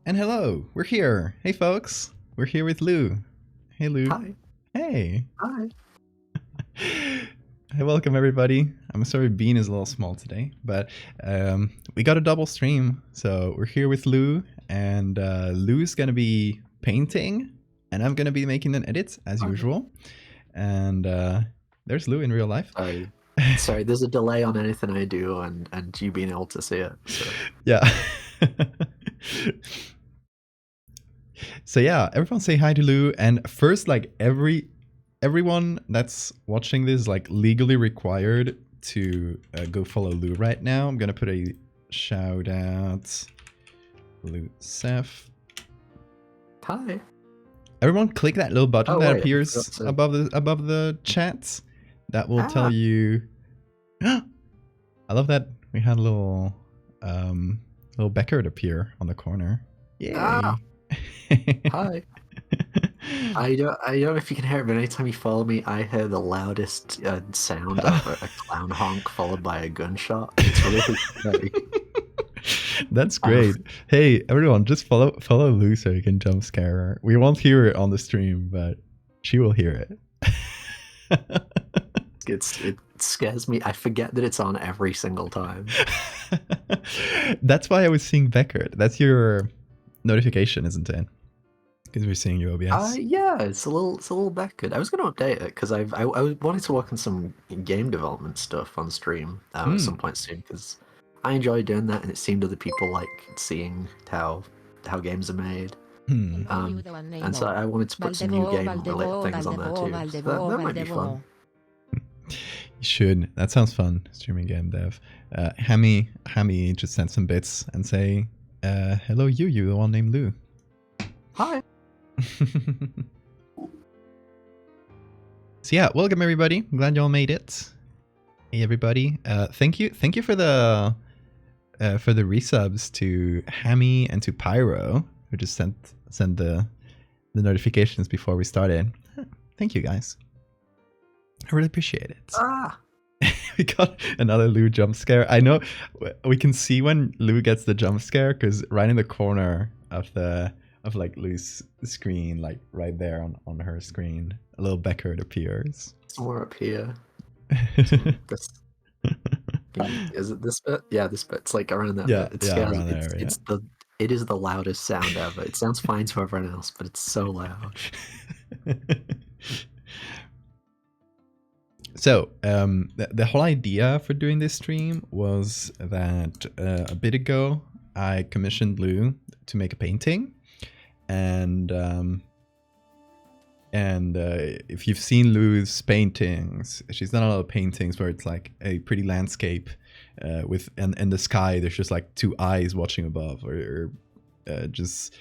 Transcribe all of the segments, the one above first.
And hello, we're here. Hey folks, we're here with Lou. Hey Lou. Hi. Hey. Hi. Hey, welcome everybody. I'm sorry Bean is a little small today, but we got a double stream. So we're here with Lou, and Lou's gonna be painting, and I'm gonna be making an edit as usual. And there's Lou in real life. Sorry, there's a delay on anything I do and you being able to see it. So. Yeah. So yeah, everyone say hi to Lou. And first, like everyone that's watching this is like legally required to go follow Lou right now. I'm gonna put a shout out, Lou Seth. Hi. Everyone, click that little button that wait, appears above the chat. That will tell you. I love that we had a little Beckert appear on the corner. Yay! Hi. I don't know if you can hear it, but anytime you follow me, I hear the loudest sound of a clown honk followed by a gunshot. It's really scary. That's great. Hey, everyone, just follow Lou so you can jump scare her. We won't hear it on the stream, but she will hear it. It scares me. I forget that it's on every single time. That's why I was seeing Beckert. That's your notification, isn't it? Because we're seeing your OBS. Yeah, it's a little Beckert. I was going to update it because I wanted to work on some game development stuff on stream at some point soon, because I enjoy doing that, and it seemed other people like seeing how games are made. And so I wanted to put some new game-related things on there too. So that might be fun. You should. That sounds fun, streaming game dev. Hammy just sent some bits and say, hello you, the one named Lou. Hi. So yeah, welcome everybody. I'm glad you all made it. Hey everybody. Thank you for the resubs to Hammy and to Pyro, who just sent the notifications before we started. Thank you guys. I really appreciate it. We got another Lou jump scare. I know we can see when Lou gets the jump scare because right in the corner of like Lou's screen, like right there on her screen, a little Beckert appears. Somewhere up here. Is it this bit? Yeah, this bit's like around that bit. It's scary. Around there, it is the loudest sound ever. It sounds fine to everyone else, but it's so loud. So the whole idea for doing this stream was that a bit ago I commissioned Lou to make a painting, and if you've seen Lou's paintings, she's done a lot of paintings where it's like a pretty landscape with and in the sky there's just like two eyes watching above, or just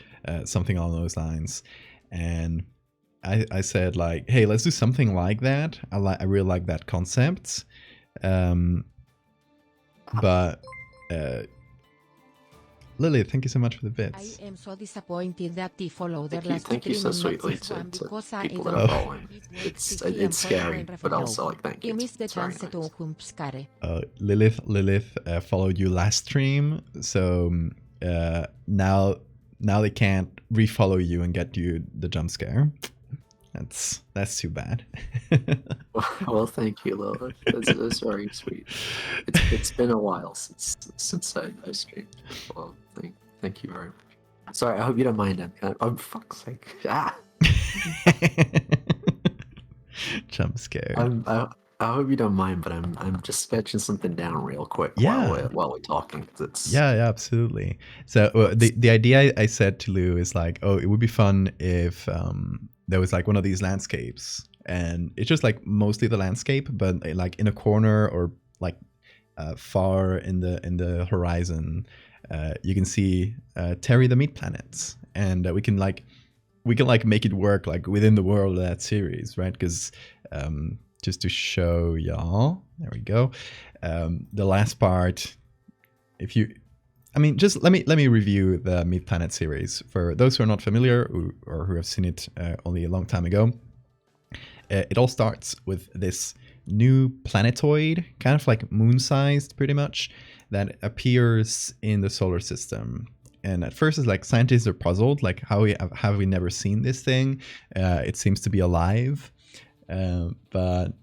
something along those lines. And I said like, hey, let's do something like that. I really like that concept. But Lily, thank you so much for the bits. I am so disappointed that the follower thank you so sweetly to people that are following. It's scary, but also like thank you. Missed the chance to scare. Lilith followed you last stream, so now they can't refollow you and get you the jump scare. That's too bad. Well, thank you, Lilith. That's very sweet. It's been a while since I streamed. Well, thank you very much. Sorry, I hope you don't mind. I'm fuck's sake. Jump scare. I hope you don't mind, but I'm just sketching something down real quick while we're talking. Yeah, absolutely. So the idea I said to Lou is like, oh, it would be fun if there was like one of these landscapes, and it's just like mostly the landscape, but like in a corner or like far in the horizon, you can see Terry the Meat Planet, and we can make it work like within the world of that series, right? Because just to show y'all, there we go. The last part, just let me review the Meat Planet series for those who are not familiar or who have seen it only a long time ago. It all starts with this new planetoid, kind of like moon-sized pretty much, that appears in the solar system. and at first it's like scientists are puzzled, like how have we never seen this thing? It seems to be alive, but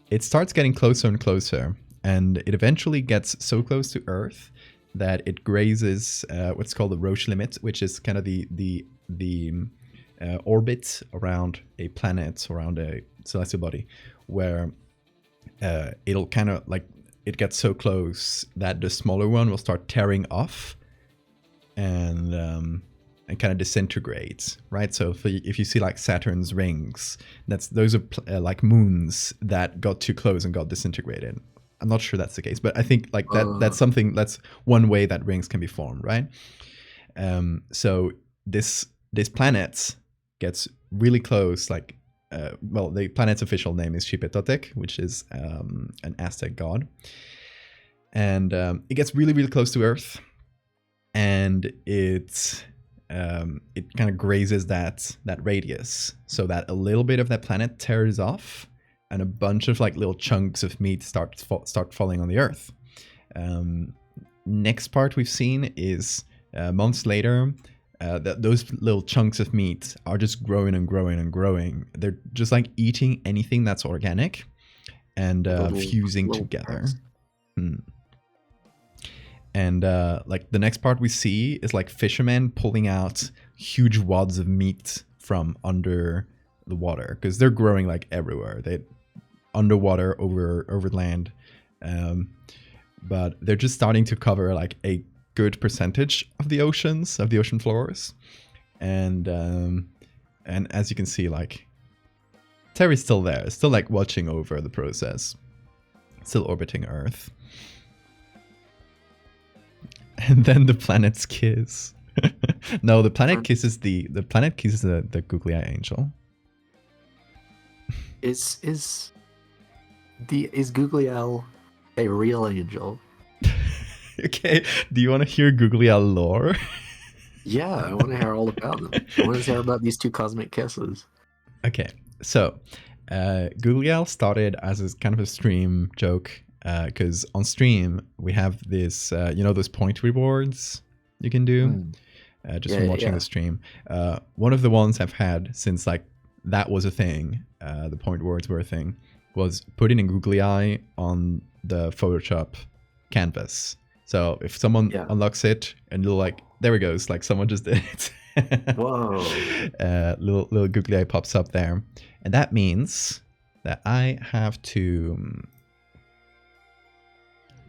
it starts getting closer and closer, and it eventually gets so close to Earth that it grazes what's called the Roche limit, which is kind of the orbit around a planet, around a celestial body, where it'll kind of like, it gets so close that the smaller one will start tearing off and kind of disintegrate, right? So if you see like Saturn's rings, those are like moons that got too close and got disintegrated. I'm not sure that's the case, but I think like that's one way that rings can be formed, right? So this planet gets really close, like the planet's official name is Xipetotec, which is an Aztec god, and it gets really, really close to Earth, and it kind of grazes that radius, so that a little bit of that planet tears off, and a bunch of like little chunks of meat start falling on the Earth. Next part we've seen is months later. Those little chunks of meat are just growing and growing and growing. They're just like eating anything that's organic and fusing together. And like the next part we see is like fishermen pulling out huge wads of meat from under the water, because they're growing like everywhere. They underwater, over land, but they're just starting to cover like a good percentage of the ocean floors, and as you can see, like Terry's still there, still like watching over the process, still orbiting Earth. And then the planets kiss. No, the planet kisses the googly eye angel. Is Googly Owl a real angel? Okay, do you want to hear googly owl lore? Yeah, I want to hear all about them. I want to hear about these two cosmic kisses. Okay, so googly owl started as a kind of a stream joke, because on stream we have this, those point rewards you can do just from watching the stream. One of the ones I've had since like that was a thing, the point rewards were a thing, was putting a googly eye on the Photoshop canvas. So if someone unlocks it and you're like, there it goes, like someone just did it. Whoa. Little googly eye pops up there. And that means that I have to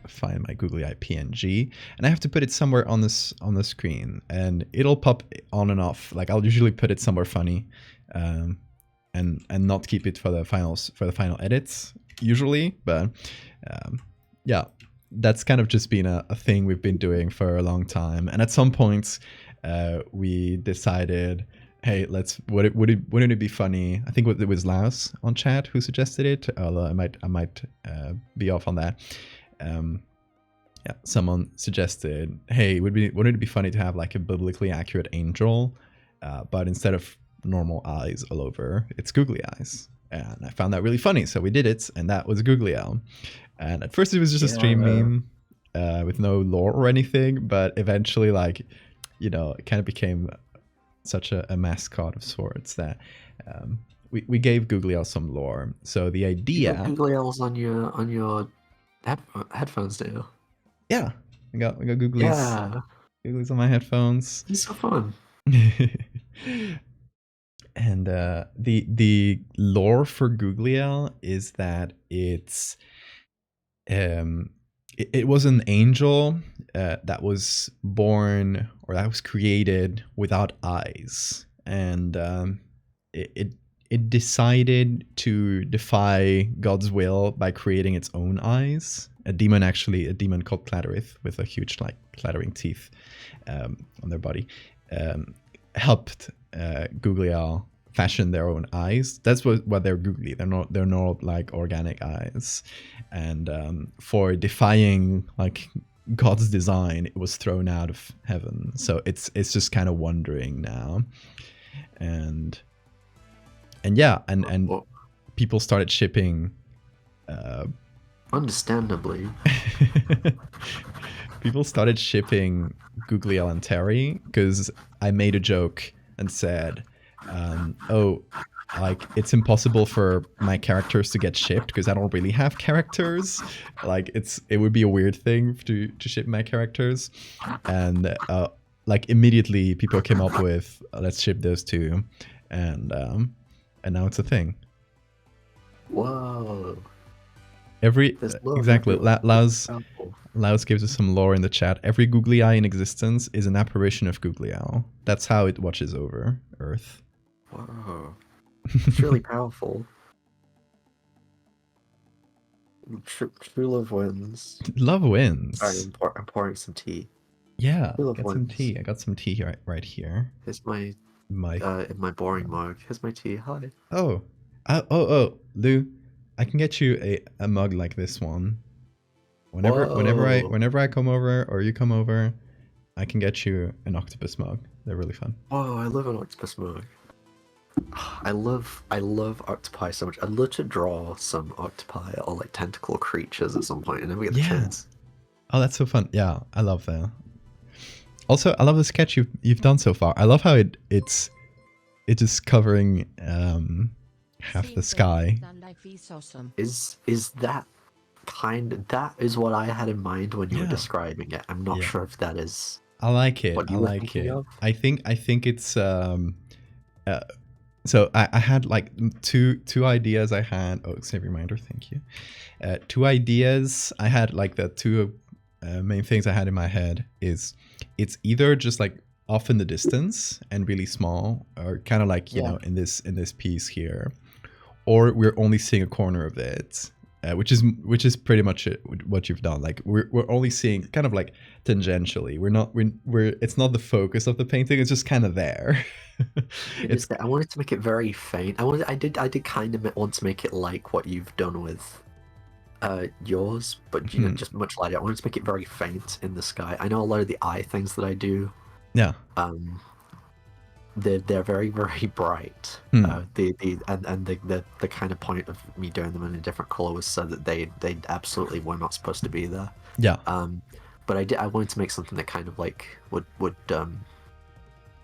find my googly eye PNG, and I have to put it somewhere on the screen, and it'll pop on and off. Like I'll usually put it somewhere funny, and not keep it for the final edits usually, but yeah, that's kind of just been a thing we've been doing for a long time. And at some point we decided, hey, wouldn't it be funny? I think it was Laos on chat who suggested it, although I might be off on that. Someone suggested, hey, wouldn't it be funny to have like a biblically accurate angel, but instead of normal eyes all over, it's googly eyes. And I found that really funny, so we did it, and that was a googly owl. And at first it was just a stream meme with no lore or anything, but eventually, like, it kind of became such a mascot of sorts that we gave googly owl some lore. So the idea... You got googly owls on your headphones, do you? Yeah, I got googlies. Yeah. Googlies on my headphones. It's so fun. And the lore for googly owl is that it was an angel that was born, or that was created without eyes, and it decided to defy God's will by creating its own eyes. A demon called Clatterith, with a huge like clattering teeth on their body, helped googly owl fashion their own eyes. That's what they're googly. They're not like organic eyes. And for defying like God's design, it was thrown out of heaven. So it's just kind of wandering now. And people started shipping understandably. people started shipping Googliel and Terry because I made a joke and said, "Oh, like it's impossible for my characters to get shipped because I don't really have characters. Like it would be a weird thing to ship my characters." And like immediately people came up with, "Let's ship those two," and now it's a thing. Whoa. Exactly. Laos gives us some lore in the chat. Every googly eye in existence is an apparition of Googliel. That's how it watches over Earth. Whoa. It's really powerful. True love wins. Love wins. Sorry, I'm pouring some tea. Yeah, True love get some wins. tea. I got some tea right here. Here's my in my boring mug. Here's my tea. Hi. Oh, Lou, I can get you a mug like this one. Whenever I come over or you come over, I can get you an octopus mug. They're really fun. Oh, I love an octopus mug. I love octopi so much. I'd love to draw some octopi or like tentacle creatures at some point, and then we get the chance. Oh, that's so fun. Yeah, I love that. Also, I love the sketch you've done so far. I love how it's just covering half the sky. Life is awesome. Is that that is what I had in mind when you were describing it. I'm not sure if that is. I like it. What you were thinking of? I think it's so I had like two ideas I had. Oh, save reminder, thank you. Two ideas I had, like the two main things I had in my head is it's either just like off in the distance and really small, or kind of like, you know, in this piece here, or we're only seeing a corner of it. Which is pretty much what you've done. Like we're only seeing kind of like tangentially. It's not the focus of the painting. It's just kind of there. I wanted to make it very faint. I did kind of want to make it like what you've done with yours, but you know, just much lighter. I wanted to make it very faint in the sky. I know a lot of the eye things that I do. Yeah. They're very, very bright. The kind of point of me doing them in a different color was so that they absolutely were not supposed to be there. Yeah. But I wanted to make something that kind of like would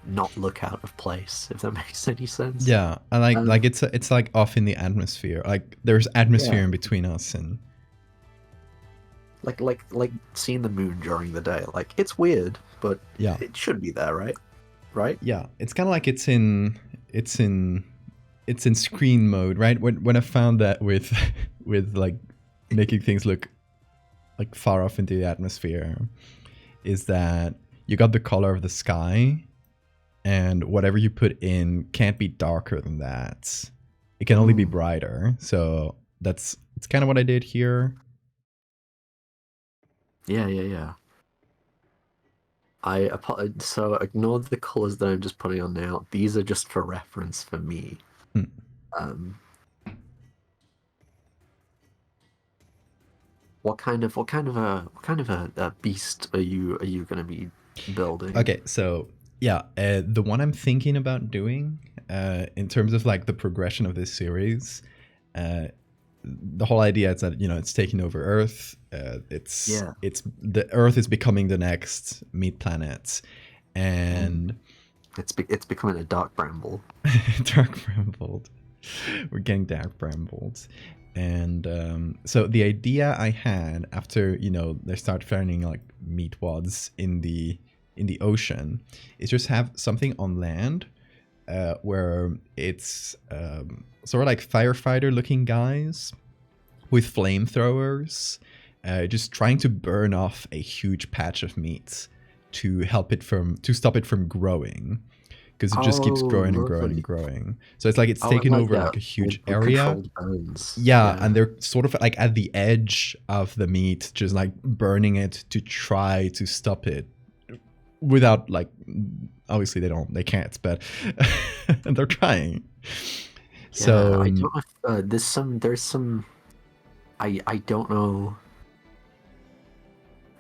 not look out of place, if that makes any sense. Yeah, and like it's like off in the atmosphere. Like there's atmosphere in between us, and like seeing the moon during the day. Like it's weird, but it should be there, right? Right? Yeah, it's kind of like it's in screen mode, right? When I found that with like making things look like far off into the atmosphere, is that you got the color of the sky, and whatever you put in can't be darker than that. It can only be brighter. So it's kind of what I did here. Yeah. So ignore the colors that I'm just putting on now. These are just for reference for me. What kind of a beast are you going to be building? Okay, so the one I'm thinking about doing, in terms of like the progression of this series, the whole idea is that, you know, it's taking over Earth. It's the Earth is becoming the next meat planet, and it's becoming a dark bramble. Dark brambled. We're getting dark brambled. And so the idea I had after, you know, they start finding like meat wads in the ocean is just have something on land where it's sort of like firefighter looking guys with flamethrowers just trying to burn off a huge patch of meat to stop it from growing, because it just keeps growing and growing and growing. So it's like it's taken over like a huge area. Yeah, and they're sort of like at the edge of the meat, just like burning it to try to stop it. Without, like, obviously they can't, but they're trying. So I don't know if there's some I don't know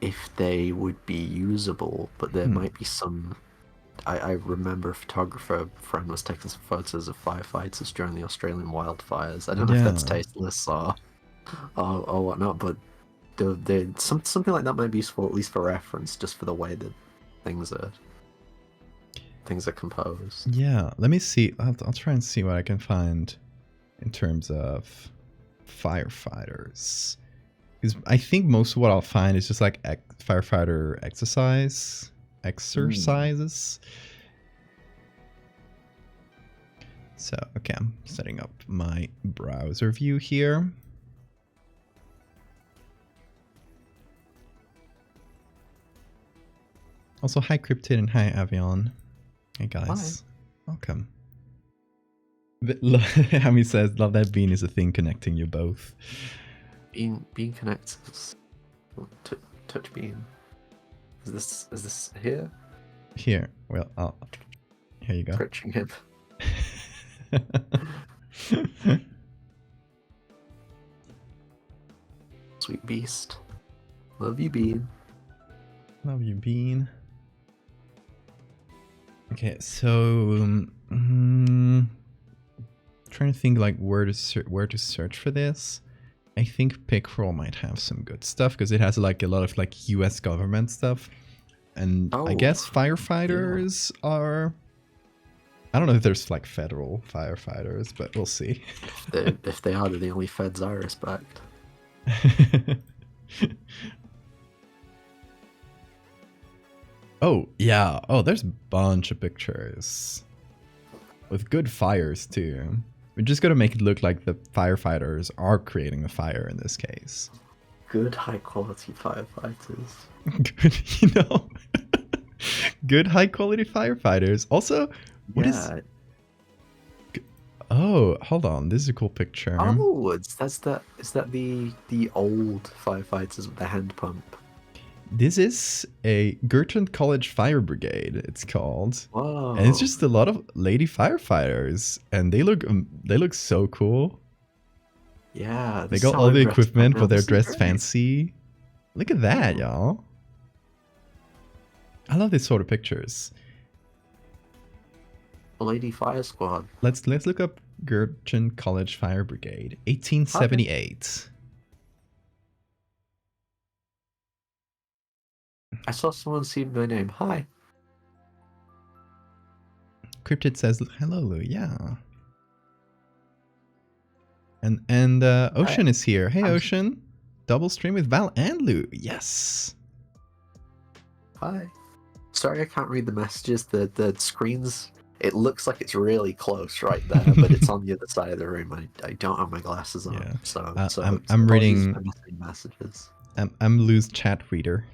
if they would be usable, but there might be some. I remember a photographer friend was taking some photos of firefighters during the Australian wildfires. I don't know if that's tasteless or whatnot, but something like that might be useful, at least for reference, just for the way that things are composed. Yeah, let me see. I'll try and see what I can find in terms of firefighters. Because I think most of what I'll find is just like firefighter exercises. So, okay, I'm setting up my browser view here. Also, hi Cryptid and hi Avion. Hey guys, welcome. Hammy says, love that bean is a thing connecting you both. Bean connects. Touch bean. Is this here? Here. Well, here you go. Touching him. Sweet beast. Love you, bean. Love you, bean. Okay, so trying to think like where to search for this. I think Picroll might have some good stuff because it has like a lot of like U.S. government stuff, and I guess firefighters are. I don't know if there's like federal firefighters, but we'll see. If they are, they're the only feds I respect. Oh, yeah. Oh, there's a bunch of pictures. With good fires, too. We just gotta make it look like the firefighters are creating the fire in this case. Good, high-quality firefighters. Good, you know. Good, high-quality firefighters. Also, what is... Oh, hold on. This is a cool picture. Oh, is that the old firefighters with the hand pump? This is a Girton College Fire Brigade, it's called. Whoa. And it's just a lot of lady firefighters, and they look so cool. Yeah, they got all the equipment, but they're dressed fancy. Look at that, y'all. I love these sort of pictures. Lady Fire Squad. Let's look up Girton College Fire Brigade, 1878. I saw someone see my name. Hi. Cryptid says hello, Lou. Yeah. And Ocean is here. Hey, Ocean. Double stream with Val and Lou. Yes. Hi. Sorry, I can't read the messages. The screens. It looks like it's really close right there, but it's on the other side of the room. I don't have my glasses on, yeah. so I'm reading messages. I'm Lou's chat reader.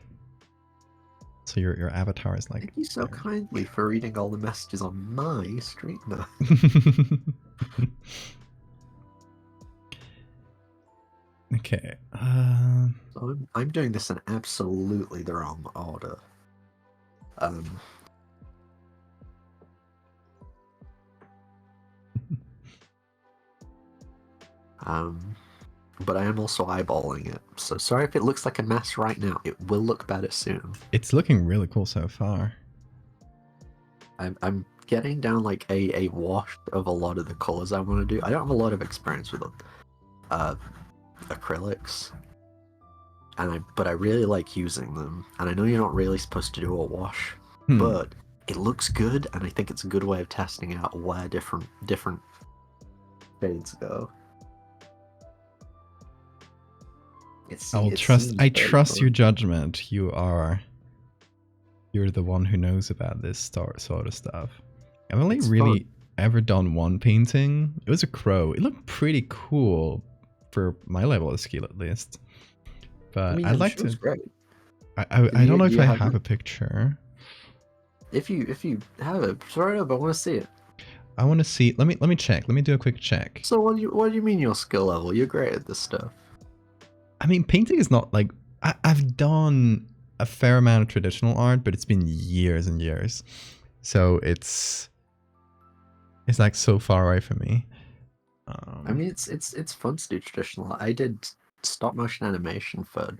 So your avatar is like. Thank you so kindly for reading all the messages on my streamer. Okay. So I'm doing this in absolutely the wrong order. But I am also eyeballing it. So sorry if it looks like a mess right now. It will look better soon. It's looking really cool so far. I'm getting down like a wash of a lot of the colors I want to do. I don't have a lot of experience with acrylics, but I really like using them. And I know you're not really supposed to do a wash, but it looks good, and I think it's a good way of testing out where different shades go. I trust your judgment. You're the one who knows about this sort of stuff. I've only really ever done one painting. It was a crow. It looked pretty cool for my level of skill, at least. But I'd like to. Great. I don't know if I have a picture. If you have it, throw it up. I want to see it. I want to see. Let me check. Let me do a quick check. So what do you mean your skill level? You're great at this stuff. I mean, painting is not like... I've done a fair amount of traditional art, but it's been years and years. So it's like so far away from me. I mean, it's fun to do traditional art. I did stop motion animation for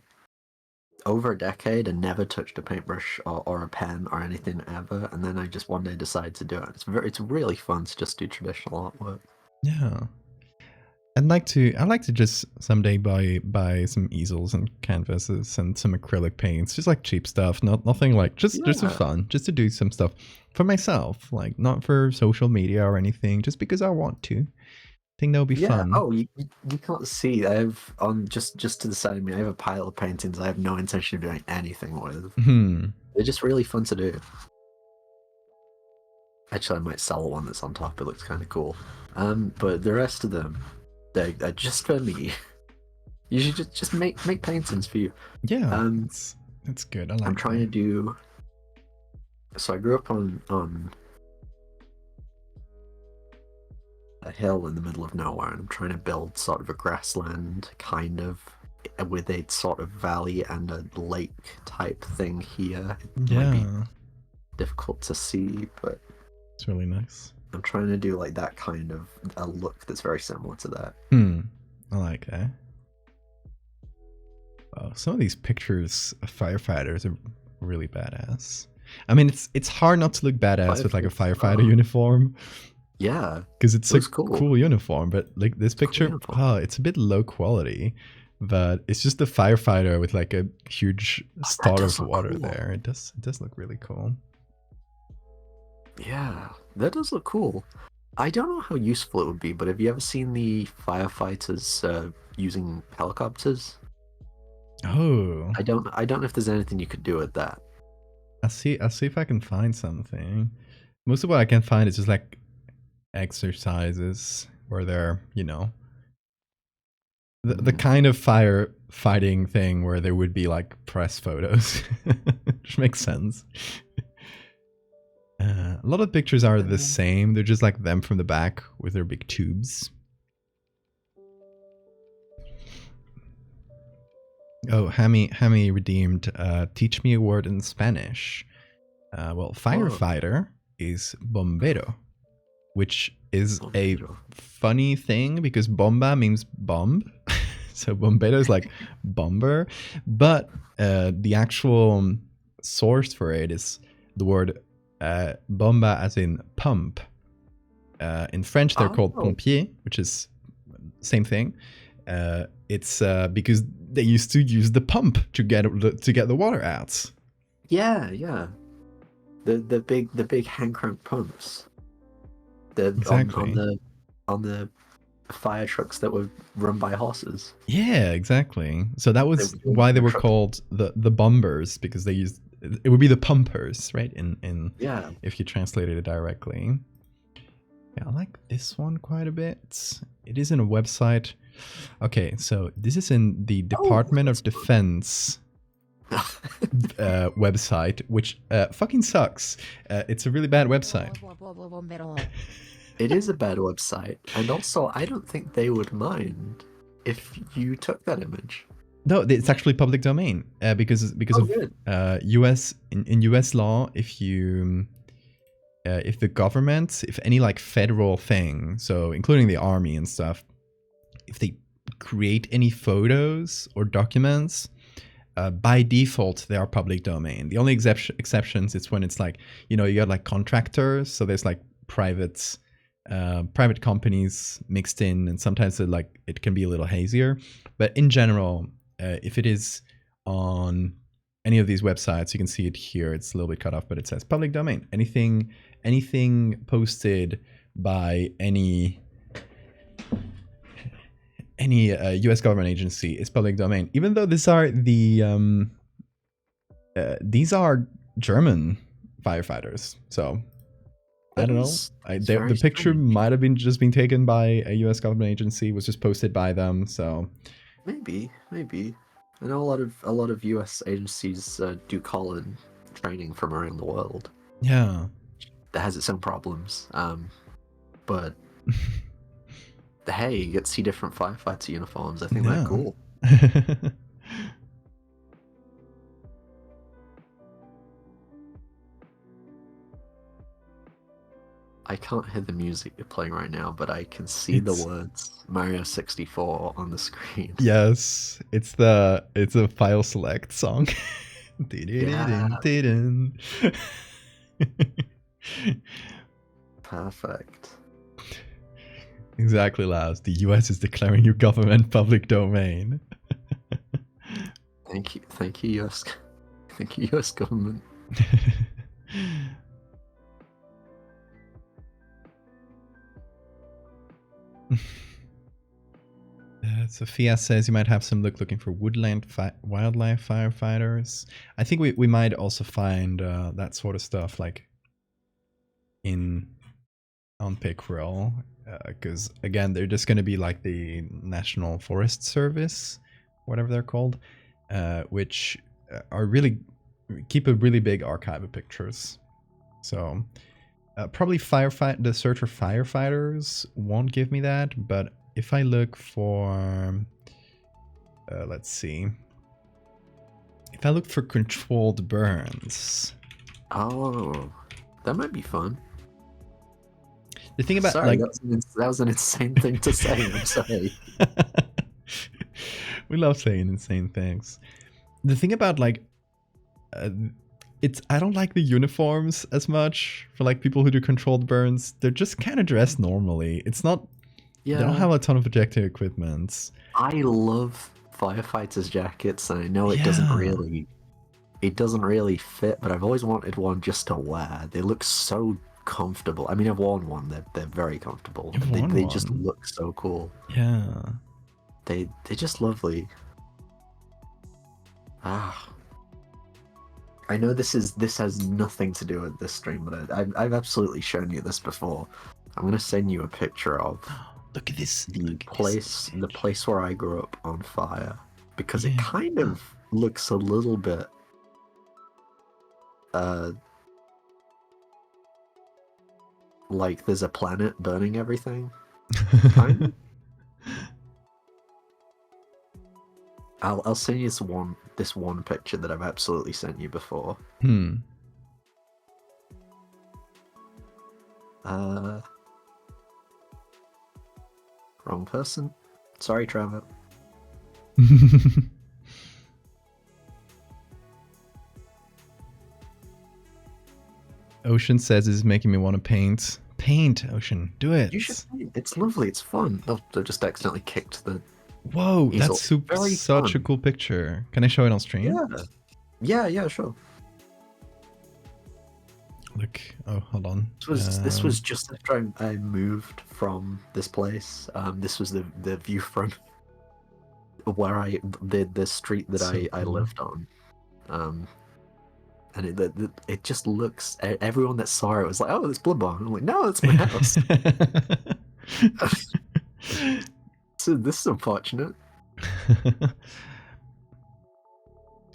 over a decade and never touched a paintbrush or a pen or anything ever. And then I just one day decided to do it. It's really fun to just do traditional artwork. Yeah. I'd like to just someday buy some easels and canvases and some acrylic paints, just like cheap stuff, nothing like just for Yeah. fun, just to do some stuff for myself, like not for social media or anything, just because I want to. I think that would be Yeah. fun. Oh, you can't see. I have on just to the side of me. I have a pile of paintings. I have no intention of doing anything with. Hmm. They're just really fun to do. Actually, I might sell one that's on top. It looks kind of cool. But the rest of them, they're just for me. You should just make paintings for you. Yeah. That's good. I like. I'm trying to do. So I grew up on a hill in the middle of nowhere, and I'm trying to build sort of a grassland kind of with a sort of valley and a lake type thing here. It might be difficult to see, but it's really nice. I'm trying to do like that kind of a look that's very similar to that. I like that. Wow, some of these pictures of firefighters are really badass. I mean, it's hard not to look badass with like a firefighter uniform. Yeah, because it's a cool. cool uniform, but like this picture, it's a bit low quality, but it's just a firefighter with like a huge star of water there. It does look really cool. Yeah, that does look cool. I don't know how useful it would be, but have you ever seen the firefighters using helicopters? Oh, I don't know if there's anything you could do with that. I'll see if I can find something. Most of what I can find is just like exercises where they're, the kind of firefighting thing where there would be like press photos, which makes sense. A lot of pictures are the same. They're just like them from the back with their big tubes. Oh, Hammy redeemed. Teach me a word in Spanish. Well, firefighter is bombero, which is a funny thing because bomba means bomb. So bombero is like bomber. But the actual source for it is the word bomba as in pump. In French, they're called pompier, which is same thing. It's because they used to use the pump to get the water out. Yeah. The big hand crank pumps. Exactly. On the fire trucks that were run by horses. Yeah, exactly. So that was why they were called the bombers, because they used it would be the pumpers, right? In if you translated it directly. Yeah, I like this one quite a bit. It is in a website. Okay, so this is in the Department of Defense website, which fucking sucks. It's a really bad website. It is a bad website, and also I don't think they would mind if you took that image. No, it's actually public domain because of US in US law. If the government, if any like federal thing, so including the army and stuff, if they create any photos or documents, by default they are public domain. The only exceptions is when it's like, you got like contractors, so there's like private companies mixed in, and sometimes it can be a little hazier. But in general, if it is on any of these websites, you can see it here. It's a little bit cut off, but it says public domain. Anything posted by any U.S. government agency is public domain. Even though these are German firefighters, so I don't know. The picture might have been taken by a U.S. government agency, was just posted by them. So maybe. I know a lot of U.S. agencies do call-in training from around the world. Yeah, that has its own problems. But hey, you get to see different firefighter uniforms. I think they're cool. I can't hear the music you're playing right now, but I can see the words Mario 64 on the screen. Yes, it's a file select song. Perfect. Exactly, Laz. The US is declaring your government public domain. Thank you, US. Thank you, US government. Sophia says you might have some luck looking for woodland wildlife firefighters. I think we might also find that sort of stuff like on Pickrell, because again, they're just going to be like the National Forest Service, whatever they're called, which are really keep a really big archive of pictures. So probably the search for firefighters won't give me that, but if I look for, let's see, if I look for controlled burns. Oh, that might be fun. The thing about sorry, that was an insane thing to say. I'm sorry. We love saying insane things. The thing about like, I don't like the uniforms as much for like people who do controlled burns. They're just kind of dressed normally. It's not. Yeah. They don't have a ton of protective equipment. I love firefighters' jackets, and I know it doesn't really fit, but I've always wanted one just to wear. They look so comfortable. I mean, I've worn one. They're very comfortable. They just look so cool. Yeah. They're just lovely. Ah. I know this has nothing to do with this stream, but I've absolutely shown you this before. I'm gonna send you a picture of. Look at this. The place where I grew up on fire, because it kind of looks a little bit like there's a planet burning everything. Kind of. I'll send you this one picture that I've absolutely sent you before. Wrong person. Sorry, Trevor. Ocean says it's making me want to paint. Paint, Ocean. Do it. You should paint. It's lovely. It's fun. Oh, I just accidentally kicked the... Whoa, easel. that's such a cool picture. Can I show it on stream? Yeah, sure. Look, oh, hold on. This was just after I moved from this place. This was the view from where the street that I lived on. And it just looks. Everyone that saw it was like, "Oh, it's Bloodborne." I'm like, "No, it's my house." So this is unfortunate.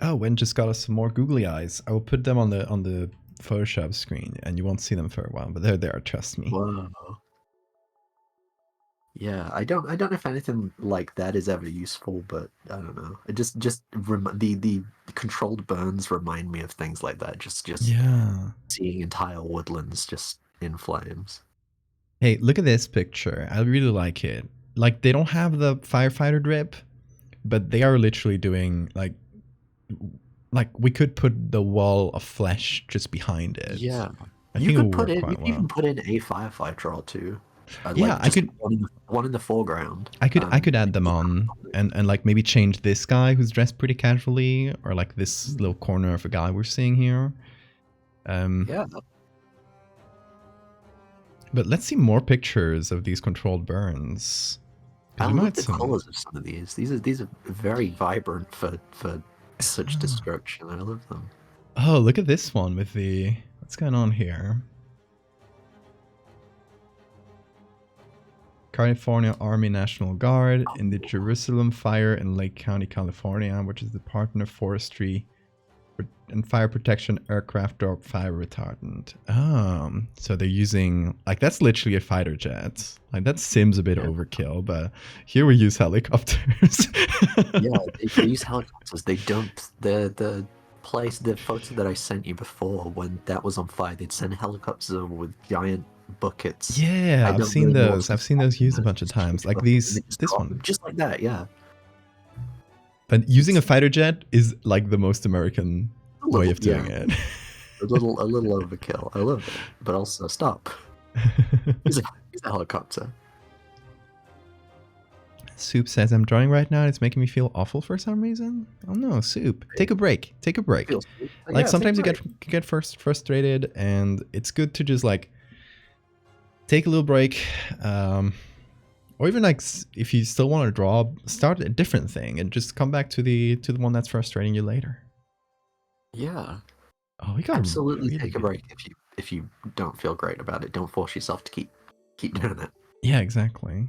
Oh, Wen just got us some more googly eyes. I will put them on the Photoshop screen, and you won't see them for a while, but they're there. Trust me. Whoa. Yeah, I don't know if anything like that is ever useful, but I don't know. It just the controlled burns remind me of things like that. Just seeing entire woodlands just in flames. Hey, look at this picture. I really like it. Like, they don't have the firefighter drip, but they are literally doing like we could put the wall of flesh just behind it. Yeah, you could put even put in a firefighter or two. I could one in the foreground. I could add them on and like maybe change this guy who's dressed pretty casually, or like this little corner of a guy we're seeing here. Yeah. But let's see more pictures of these controlled burns. I love the colors of some of these. These are very vibrant for such destruction. I love them. Oh, look at this one with the... What's going on here? California Army National Guard in the Jerusalem fire in Lake County, California, which is the Department of Forestry and Fire Protection aircraft drop fire retardant. So they're using, like, that's literally a fighter jet. Like, that seems a bit overkill, but here we use helicopters. Yeah, they use helicopters. They don't. The photo that I sent you before, when that was on fire, they'd send helicopters over with giant buckets. Yeah, I've seen those. I've seen those used a bunch of times. Like this one. Just like that, yeah. But using a fighter jet is like the most American way of doing it. a little overkill. I love it, but also stop. He's a helicopter. Soup says, I'm drawing right now and it's making me feel awful for some reason. Oh no, Soup. Take a break. Take a break. Like sometimes you get frustrated and it's good to just like take a little break. Or even like if you still want to draw, start a different thing and just come back to the one that's frustrating you later. Yeah. Oh, we got absolutely really take a break if you don't feel great about it. Don't force yourself to keep doing it. Yeah, exactly.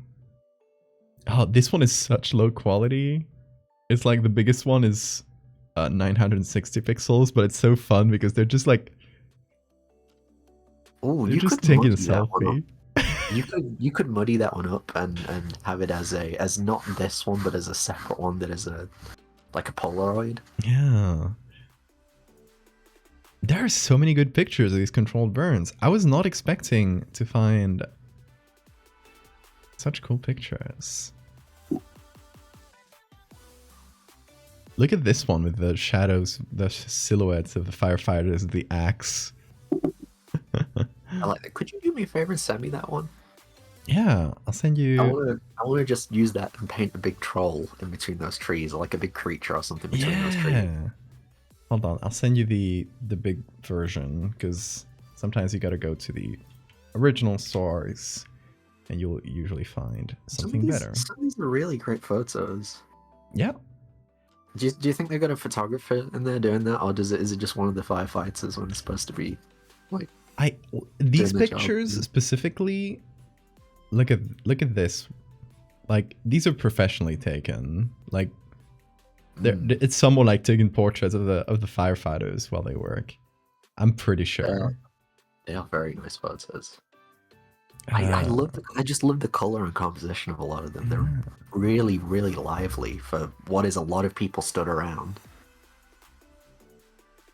Oh, this one is such low quality. It's like the biggest one is 960 pixels, but it's so fun because they're just like you just could taking a muddy that one selfie. up. You could muddy that one up and have it as not this one, but as a separate one that is like a Polaroid. Yeah. There are so many good pictures of these controlled burns. I was not expecting to find such cool pictures. Look at this one with the shadows, the silhouettes of the firefighters, the axe. I like that. Could you do me a favor and send me that one? Yeah, I'll send you. I want to just use that and paint a big troll in between those trees, or like a big creature or something between those trees. Hold on, I'll send you the big version because sometimes you gotta go to the original source and you'll usually find something better. Some of these are really great photos. Yeah. Do you think they got a photographer in there doing that, or is it just one of the firefighters when it's supposed to be like? These pictures specifically. Look at this. Like these are professionally taken. Like it's someone like taking portraits of the firefighters while they work. I'm pretty sure. They are very nice photos. I just love the color and composition of a lot of them. They're really, really lively for what is a lot of people stood around.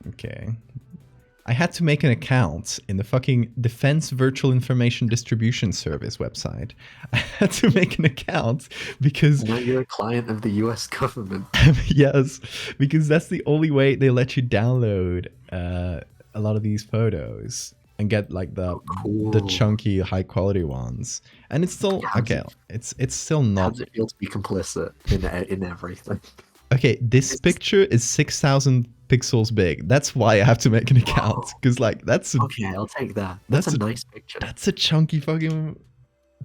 Okay. I had to make an account in the fucking Defense Virtual Information Distribution Service website. I had to make an account because... Now you're a client of the US government. Yes, because that's the only way they let you download a lot of these photos and get like the chunky high quality ones. And it's still it's still not. How does it feel to be complicit in everything? Okay, this picture is 6,000 pixels big. That's why I have to make an account because like that's okay. I'll take that. That's a nice picture. That's a chunky fucking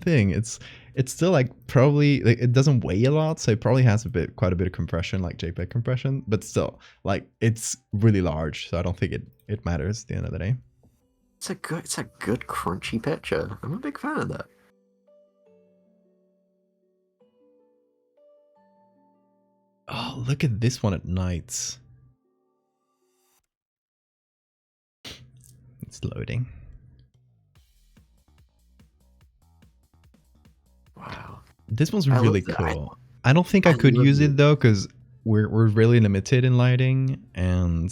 thing. It's still like probably like, it doesn't weigh a lot, so it probably has quite a bit of compression, like JPEG compression. But still, like it's really large, so I don't think it matters at the end of the day. It's a good crunchy picture. I'm a big fan of that. Oh, look at this one at night. It's loading. Wow. This one's really cool. I don't think I could use it though, because we're really limited in lighting, and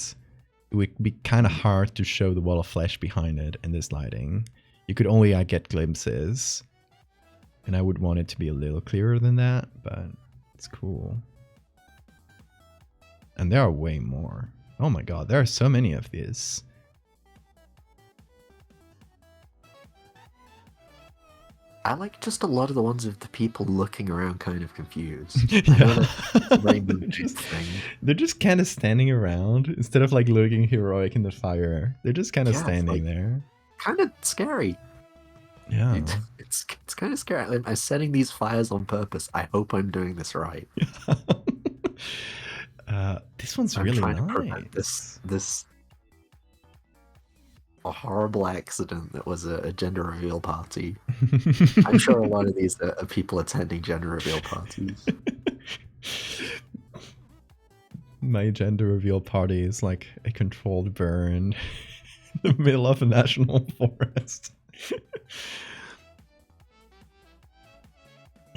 it would be kind of hard to show the wall of flesh behind it in this lighting. You could only get glimpses, and I would want it to be a little clearer than that, but it's cool. And there are way more. Oh my god, there are so many of these. I like just a lot of the ones of the people looking around kind of confused. Yeah. Thing. They're just kind of standing around instead of like looking heroic in the fire. They're just kind of standing there. Kind of scary. Yeah. It's kind of scary. I'm setting these fires on purpose. I hope I'm doing this right. This one's really nice. To prevent this a horrible accident that was a gender reveal party. I'm sure a lot of these are people attending gender reveal parties. My gender reveal party is like a controlled burn in the middle of a national forest.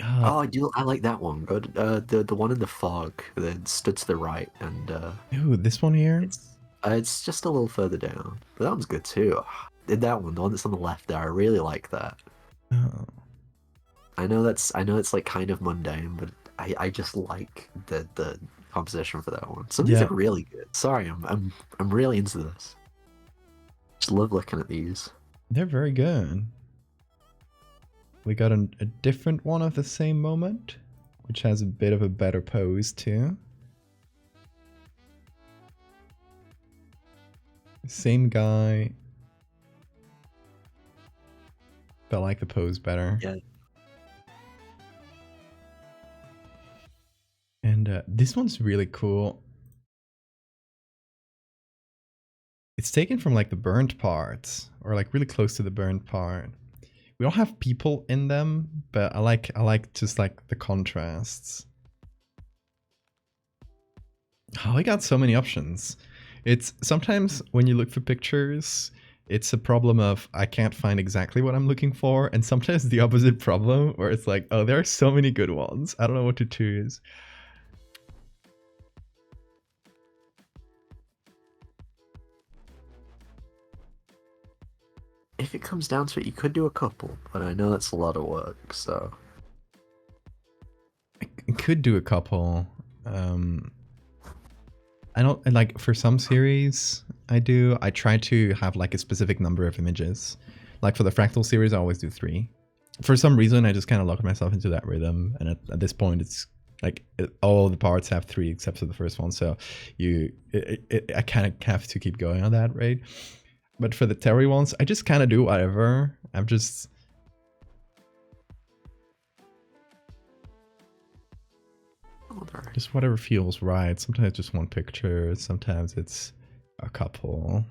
Oh, I like that one. The one in the fog that stood to the right, and ooh, this one here. It's just a little further down, but that one's good too. That one, the one that's on the left there, I really like that. Oh. I know it's like kind of mundane, but I just like the composition for that one. Some of these are really good. Sorry, I'm really into this. Just love looking at these. They're very good. We got a different one of the same moment. which has a bit of a better pose too. Same guy, but I like the pose better. Yeah. And this one's really cool. It's taken from like the burnt parts, or like really close to the burnt part. We don't have people in them, but I like just like the contrasts. Oh, we got so many options. It's sometimes when you look for pictures, it's a problem of I can't find exactly what I'm looking for, and sometimes the opposite problem where it's like, oh, there are so many good ones. I don't know what to choose. If it comes down to it, you could do a couple, but I know that's a lot of work, so... I could do a couple. I don't, like, for some series, I try to have, like, a specific number of images. Like, for the Fractal series, I always do 3. For some reason, I just kind of locked myself into that rhythm, and at this point, it's, like, all the parts have 3 except for the first one, so I kind of have to keep going on that, right? But for the Terry ones, I just kind of do whatever. I'm just... just whatever feels right. Sometimes just one picture. Sometimes it's a couple.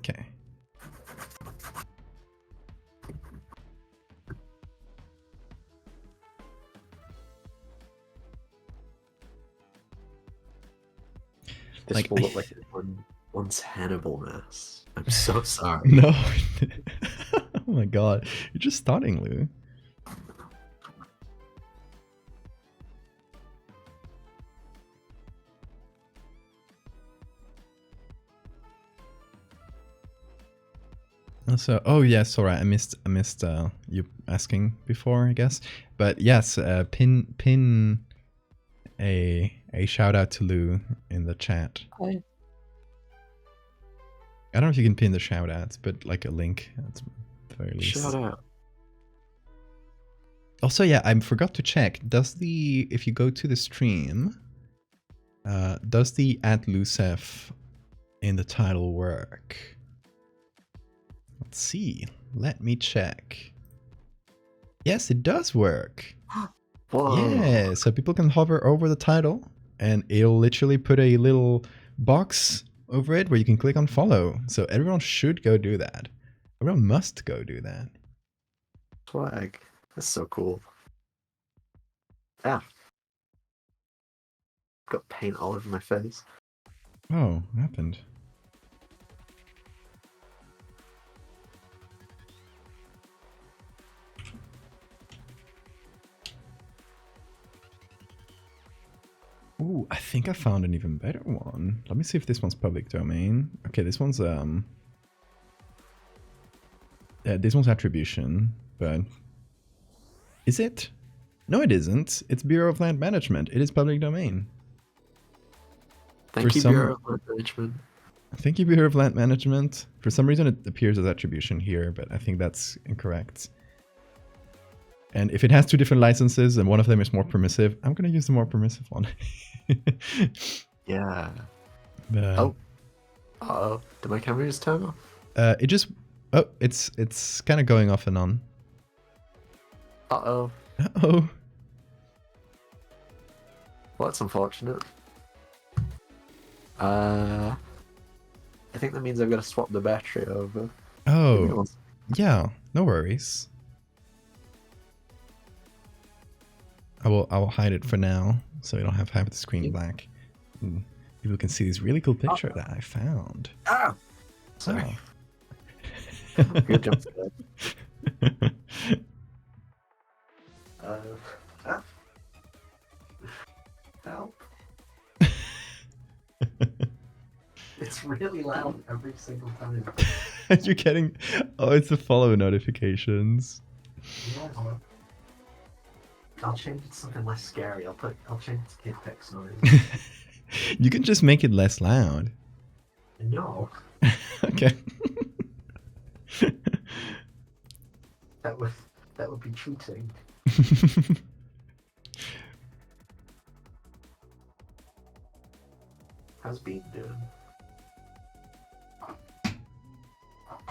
Okay. This Like, will look like one's Hannibal mess. I'm so sorry. No. Oh my god. You're just starting, Lou. So, oh yes, sorry, I missed you asking before, I guess. But yes, pin a shout out to Lou in the chat. Hi. I don't know if you can pin the shout outs, but like a link at the very least. Shout out. Also, yeah, I forgot to check. If you go to the stream, does the @Lucef in the title work? Let's see. Let me check. Yes, it does work. Whoa. Yeah, so people can hover over the title and it'll literally put a little box over it where you can click on follow. So everyone should go do that. Everyone must go do that. Swag. That's so cool. Ah. Got paint all over my face. Oh, what happened? Ooh, I think I found an even better one. Let me see if this one's public domain. Okay, this one's attribution, but is it? No, it isn't. It's Bureau of Land Management. It is public domain. Thank you, Bureau of Land Management. Thank you, Bureau of Land Management. For some reason, it appears as attribution here, but I think that's incorrect. And if it has 2 different licenses and one of them is more permissive, I'm going to use the more permissive one. Yeah. But, oh. Uh-oh. Did my camera just turn off? it just... Oh, it's kind of going off and on. Uh-oh. Uh-oh. Well, that's unfortunate. I think that means I've got to swap the battery over. Oh. Yeah, no worries. I will hide it for now, so you don't have to have the screen black. And people can see this really cool picture that I found. Ah! Sorry. Oh. Good jump there. Help. It's really loud every single time. You're getting... Oh, it's the follow notifications. Yeah. I'll change it to something less scary. I'll change it to Kid Peck's noise. You can just make it less loud. No, Okay. that would be cheating. How's Bean doing?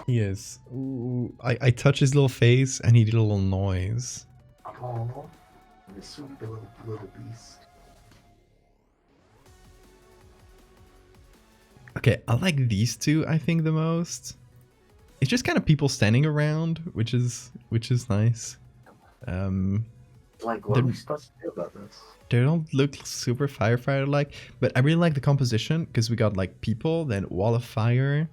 He is. Ooh, I touched his little face and he did a little noise. Oh, this sweet little beast. Okay, I like these two, I think, the most. It's just kind of people standing around, which is nice. Like, what are we supposed to do about this? They don't look super firefighter-like, but I really like the composition because we got like people, then wall of fire,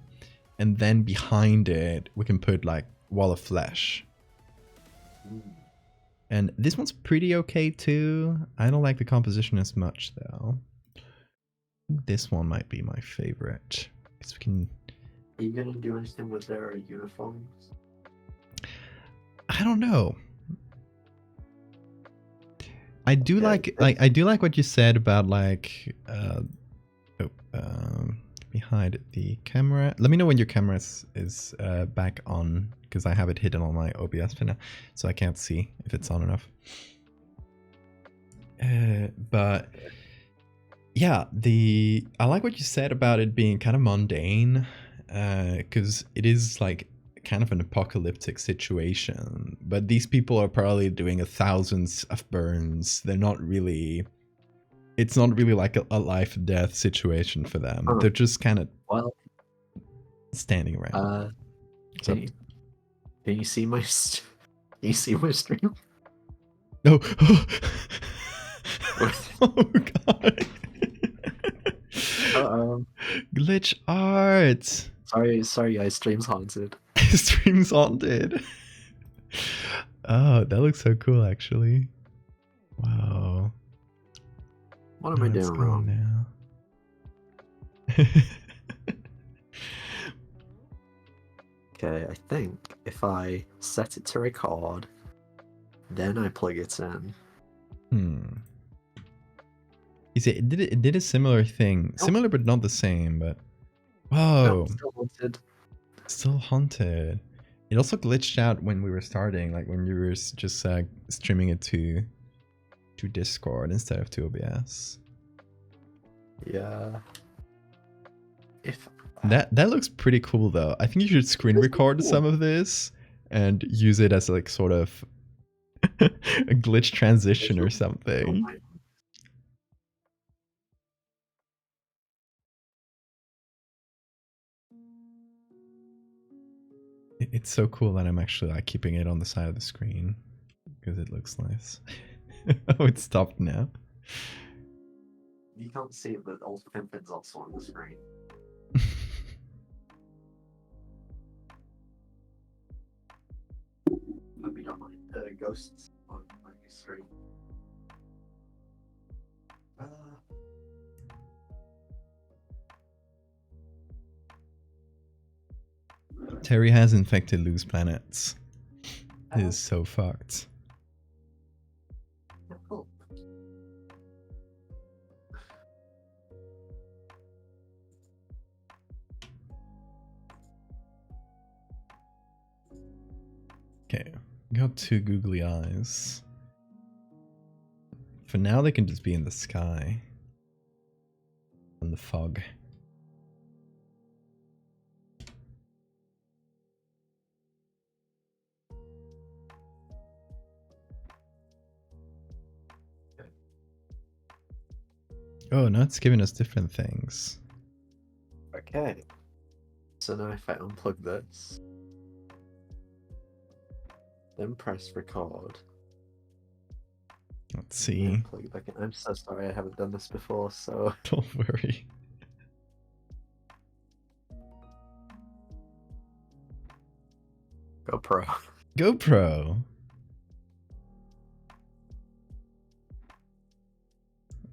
and then behind it we can put like wall of flesh. And this one's pretty okay too. I don't like the composition as much though. This one might be my favorite because we can. Are you gonna do anything with their uniforms? I don't know. I do like what you said about like behind the camera. Let me know when your camera is back on because I have it hidden on my OBS for now, so I can't see if it's on enough. But yeah, I like what you said about it being kind of mundane, because it is like kind of an apocalyptic situation, but these people are probably doing thousands of burns. They're not really. It's not really like a life death situation for them. They're just kind of standing around. Can you see my can you see my stream? No. Oh god. Glitch art. Sorry guys, stream's haunted. Stream's haunted. Oh, that looks so cool actually. Wow. What am I doing wrong now? Okay, I think if I set it to record, then I plug it in. You see, it did a similar thing. Oh. Similar but not the same, but whoa. No, still haunted. Still haunted. It also glitched out when we were starting, like when you were just streaming it to Discord instead of to OBS. Yeah. If that looks pretty cool though. I think you should screen record some of this and use it as like sort of a glitch transition or something. It's so cool that I'm actually like keeping it on the side of the screen because it looks nice. Oh, it stopped now. You can't see it, but Old Pimpin's also on the screen. Hope you don't mind ghosts on my screen. Terry has infected loose planets. It is so fucked. Oh. Okay, got two googly eyes. For now, they can just be in the sky. In the fog. Oh, now it's giving us different things. Okay. So now if I unplug this, then press record. Let's see. Plug it back in. I'm so sorry I haven't done this before, so... Don't worry. GoPro. GoPro!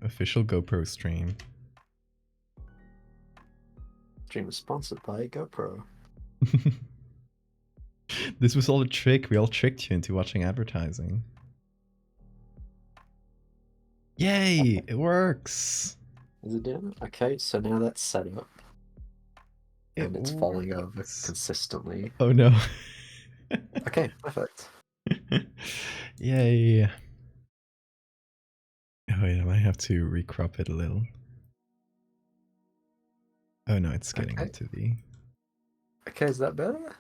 Official GoPro stream. Stream is sponsored by GoPro. This was all a trick. We all tricked you into watching advertising. Yay! It works! Is it doing it? Okay, so now that's set up. and it's falling over works. consistently. Oh no. Okay, perfect. Yay. Oh wait, I might have to recrop it a little. Oh no, it's getting Okay. into the... Okay, is that better?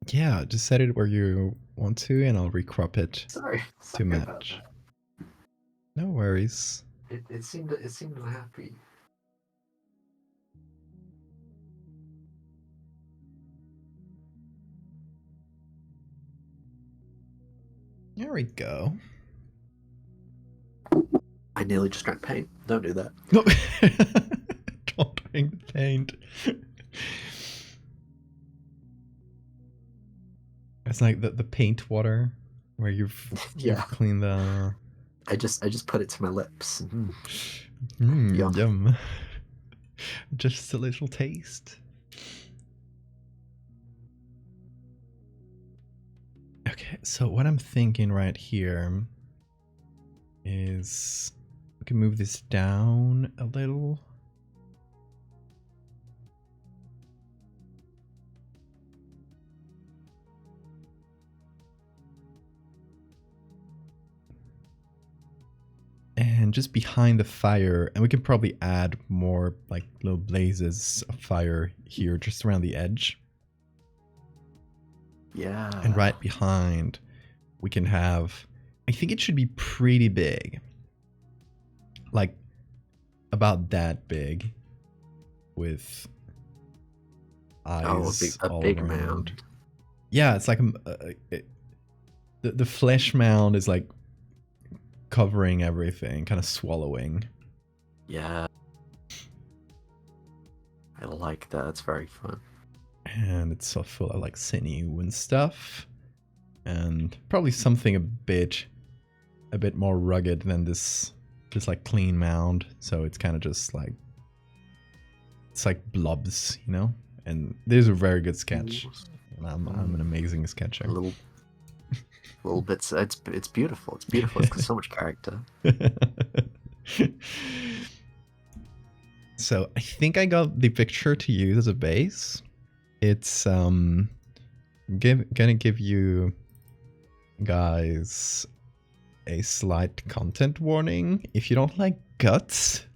Yeah, just set it where you want to and I'll recrop it Sorry to about match. that. No worries. It seemed unhappy. There we go. I nearly just drank paint. Don't do that. No. Don't drink the paint. It's like the paint water where you've cleaned the... I just put it to my lips. Yum. Yum. Just a little taste. Okay, so what I'm thinking right here is we can move this down a little. And just behind the fire, and we can probably add more like little blazes of fire here just around the edge. Yeah. And right behind, we can have, I think it should be pretty big. Like about that big with eyes a all big around. mound. Yeah, it's like the flesh mound is like covering everything, kind of swallowing. Yeah. I like that. It's very fun. And it's so full of like sinew and stuff. And probably something a bit more rugged than this just like clean mound. So it's kind of just like, it's like blobs, you know? And there's a very good sketch. And I'm an amazing sketcher. Little bits. It's beautiful. It's beautiful. It's got so much character. So I think I got the picture to use as a base. It's gonna give you guys a slight content warning. If you don't like guts,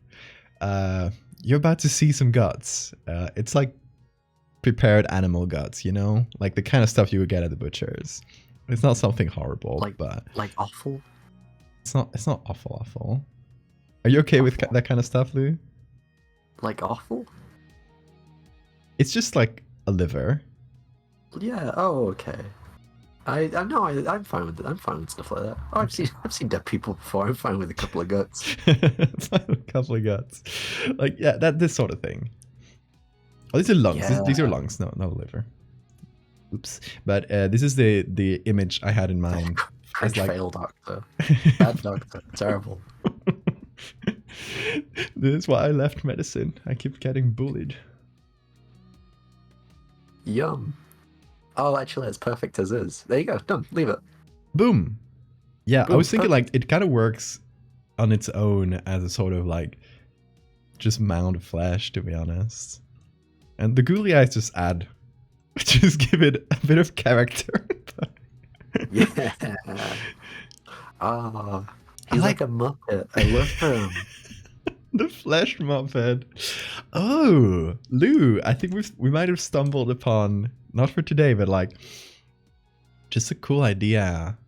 you're about to see some guts. It's like prepared animal guts, you know, like the kind of stuff you would get at the butcher's. It's not something horrible, but like awful. It's not awful. Are you okay with that kind of stuff, Lou? Like awful? It's just like a liver. Yeah. Oh, okay. I know. I'm fine with it. I'm fine with stuff like that. Oh, I've seen dead people before. I'm fine with a couple of guts. A couple of guts. Like yeah, this sort of thing. Oh, these are lungs. Yeah. These are lungs. No, not a liver. Oops. But this is the image I had in mind. Like, fail doctor. Bad doctor. Terrible. This is why I left medicine. I keep getting bullied. Yum. Oh, actually, it's perfect as is. There you go. Done. Leave it. Boom. Yeah, Boom. I was thinking like it kind of works on its own as a sort of like just mound of flesh, to be honest. And the googly eyes just give it a bit of character. Yeah. Ah, he's like a Muppet. I love him. The flesh Muppet. Oh, Lou, I think we might have stumbled upon, not for today, but like just a cool idea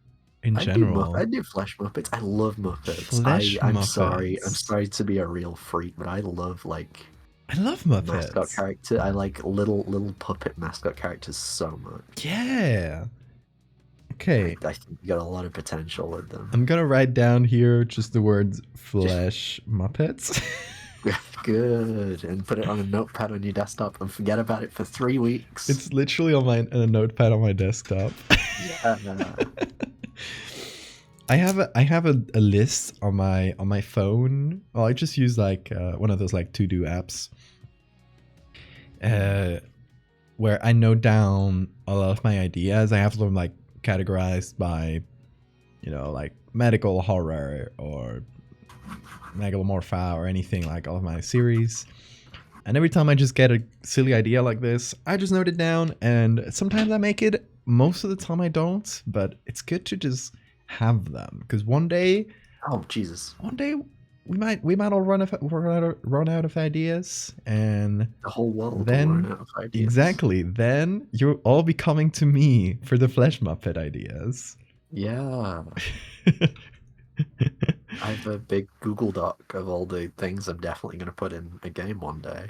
in general. I do flesh Muppets. I love Muppets. I'm sorry. I'm sorry to be a real freak, but I love Muppets. Mascot character. I like little puppet mascot characters so much. Yeah. Okay. I think you got a lot of potential with them. I'm gonna write down here just the words flesh Muppets. Good. And put it on a notepad on your desktop and forget about it for 3 weeks. It's literally on a notepad on my desktop. Yeah. I have a list on my phone. Well, I just use like one of those like to-do apps. Where I note down a lot of my ideas. I have them like categorized by you know, like medical horror or megalomorpha or anything like all of my series. And every time I just get a silly idea like this, I just note it down, and sometimes I make it. Most of the time I don't, but it's good to just have them, because one day Oh Jesus! we might all run out of ideas, and The whole world will then run out of ideas. exactly, then you'll all be coming to me for the Flesh Muppet ideas. Yeah. I have a big Google Doc of all the things I'm definitely going to put in a game one day.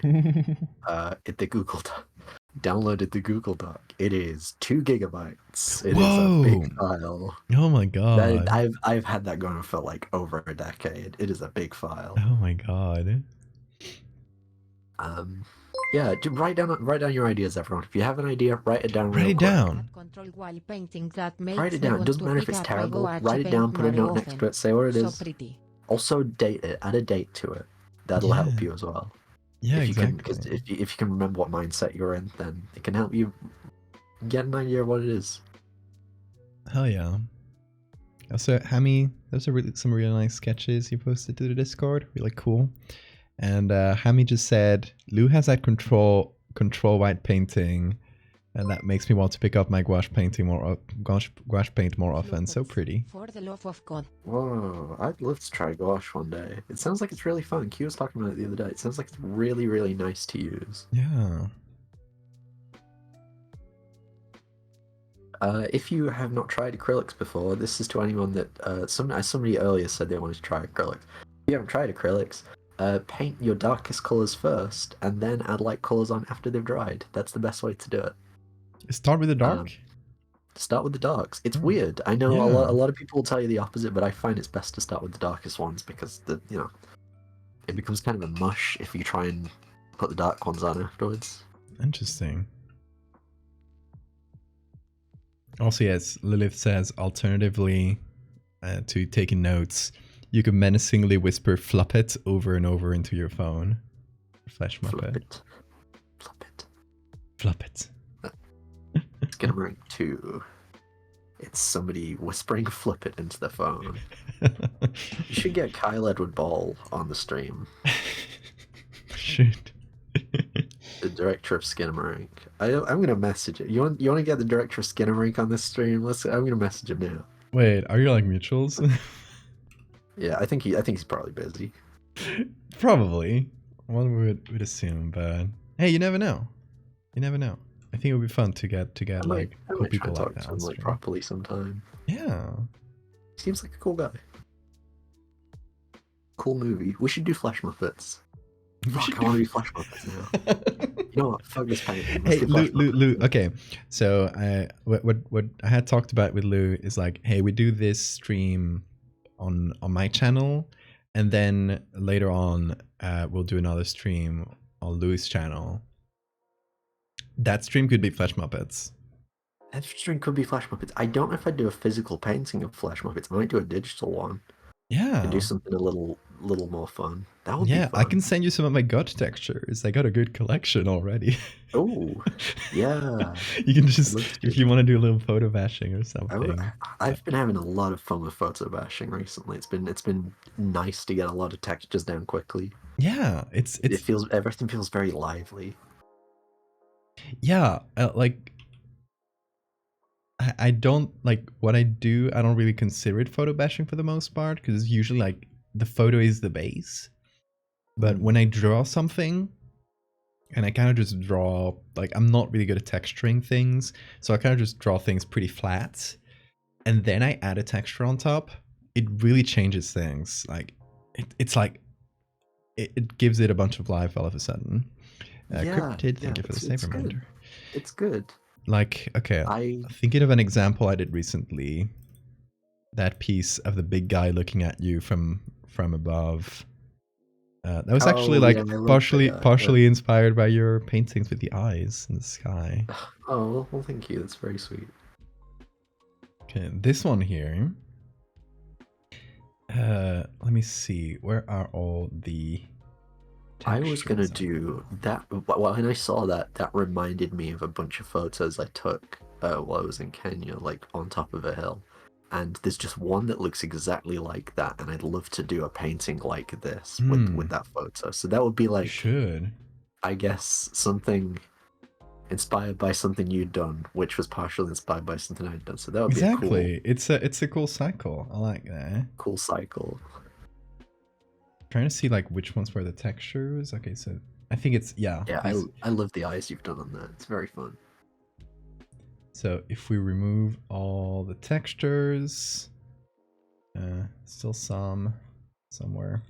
The Google Doc. Downloaded the Google Doc. It is 2 gigabytes. It is a big file. Oh my god! I've had that going for like over a decade. It is a big file. Oh my god! Yeah, write down your ideas, everyone. If you have an idea, write it down. Write it down. Write it down. It doesn't matter if it's terrible. Write it down. Put a note next to it. Say what it is. Also, date it. Add a date to it. That'll help you as well. Yeah, exactly. Because if you can remember what mindset you're in, then it can help you get an idea of what it is. Hell yeah. Also, Hammy, those are some really nice sketches you posted to the Discord. Really cool. And Hammy just said, Lou has that control white painting, and that makes me want to pick up my gouache paint more often. So pretty. For the love of God. Whoa, I'd love to try gouache one day. It sounds like it's really fun. Q was talking about it the other day. It sounds like it's really, really nice to use. Yeah. If you have not tried acrylics before, this is to anyone that somebody earlier said they wanted to try acrylics. If you haven't tried acrylics, paint your darkest colors first, and then add light colors on after they've dried. That's the best way to do it. Start with the dark. Start with the darks. It's weird. I know a lot of people will tell you the opposite, but I find it's best to start with the darkest ones because it becomes kind of a mush if you try and put the dark ones on afterwards. Interesting. Also, yes, Lilith says, alternatively to taking notes, you can menacingly whisper "flop it" over and over into your phone. Flesh Muppet. Flop it. Flop it. It's gonna bring 2. It's somebody whispering "flip it" into the phone. You should get Kyle Edward Ball on the stream. Should. The director of Skinamarink. I'm gonna message it. You want to get the director of Skinamarink on this stream? I'm gonna message him now. Wait, are you like mutuals? Yeah, I think he's probably busy. Probably. One would assume, but hey, you never know. You never know. I think it would be fun to get like cool people like that. Talk to him properly sometime. Yeah. Seems like a cool guy. Cool movie. We should do Flesh Muppets. Fuck, I want to be Flesh Muppets now. You know what? Fuck this painting. Hey, Lou. Okay, so what I had talked about with Lou is like, hey, we do this stream on my channel, and then later on, we'll do another stream on Lou's channel. That stream could be Flesh Muppets. That stream could be Flesh Muppets. I don't know if I'd do a physical painting of Flesh Muppets. I might do a digital one. Yeah. And do something a little more fun. That would be fun. I can send you some of my gut textures. I got a good collection already. Oh, yeah. You can just, if you want to do a little photo bashing or something. I've been having a lot of fun with photo bashing recently. It's been nice to get a lot of textures down quickly. Yeah, everything feels very lively. Yeah, like I don't like what I do. I don't really consider it photo bashing for the most part because it's usually like the photo is the base. But when I draw something, and I kind of just draw, like I'm not really good at texturing things, so I kind of just draw things pretty flat, and then I add a texture on top. It really changes things. Like it's like it gives it a bunch of life all of a sudden. Cryptid, thank you for the save reminder. It's good. Like, okay, thinking of an example I did recently. That piece of the big guy looking at you from above. That was actually partially inspired by your paintings with the eyes in the sky. Oh, well, thank you. That's very sweet. Okay, this one here. Let me see. Where are all the... I was going to do that. When I saw that reminded me of a bunch of photos I took while I was in Kenya, like on top of a hill. and there's just one that looks exactly like that, and I'd love to do a painting like this with that photo. So that would be You like, should. I guess, something inspired by something you'd done, which was partially inspired by something I'd done. So that would be a cool, Exactly. It's a cool cycle. I like that. cool cycle. Trying to see like which ones were the textures. Okay, so I think it's Yeah, these. I love the eyes you've done on that. It's very fun. So if we remove all the textures, still some somewhere.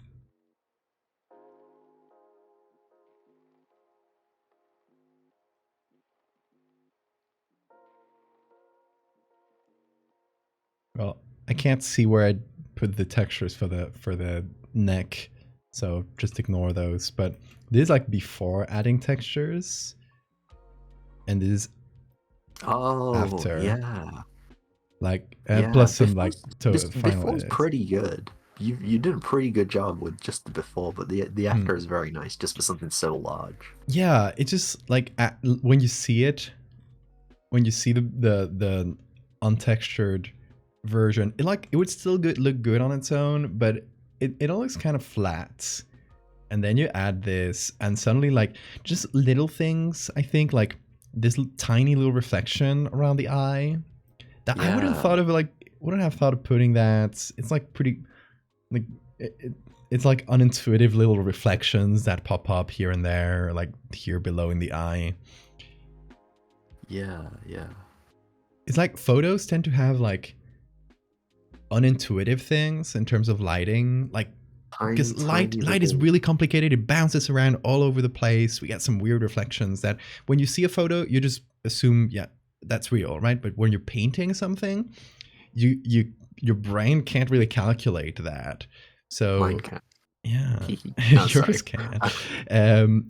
Well, I can't see where I'd put the textures for the neck, so just ignore those. But this is like before adding textures, and this is Oh, after. yeah. Like Yeah, plus some like final before's edits. pretty good. You did a pretty good job with just the before, but the after is very nice, just for something so large. Yeah, it just like when you see it, when you see the untextured version, it would still look good on its own, but it all looks kind of flat. And then you add this, and suddenly like just little things. I think like this tiny little reflection around the eye. That I wouldn't have thought of putting that. It's like pretty, like it's like unintuitive little reflections that pop up here and there, like here below in the eye. Yeah, yeah. It's like photos tend to have like unintuitive things in terms of lighting, like because light is really complicated. It bounces around all over the place. We get some weird reflections that when you see a photo, you just assume, yeah, that's real, right? But when you're painting something, your brain can't really calculate that. So Mine can. yeah, No, yours can.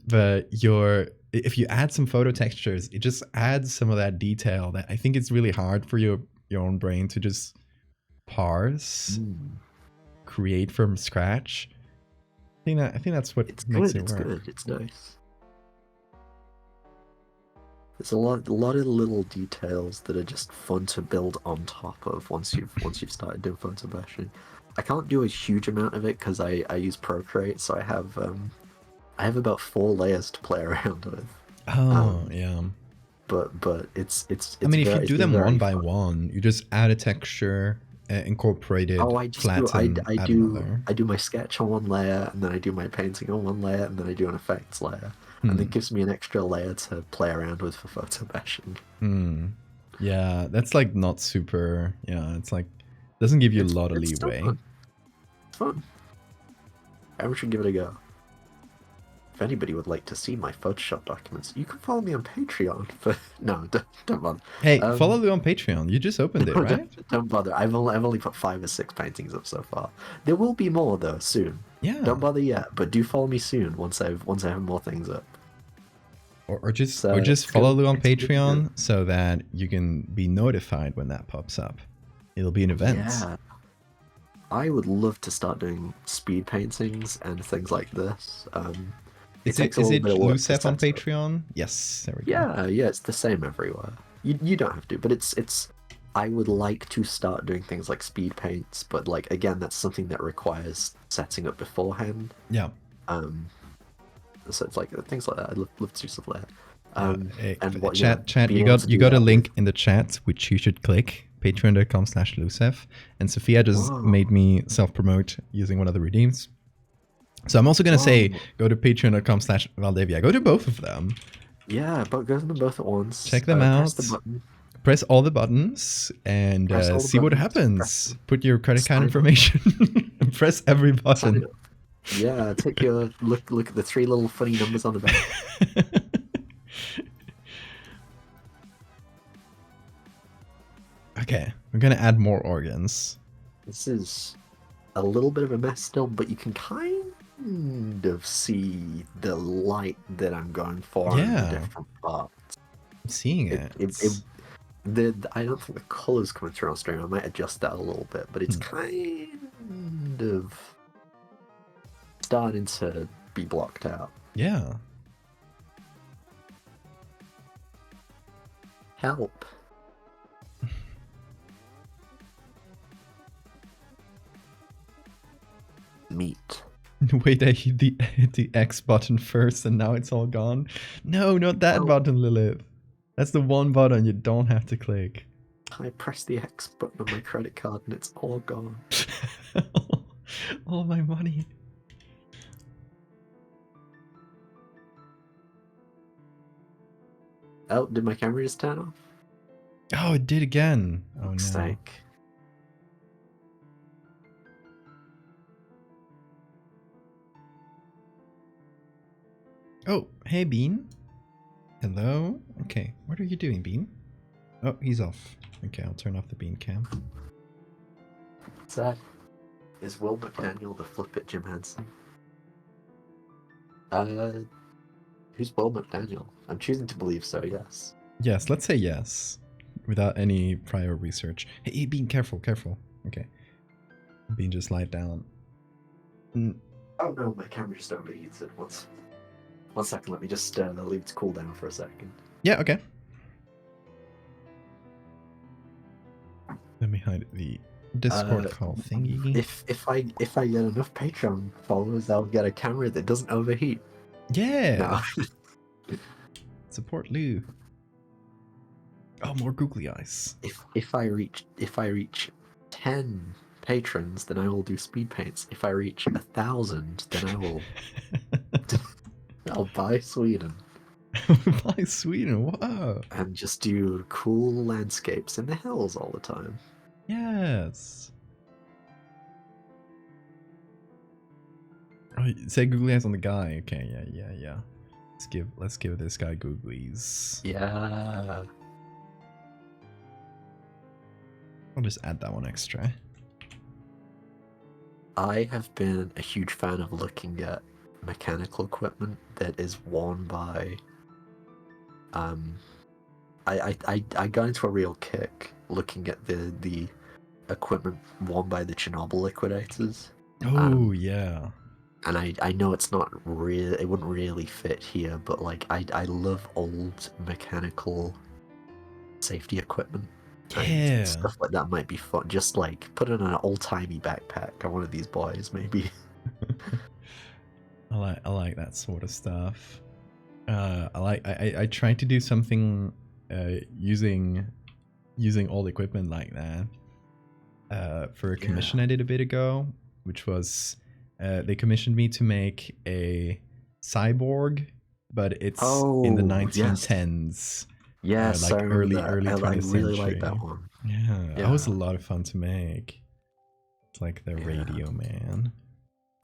But if you add some photo textures, it just adds some of that detail that I think it's really hard for your own brain to just parse, create from scratch. I think that's what makes it work. It's good. It's nice. There's a lot of little details that are just fun to build on top of once you've started doing photo bashing. I can't do a huge amount of it because I use Procreate, so I have about 4 layers to play around with. Oh yeah. But it's I mean, if you do them one by fun. one, you just add a texture, incorporate it, flatten, add another. I do my sketch on one layer, and then I do my painting on one layer, and then I do an effects layer. And it gives me an extra layer to play around with for photo bashing. Yeah, that's like not super. Yeah, it's like doesn't give you a lot of leeway. It's fun. Everyone should give it a go. If anybody would like to see my Photoshop documents, you can follow me on Patreon. No, don't bother. Hey, follow you on Patreon. You just opened it, right? Don't bother. I've only put 5 or 6 paintings up so far. There will be more though soon. Yeah. Don't bother yet, but do follow me soon once I have more things up. Or just follow Lou on Patreon so that you can be notified when that pops up. It'll be an event. Yeah. I would love to start doing speed paintings and things like this. Is it Lucef on Patreon? Yes, there we go. Yeah, it's the same everywhere. You don't have to, but it's. I would like to start doing things like speed paints, but like again, that's something that requires setting up beforehand. Yeah. So it's like things like that. I'd love to do stuff like that. And what, chat. You got a link in the chat which you should click. Patreon.com/Lucef, and Sophia just made me self-promote using one of the redeems. So I'm also gonna say go to Patreon.com/Valdevia. Go to both of them. Yeah, but go to them both at once. Check them out. Press all the buttons and see what happens. Put your credit card information. And press every button. Yeah, take your look at the 3 little funny numbers on the back. Okay, we're gonna add more organs. This is a little bit of a mess still, but you can kind of see the light that I'm going for in the different parts. I'm seeing it. I don't think the color's coming through on stream. I might adjust that a little bit, but it's kind of starting to be blocked out. Yeah. Help. Meat. Wait, I hit the X button first and now it's all gone. No, not that Oh. button, Lilith. That's the one button you don't have to click. I pressed the X button on my credit card and it's all gone. All my money. Oh, did my camera just turn off? Oh, it did again. Oh no. Mistake. Oh, hey Bean. Hello. Okay, what are you doing, Bean? Oh, he's off. Okay, I'll turn off the Bean cam. What's that? Is Will McDaniel the flip it Jim Henson? Who's Will McDaniel? I'm choosing to believe so, yes. Yes, let's say yes. Without any prior research. Hey, Bean, careful, careful. Okay. Bean just lied down. Oh no, my camera just overheated. One second, let me just leave it to cool down for a second. Yeah, okay. Let me hide the Discord call thingy. If I get enough Patreon followers, I'll get a camera that doesn't overheat. Yeah. No. Support Lou. Oh, more googly eyes. If I reach 10 patrons, then I will do speed paints. If I reach 1,000, then I will. I'll buy Sweden. Buy Sweden. Whoa. And just do cool landscapes in the hills all the time. Yes. Oh, say googly eyes on the guy. Okay, yeah. Let's give this guy googlies. Yeah. I'll just add that one extra. I have been a huge fan of looking at mechanical equipment that is worn by. I got into a real kick looking at the equipment worn by the Chernobyl liquidators. Oh yeah. And I know it's not real. It wouldn't really fit here, but like I love old mechanical safety equipment. Yeah. And stuff like that might be fun. Just like put in an old-timey backpack on one of these boys, maybe. I like that sort of stuff. I tried to do something using old equipment like that for a commission I did a bit ago, which was they commissioned me to make a cyborg, but it's in the 1910s. Yes, like I remember early that. 20th I really century. like that one. Yeah, Yeah. that was a lot of fun to make. It's like the Yeah. Radio Man.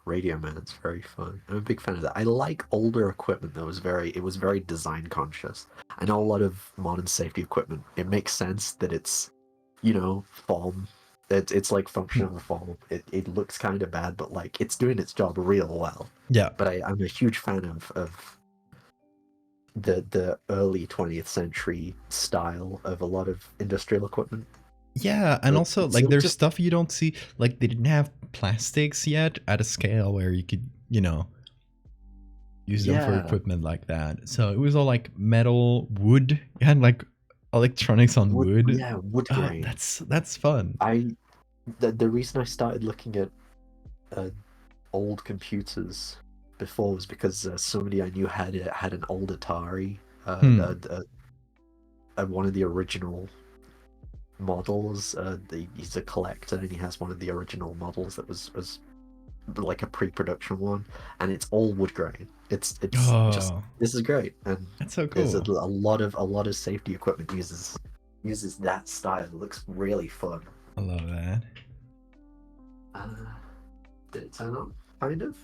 Radio Man, it's very fun. I'm a big fan of that. I like older equipment that was very design conscious. I know a lot of modern safety equipment. It makes sense that it's, form. It's like functional form. It looks kind of bad, but like it's doing its job real well. Yeah. But I'm a huge fan of the early 20th century style of a lot of industrial equipment. Yeah, and also like there's stuff you don't see. Like they didn't have plastics yet at a scale where you could, use them for equipment like that. So it was all like metal, wood. You had like electronics on wood. Yeah, wood grain. That's fun. The reason I started looking at old computers before was because somebody I knew had an old Atari, one of the original models. He's a collector and he has one of the original models that was like a pre-production one, and it's all wood grain. It's just, this is great, and that's so cool. There's a lot of safety equipment uses that style. It looks really fun. I love that. Did it turn on? Kind of.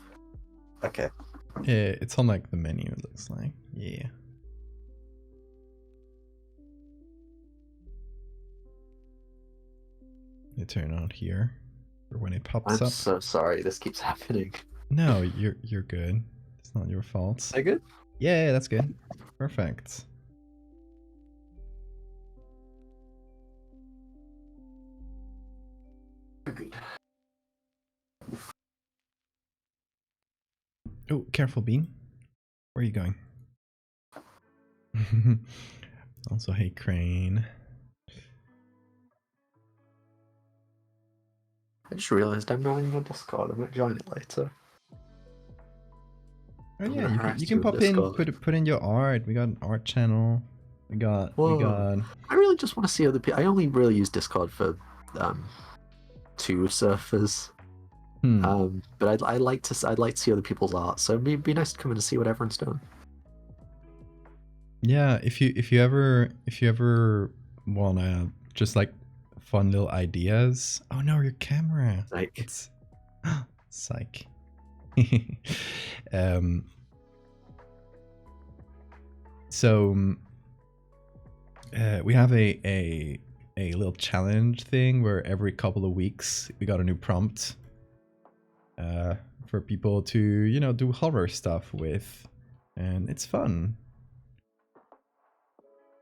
Okay. Yeah, it's on like the menu. It looks like. Yeah. You turn on here for when it pops up. I'm so sorry. This keeps happening. No, you're good. It's not your fault. Is that good? Yeah, that's good. Perfect. Agreed. Oh, careful, Bean. Where are you going? Also, hey, Crane. I just realized I'm not in your Discord. I might join it later. Oh I'm yeah, gonna you harass can you pop with in, Discord. put in your art. We got an art channel. We got Whoa. I really just want to see other people. I only really use Discord for two surfers. But I'd like to see other people's art. So it'd be nice to come in and see what everyone's doing. Yeah, if you ever wanna just like fun little ideas. Oh no, your camera. Like, It's psych. um so we have a little challenge thing where every couple of weeks we got a new prompt for people to, you know, do horror stuff with, and it's fun.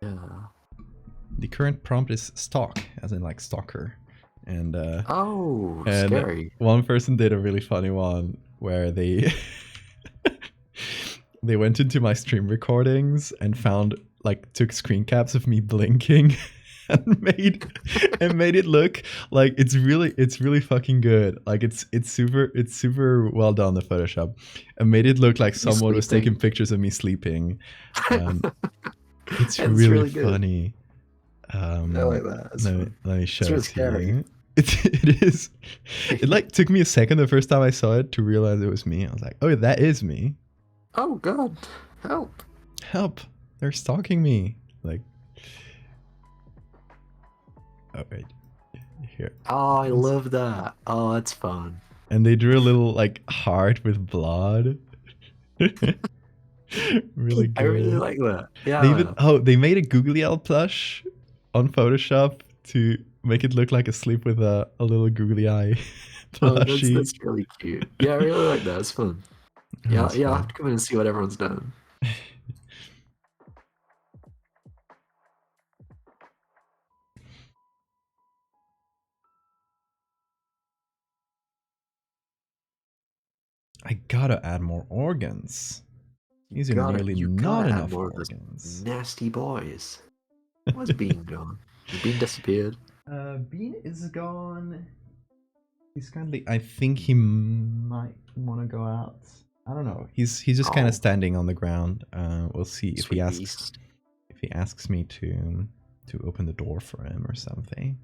yeah. The current prompt is stalk, as in like stalker. And Oh, and scary. one person did a really funny one where they they went into my stream recordings and found, like, took screen caps of me blinking and made it look like it's really fucking good. Like it's super well done, the Photoshop, and made it look like someone was taking pictures of me sleeping. It's really good. funny. I like that. Let me show really it to scary. you. It is. It like took me a second the first time I saw it to realize it was me. I was like, oh, that is me. Oh God, help! Help! They're stalking me. Like, oh wait, here. Oh, I love that. Oh, that's fun. And they drew a little like heart with blood. Really good. I really like that. Yeah. They made a googly owl plush on Photoshop to make it look like asleep with a little googly eye plushie. That's really cute. Yeah, I really like that. It's fun. Yeah, That's I'll fun. have to come in and see what everyone's done. I gotta add more organs. These are nearly not enough organs. Nasty boys. Where's Bean gone? Has Bean disappeared? Bean is gone. He's kindly. I think he might want to go out. I don't know. He's just kind of standing on the ground. We'll see if he asks me to open the door for him or something.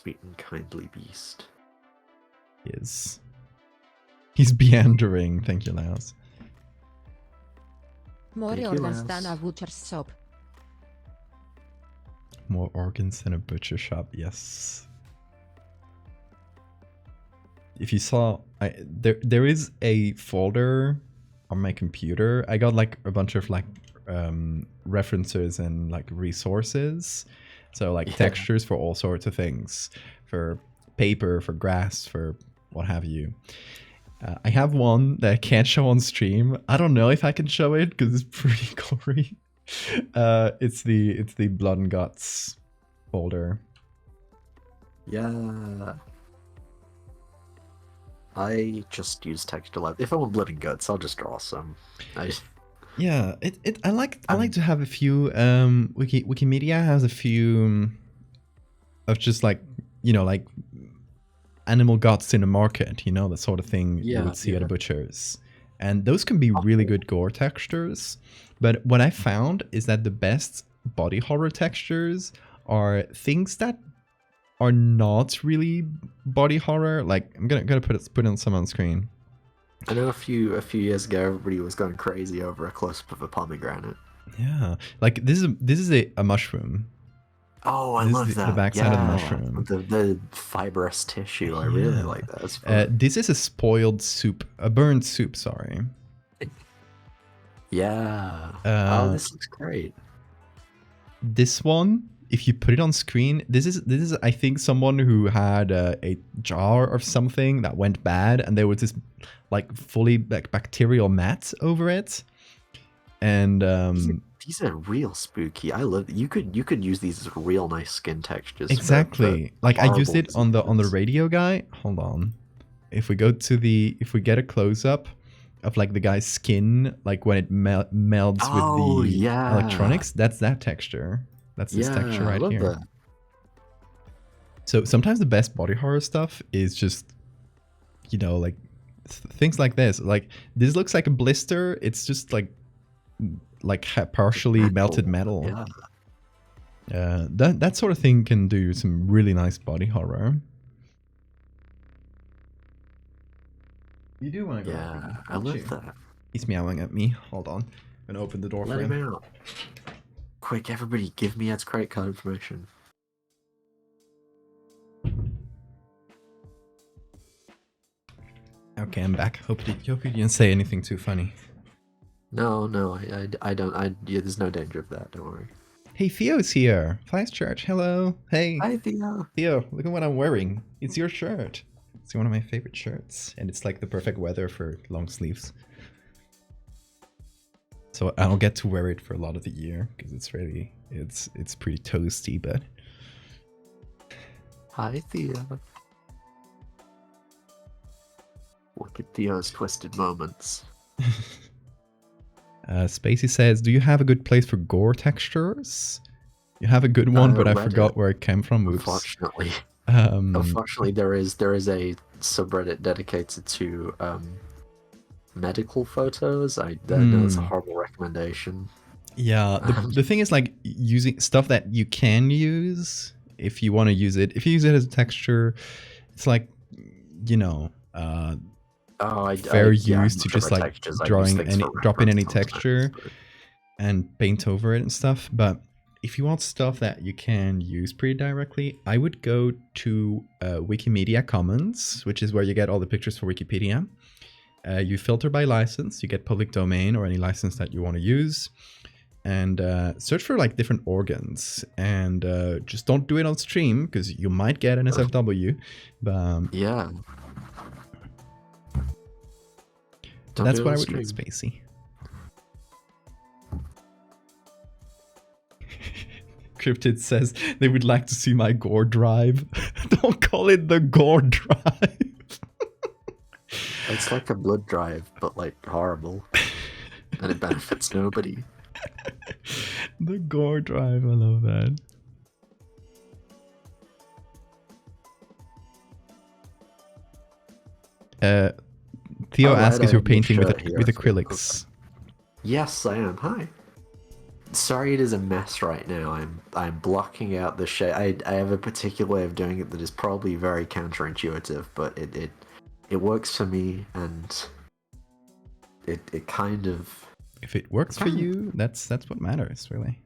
Sweet and kindly beast. He's meandering. Thank you, Laos. More Thank you, organs Laos. than a butcher's shop. More organs than a butcher shop. Yes. If you saw, there is a folder on my computer. I got like a bunch of like references and like resources. So like textures for all sorts of things, for paper, for grass, for what have you. I have one that I can't show on stream. I don't know if I can show it because it's pretty gory. It's the blood and guts folder. Yeah. I just use texture lab. If I want blood and guts, I'll just draw some. Yeah, I like to have a few. Wikimedia has a few of just like, you know, like animal guts in the market, you know, that sort of thing you would see at a butcher's. And those can be really good gore textures. But what I found is that the best body horror textures are things that are not really body horror. Like, I'm gonna put on some on screen. I know a few years ago everybody was going crazy over a close-up of a pomegranate. Yeah, like this is a mushroom. Oh, I love that. The backside of the mushroom. The fibrous tissue. I really like that. This is a spoiled soup, a burned soup. Sorry. Yeah. Oh, this looks great. This one, if you put it on screen, this is I think someone who had a jar of something that went bad, and there was this like fully bacterial mat over it, and these are real spooky. I love. You could use these as real nice skin textures. Exactly. Like I used it on the radio guy. Hold on. If we get a close up of like the guy's skin, like when it melds with the electronics, that's that texture. That's this texture right here. That. So sometimes the best body horror stuff is just, you know, like things like this. Like this looks like a blister. It's just like partially melted metal. Yeah. That sort of thing can do some really nice body horror. You do want to go? Yeah, I love that. He's meowing at me. Hold on. I'm gonna open the door Let for him. him out. Quick, everybody, give me Ed's credit card information. Okay, I'm back. Hope you didn't say anything too funny. No, I don't. Yeah, there's no danger of that. Don't worry. Hey, Theo's here. Flies Church. Hello. Hey. Hi, Theo. Theo, look at what I'm wearing. It's your shirt. It's one of my favorite shirts, and it's like the perfect weather for long sleeves. So I don't get to wear it for a lot of the year because it's pretty toasty, but. Hi, Theo. Look at Theo's twisted moments. Spacey says, "Do you have a good place for gore textures?" You have a good one, but I forgot where it came from. Oops. Unfortunately. Unfortunately, there is a subreddit dedicated to medical photos. I know it's a horrible recommendation. Yeah, the thing is, like, using stuff that you can use if you want to use it. If you use it as a texture, it's like, you know, fair use to just like drop in any texture and paint over it and stuff. But if you want stuff that you can use pretty directly, I would go to Wikimedia Commons, which is where you get all the pictures for Wikipedia. You filter by license, you get public domain or any license that you want to use, and search for like different organs, and just don't do it on stream because you might get an SFW. But yeah, that's what I would do, Spacey. Cryptid says they would like to see my gore drive. Don't call it the gore drive. It's like a blood drive, but like horrible, and it benefits nobody. The gore drive, I love that. Theo asks if you're painting with acrylics. Yes, I am. Hi. Sorry, it is a mess right now. I'm blocking out the shade. I have a particular way of doing it that is probably very counterintuitive, but it works for me, and it kind of. If it works for you, that's what matters, really.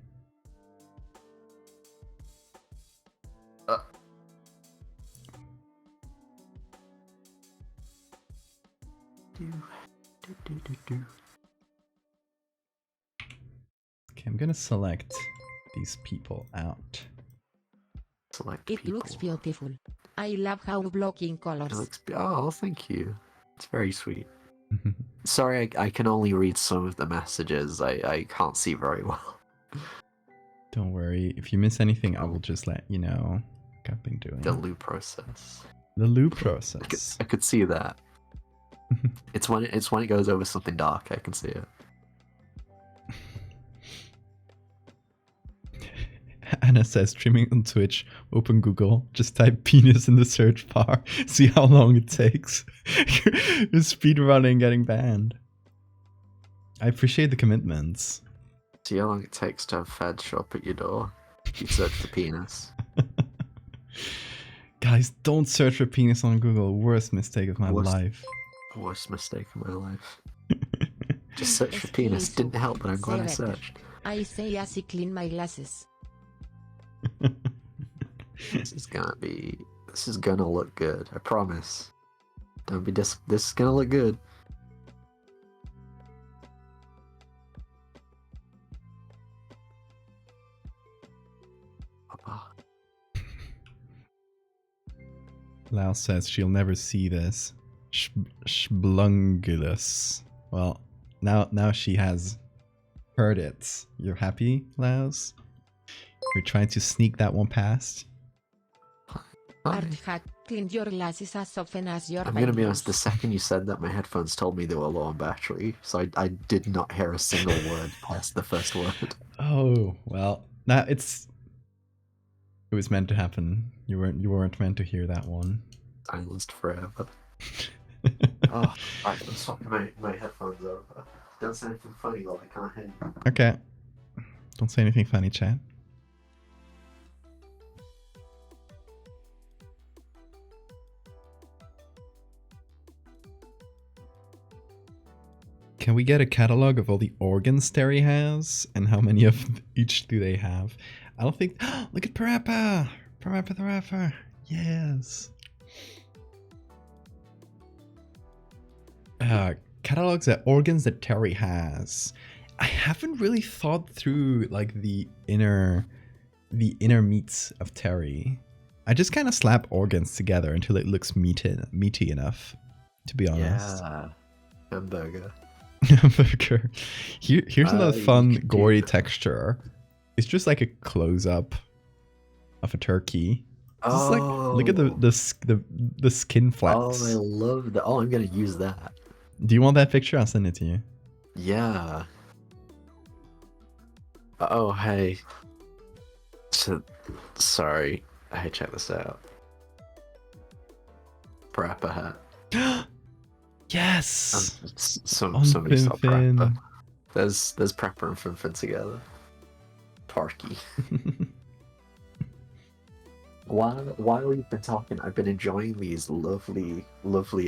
Okay, I'm gonna select these people out. It looks beautiful. I love how blocking colors. Oh, thank you. It's very sweet. Sorry, I can only read some of the messages. I can't see very well. Don't worry. If you miss anything, I will just let you know. Like I've been doing. The loop process. The loop process. I could see that. It's when it goes over something dark. I can see it. Anna says, streaming on Twitch, open Google, just type penis in the search bar, see how long it takes. You're speedrunning getting banned. I appreciate the commitments. See how long it takes to have feds show up at your door. You search for penis. Guys, don't search for penis on Google. Worst mistake of my life. Worst mistake of my life. Just search for penis. Didn't help, but I'm glad I searched. I say as I clean my glasses. This is gonna look good. I promise. Don't be this is gonna look good. Lau says she'll never see this. Sblungulus. Well, now she has heard it. You're happy, Laos? We're trying to sneak that one past. Arthack, clean your glasses as often as your I'm gonna be honest, the second you said that, my headphones told me they were low on battery, so I did not hear a single word past the first word. Oh, well, now it's... It was meant to happen. You weren't meant to hear that one. Silenced forever. Oh, I'm swapping my headphones over. Don't say anything funny while I can't hear you. Okay. Don't say anything funny, chat. Can we get a catalog of all the organs Terry has? And how many of each do they have? I don't think... Look at Parappa! Parappa the Rapper! Yes! Catalogs of organs that Terry has. I haven't really thought through like the inner meats of Terry. I just kind of slap organs together until it looks meaty enough, to be honest. Yeah. Hamburger. Hamburger. Here's another fun gory that. texture. It's just like a close-up of a turkey. Just like, look at the skin flaps. Oh, I love that. Oh, I'm gonna use that. Do you want that picture? I'll send it to you. Yeah. Oh, hey. So, sorry. Hey, check this out. Parappa hat. Yes. Somebody saw Parappa. There's Parappa and Finfin together. Parky. While you've been talking, I've been enjoying these lovely.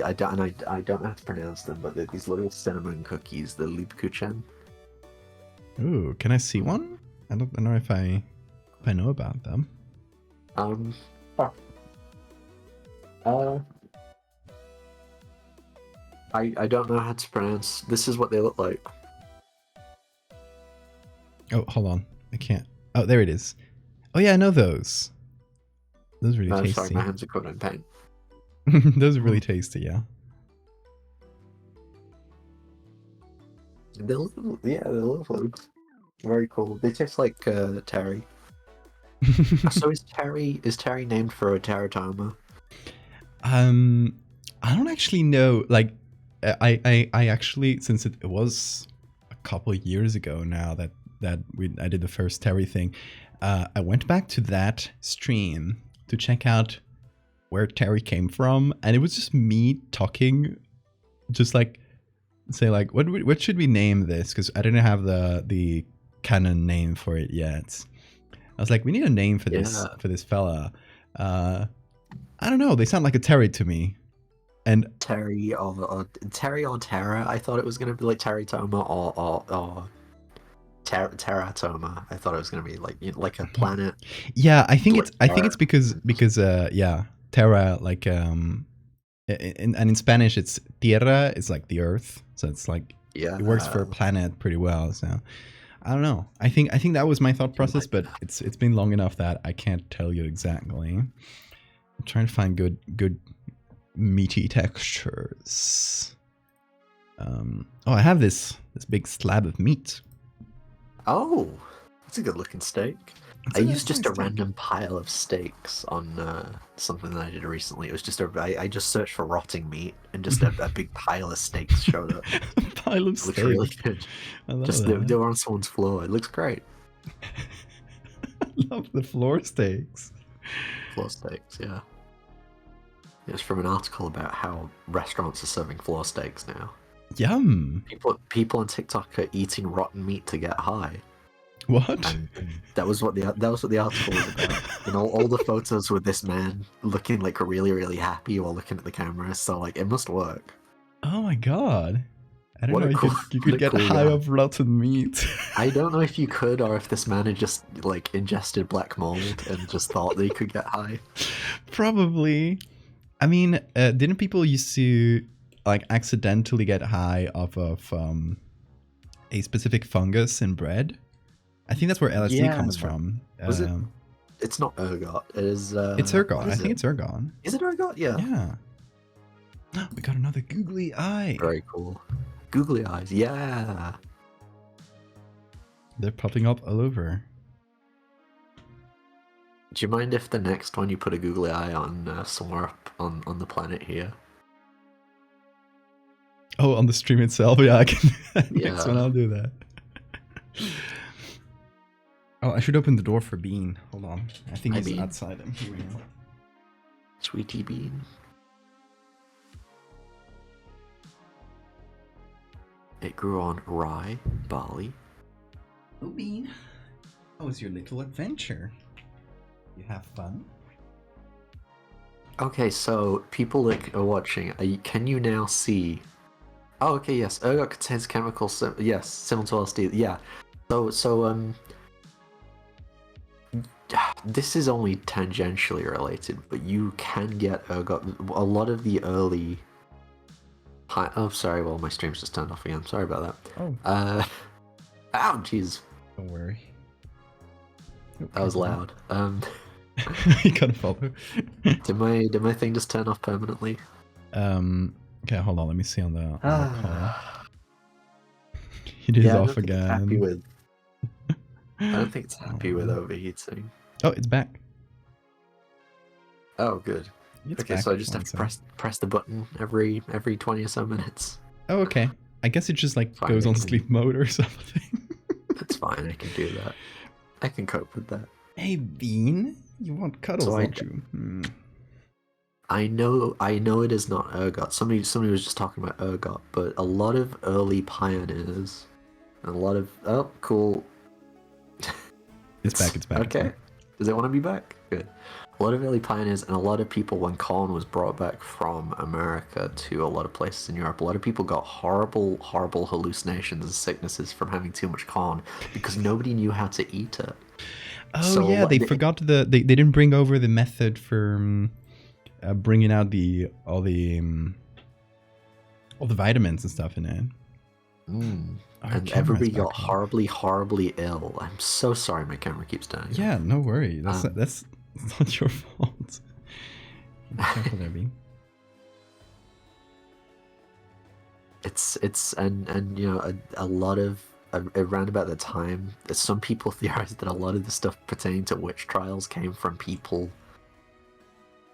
I don't know how to pronounce them, but they're these little cinnamon cookies, the Liebkuchen. Ooh, can I see one? I don't know if I know about them. I don't know how to pronounce. This is what they look like. Oh, hold on. I can't. Oh, there it is. Oh yeah, I know those. Those are really tasty. Sorry, my hands are covered in paint. Those are really tasty, yeah. They're lovely. Very cool. They taste like Terry. So is Terry named for a teratoma? I don't actually know. Like, I actually, since it was a couple of years ago now that I did the first Terry thing, I went back to that stream to check out where Terry came from, and it was just me talking, just like say like what should we name this, because I didn't have the canon name for it yet. I was like, we need a name for this fella. I don't know, they sound like a Terry to me. And Terry or Terra. I thought it was gonna be like Teratoma or Teratoma. I thought it was gonna be like a planet. Yeah, I think it's because yeah, Terra, like in Spanish it's tierra, it's like the earth, so it's like it works for a planet pretty well. So I don't know. I think that was my thought process, but it's been long enough that I can't tell you exactly. I'm trying to find good meaty textures. Oh, I have this big slab of meat. Oh, that's a good looking steak. I used just a random pile of steaks on something that I did recently. It was just I just searched for rotting meat, and just a big pile of steaks showed up. A pile of steaks. It looks really good. I love just that. they were on someone's floor. It looks great. I love the floor steaks. Floor steaks, yeah. It's from an article about how restaurants are serving floor steaks now. Yum. People on TikTok are eating rotten meat to get high. What? And that was what the article was about. And all the photos with this man looking like really, really happy while looking at the camera. So like it must work. Oh my god. I don't What know a if cool- you could what a get cool high guy. of rotten meat. I don't know if you could, or if this man had just like ingested black mold and just thought that he could get high. Probably. I mean, didn't people used to like accidentally get high off of a specific fungus in bread? I think that's where LSD Yeah. comes from. Was it? It's not ergot. It is. It's ergot. what is I think it? it's ergot. Is it ergot? Yeah. Yeah. We got another googly eye. Very cool. Googly eyes. Yeah. They're popping up all over. Do you mind if the next one you put a googly eye on somewhere up on the planet here? Oh, on the stream itself? Yeah, I can. Next Yeah. one, I'll do that. Oh, I should open the door for Bean. Hold on. I think Hi, he's Bean. outside. I'm hearing him. Sweetie Bean. It grew on rye, barley. Oh, Bean. How was your little adventure? You have fun? Okay, so people that are watching, can you now see? Oh, okay, yes. Ergot contains chemicals. Yes, similar to LSD. Yeah. So this is only tangentially related, but you can get ergot. A lot of the early. Oh, sorry. Well, my stream's just turned off again. Sorry about that. Oh. Ow, jeez. Don't worry. That was loud. You gotta follow. Did my thing just turn off permanently? Okay, hold on. Let me see on the call. It is off again. It's happy with. I don't think it's happy with overheating. Oh, it's back. Oh, good. It's okay, back. so I just have to press the button every 20 or so minutes. Oh, okay. I guess it just like goes on sleep mode or something. That's fine. I can do that. I can cope with that. Hey, Bean, you want cuddles, don't you? I know it is not ergot. Somebody was just talking about ergot, but a lot of early pioneers, and a lot of cool. It's back. It's back. Okay. It's back. Does it want to be back? Good. A lot of early pioneers and a lot of people when corn was brought back from America to a lot of places in Europe, a lot of people got horrible hallucinations and sicknesses from having too much corn because nobody knew how to eat it. Oh so yeah, they forgot they didn't bring over the method for bringing out all the vitamins and stuff in it. And everybody got horribly ill. I'm so sorry my camera keeps dying. Yeah, no worry. That's not your fault. Careful there, Bean. It's and you know a lot of around about the time, some people theorize that a lot of the stuff pertaining to witch trials came from people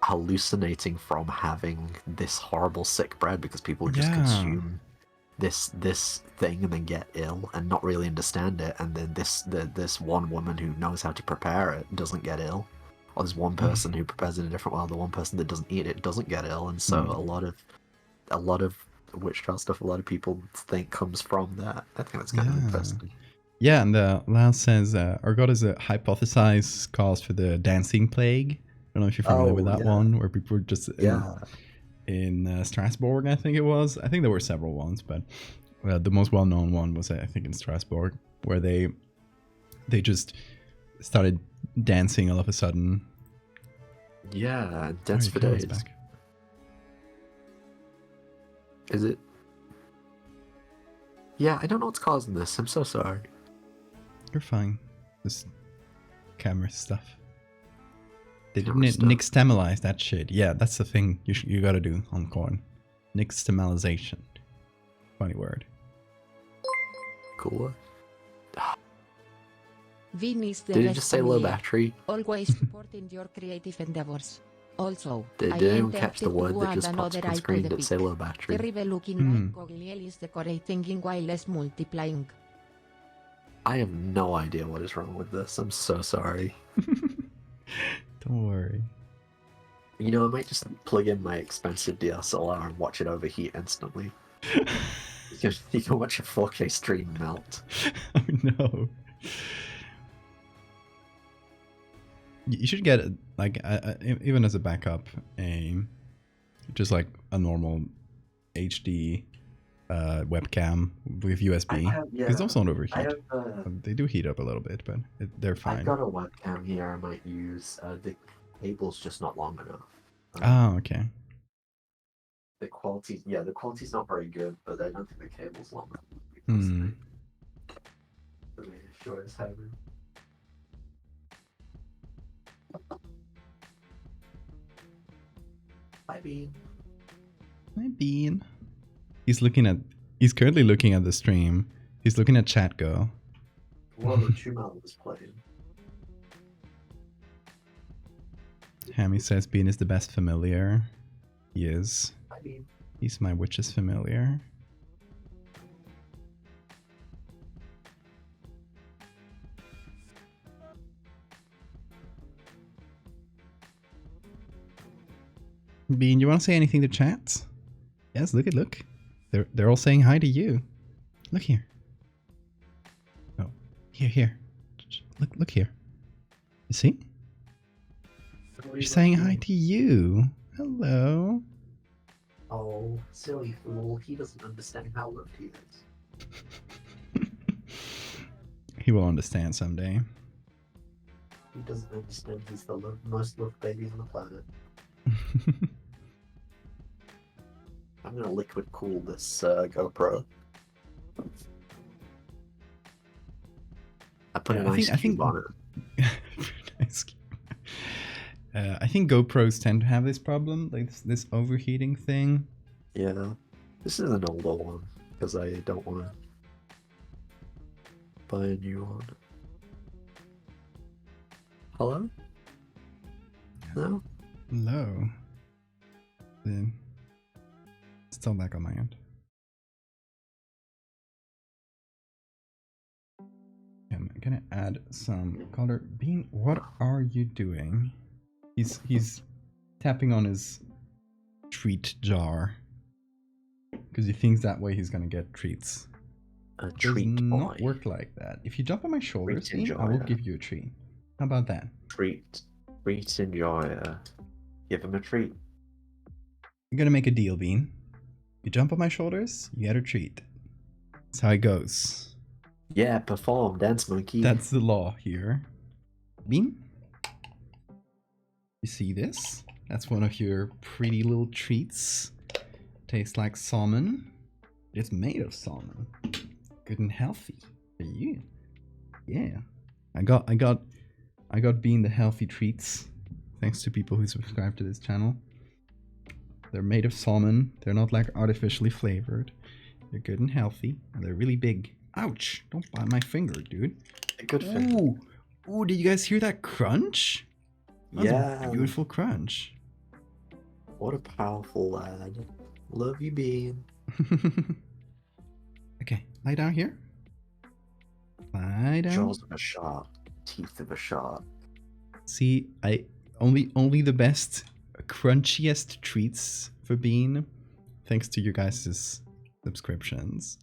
hallucinating from having this horrible sick bread because people would just consume this thing and then get ill and not really understand it, and then this one woman who knows how to prepare it doesn't get ill, or there's one person who prepares it in a different way, the one person that doesn't eat it doesn't get ill, and so a lot of witch trial stuff a lot of people think comes from that. I think that's kind of interesting. Yeah, and Lance says ergot is a hypothesized cause for the dancing plague. I don't know if you're familiar with that one, where people were just in Strasbourg, I think it was. I think there were several ones, but the most well-known one was, I think, in Strasbourg, where they just started dancing all of a sudden. Yeah, dance for days. Is it? Yeah, I don't know what's causing this. I'm so sorry. You're fine. This camera stuff. They didn't nixtamalize that shit. Yeah, that's the thing you gotta do on corn. Nixtamalization. Funny word. Cool. Did it just say low battery? Always supporting your creative endeavors. Also, did anyone catch the word that just popped on screen that say low battery? Terrible looking like Cogliel is decorating in wireless multiplying. I have no idea what is wrong with this. I'm so sorry. Don't worry. You know, I might just plug in my expensive DSLR and watch it overheat instantly. You can watch a 4K stream melt. Oh no. You should get like even as a backup, just like a normal HD webcam with USB, because those don't overheat. They do heat up a little bit, but they're fine. I've got a webcam here I might use. The cable's just not long enough. Oh, okay. The quality's not very good, but I don't think the cable's long enough. Sure as heaven. Hi, Bean. Hi, Bean. He's currently looking at the stream. He's looking at chat go. Well, the Chumel was playing. Hammy says Bean is the best familiar. He is. Hi, Bean. He's my witch's familiar. Bean, you want to say anything to chat? Yes, look. They're all saying hi to you. Look here. Oh, here. Look here. You see? She's saying hi to you. Hello. Oh, silly fool. He doesn't understand how loved he is. He will understand someday. He doesn't understand he's the most loved baby on the planet. I'm gonna liquid cool this GoPro. I put an ice cube on it. Nice. I think GoPros tend to have this problem, like this overheating thing. Yeah, this is an older one because I don't want to buy a new one. Hello? No? Hello. Then still back on my end. I'm gonna add some color. Bean, what are you doing? He's tapping on his treat jar because he thinks that way he's gonna get treats. A treat does boy. Not work like that. If you jump on my shoulders, Treat Bean, I will give you a treat. How about that? Treat enjoyer. Give him a treat. I'm gonna make a deal, Bean. You jump on my shoulders, you get a treat. That's how it goes. Yeah, perform, dance monkey. That's the law here. Bean? You see this? That's one of your pretty little treats. Tastes like salmon. It's made of salmon. Good and healthy for you. Yeah. I got Bean the healthy treats. Thanks to people who subscribe to this channel. They're made of salmon. They're not like artificially flavored. They're good and healthy. And they're really big. Ouch! Don't bite my finger, dude. A good finger. Ooh, did you guys hear that crunch? That was a beautiful crunch. What a powerful lad. Love you, Bean. Okay, lie down here. Lie down. Jaws of a shark. Teeth of a shark. See, I only the best, crunchiest treats for Bean, thanks to you guys' subscriptions.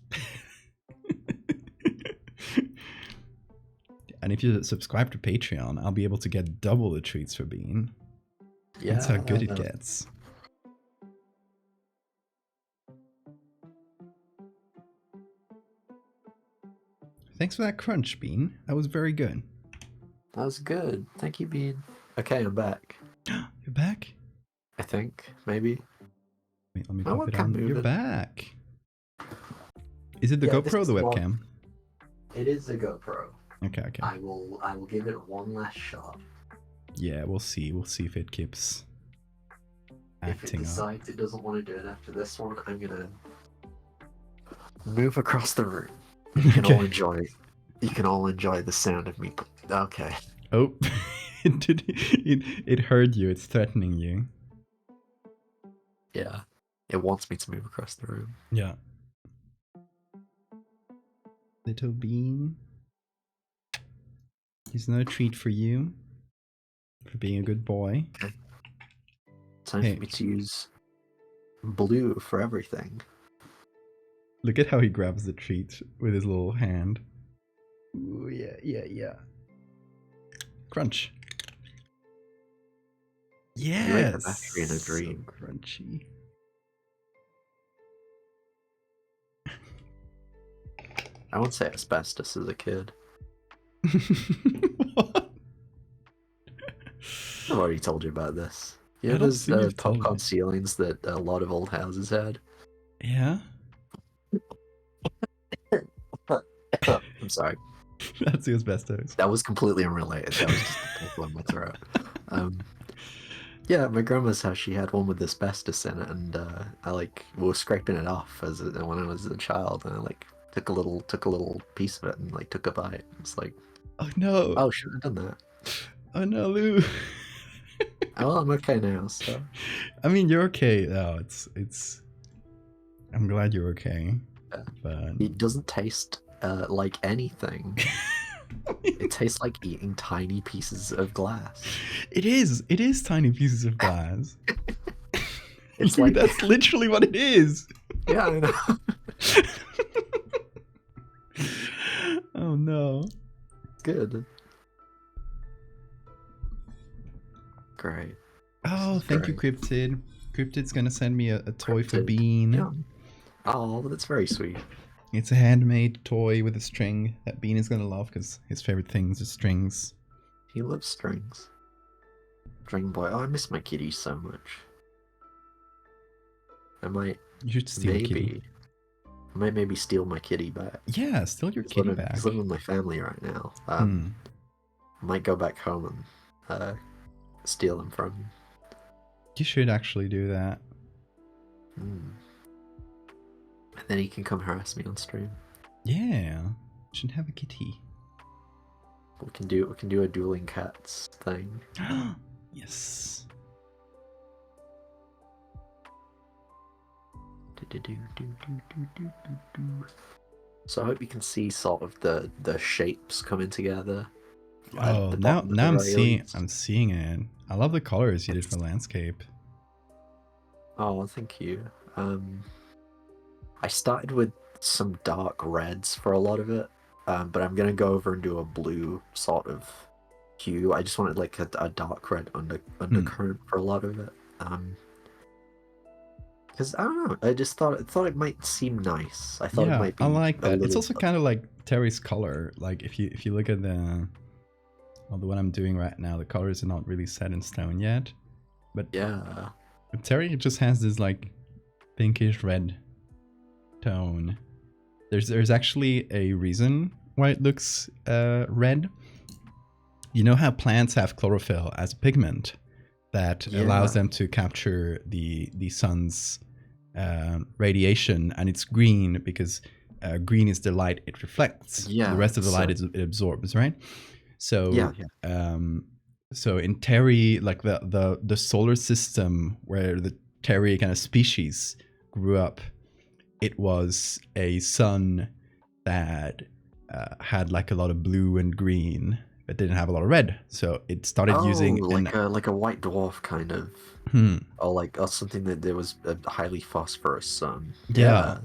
And if you subscribe to Patreon, I'll be able to get double the treats for Bean. Yeah, that's how good it gets. Thanks for that crunch, Bean. That was very good. That was good. Thank you, Bean. Okay, I'm back. You're back? I think, maybe. Wait, let me pop it on. You're back. Is it the Yeah, GoPro or the webcam? It is the GoPro. Okay. I will give it one last shot. Yeah, we'll see. We'll see if it keeps acting If it decides it doesn't want to do it after this one, I'm gonna move across the room. You can all enjoy. You can all enjoy the sound of me. Okay. Oh, it heard you. It's threatening you. Yeah, it wants me to move across the room. Yeah. Little Bean. Here's another treat for you. For being a good boy. Okay. Time for me to use blue for everything. Look at how he grabs the treat with his little hand. Ooh, yeah. Crunch. Yes. You ate the battery in a dream. So crunchy. I would say asbestos as a kid. What? I've already told you about this. You know those popcorn ceilings that a lot of old houses had? Yeah. I'm sorry. That's the asbestos. That was completely unrelated. That was just a tickle in my throat. Yeah, my grandma's house, she had one with asbestos in it, and we were scraping it off when I was a child, and I took a little piece of it and took a bite. It's like, oh no! Oh, shouldn't have done that. Oh no, Lou. Well, I'm okay now. So, I mean, you're okay. No, it's. I'm glad you're okay. Yeah. But it doesn't taste like anything. It tastes like eating tiny pieces of glass. It is tiny pieces of glass. It's Dude, like that's literally what it is. yeah, I know. Oh no. Good. Great. Oh, is thank you, great. Cryptid. Cryptid's gonna send me a toy for Cryptid. Bean. Yeah. Oh, that's very sweet. It's a handmade toy with a string that Bean is gonna love because his favorite things are strings. He loves strings. String boy. Oh, I miss my kitty so much. I might You should steal a kitty. maybe steal my kitty back. Yeah, steal your kitty back. He's living with my family right now. I might go back home and steal him from him. You should actually do that. And then he can come harass me on stream. Yeah, you should have a kitty. We can do a dueling cats thing. Yes. So I hope you can see sort of the shapes coming together. Oh, now I'm seeing it. I love the colors you did for landscape. Oh, thank you. I started with some dark reds for a lot of it, but I'm gonna go over and do a blue sort of hue. I just wanted like a dark red undercurrent for a lot of it. Because I don't know, I just thought it might seem nice. I thought it might be. I like that. It's also kind of like Terry's color. Like if you look at the one I'm doing right now, the colors are not really set in stone yet. But yeah, Terry just has this like pinkish red tone. There's actually a reason why it looks red. You know how plants have chlorophyll as a pigment that allows them to capture the sun's radiation, and it's green because green is the light it reflects. Yeah, the rest of the light it absorbs, right? So so in Terry, like the solar system where the Terry kind of species grew up, it was a sun that had like a lot of blue and green, but didn't have a lot of red. So it started using like a white dwarf kind of, or something that there was a highly phosphorus sun. Yeah.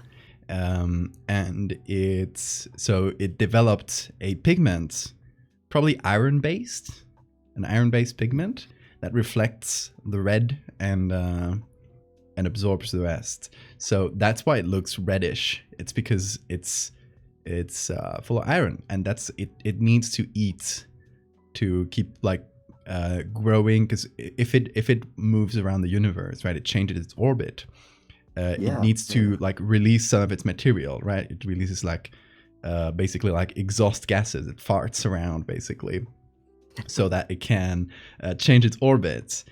And it developed a pigment, probably iron-based, an iron-based pigment that reflects the red and absorbs the rest. So that's why it looks reddish. It's because it's full of iron, and that's it. It needs to eat to keep like growing. Because if it moves around the universe, right, it changes its orbit. It needs to like release some of its material, right? It releases like basically like exhaust gases. It farts around basically, so that it can change its orbit.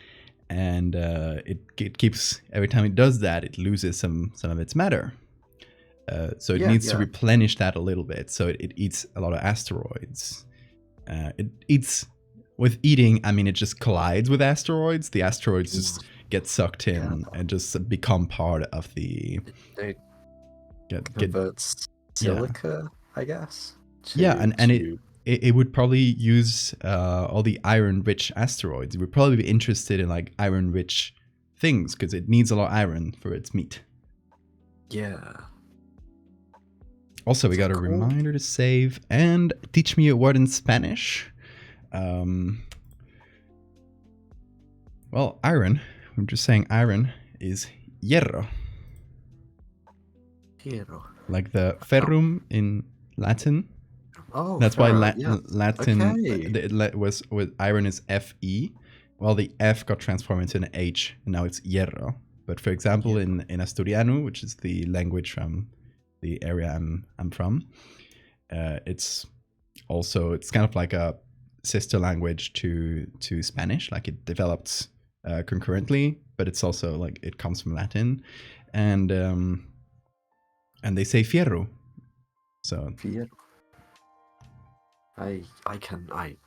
And it keeps, every time it does that, it loses some of its matter. So it needs to replenish that a little bit. So it eats a lot of asteroids. It eats, with eating, I mean, it just collides with asteroids. The asteroids just get sucked in and just become part of the. It converts silica, I guess. It would probably use all the iron-rich asteroids. It would probably be interested in like iron-rich things because it needs a lot of iron for its meat. Yeah. Also, we got a reminder to save and teach me a word in Spanish. Well, iron. I'm just saying iron is hierro. Hierro. Like the ferrum in Latin. Oh, that's why Latin was with iron is Fe. Well, the F got transformed into an H, and now it's hierro. But for example, in Asturiano, which is the language from the area I'm from, it's kind of like a sister language to Spanish. Like it developed concurrently, but it's also like it comes from Latin, and they say fierro. So. Fierro. I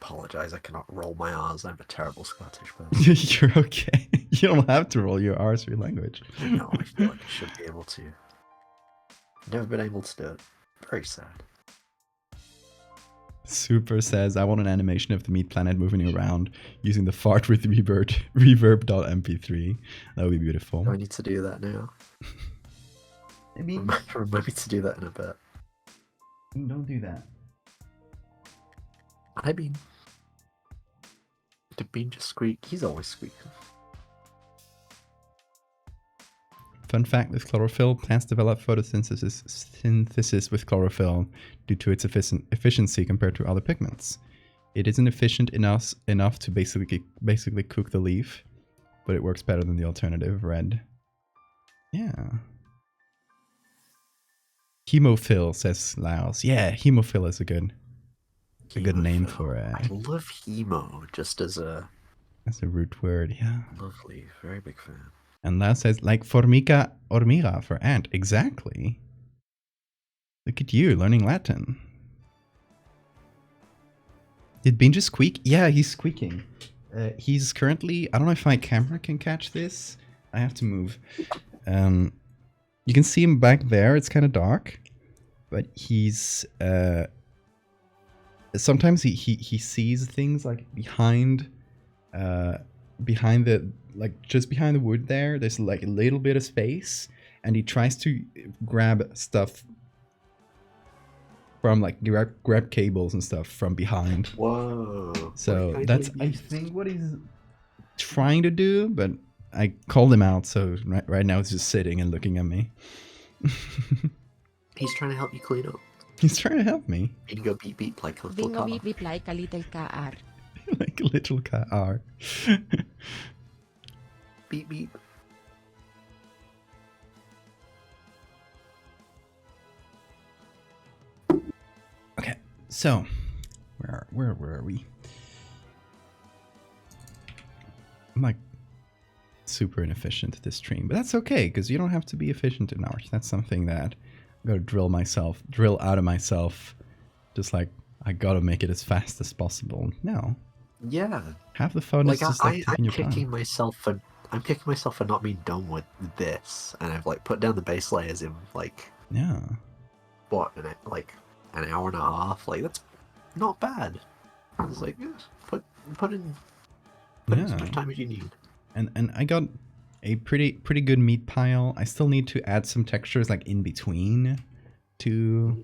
apologize. I cannot roll my R's. I'm a terrible Scottish person. You're okay. You don't have to roll your R's for your language. No, I feel like I should be able to. Never been able to do it. Very sad. Super says, I want an animation of the meat planet moving around using the fart with reverb.mp3. That would be beautiful. I need to do that now. Maybe. Remind me to do that in a bit. Don't do that. I mean, did Bean just squeak? He's always squeaking. Fun fact with chlorophyll, plants develop photosynthesis with chlorophyll due to its efficiency compared to other pigments. It isn't efficient enough to basically cook the leaf, but it works better than the alternative, red. Yeah. Hemophil, says Laos. Yeah, hemophil is a good name for it. I love hemo just as a root word, yeah. Lovely, very big fan. And Laos says, like formica, hormiga for ant. Exactly. Look at you, learning Latin. Did Bean just squeak? Yeah, he's squeaking. He's currently... I don't know if my camera can catch this. I have to move. You can see him back there. It's kind of dark. But he's... sometimes he sees things like behind the... Like just behind the wood there, there's like a little bit of space. And he tries to grab stuff from like grab cables and stuff from behind. Whoa. So that's I think what he's trying to do, but I called him out, so right now he's just sitting and looking at me. He's trying to help you clean up. He's trying to help me. You can go beep beep like a little car. Beep beep like a little car. Like a little car. Beep beep. Okay, so where were we? I'm like super inefficient at this stream, but that's okay because you don't have to be efficient in ours. That's something that I gotta drill out of myself. Just like I gotta make it as fast as possible. No. Yeah. Have the fun. Like just I'm taking your kicking time. myself for not being done with this, and I've like put down the base layers in like what like an hour and a half. Like that's not bad. It's like put in as much time as you need. And I got a pretty good meat pile. I still need to add some textures like in between to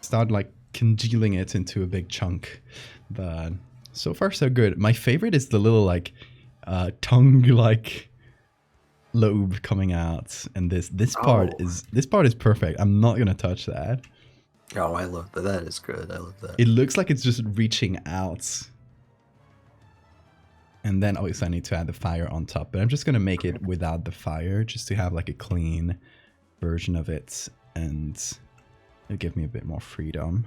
start like congealing it into a big chunk. But so far so good. My favorite is the little like tongue like lobe coming out, and this part is perfect. I'm not gonna touch that. Oh, I love that. That is good. I love that. It looks like it's just reaching out. And then obviously I need to add the fire on top, but I'm just gonna make it without the fire just to have like a clean version of it, and it'll give me a bit more freedom.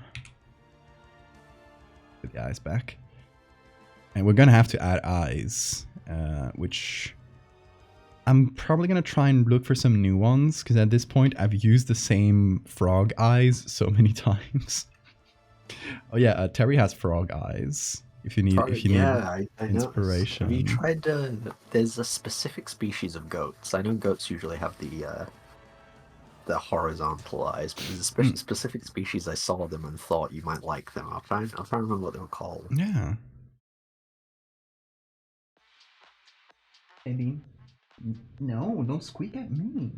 Put the eyes back. And we're gonna have to add eyes, which I'm probably gonna try and look for some new ones, because at this point I've used the same frog eyes so many times. Oh yeah, Terry has frog eyes. If you need, I inspiration. Have you tried? There's a specific species of goats. I know goats usually have the horizontal eyes, but there's a specific species. I saw them and thought you might like them. I'll try and remember what they were called. Yeah. Maybe. No, don't squeak at me.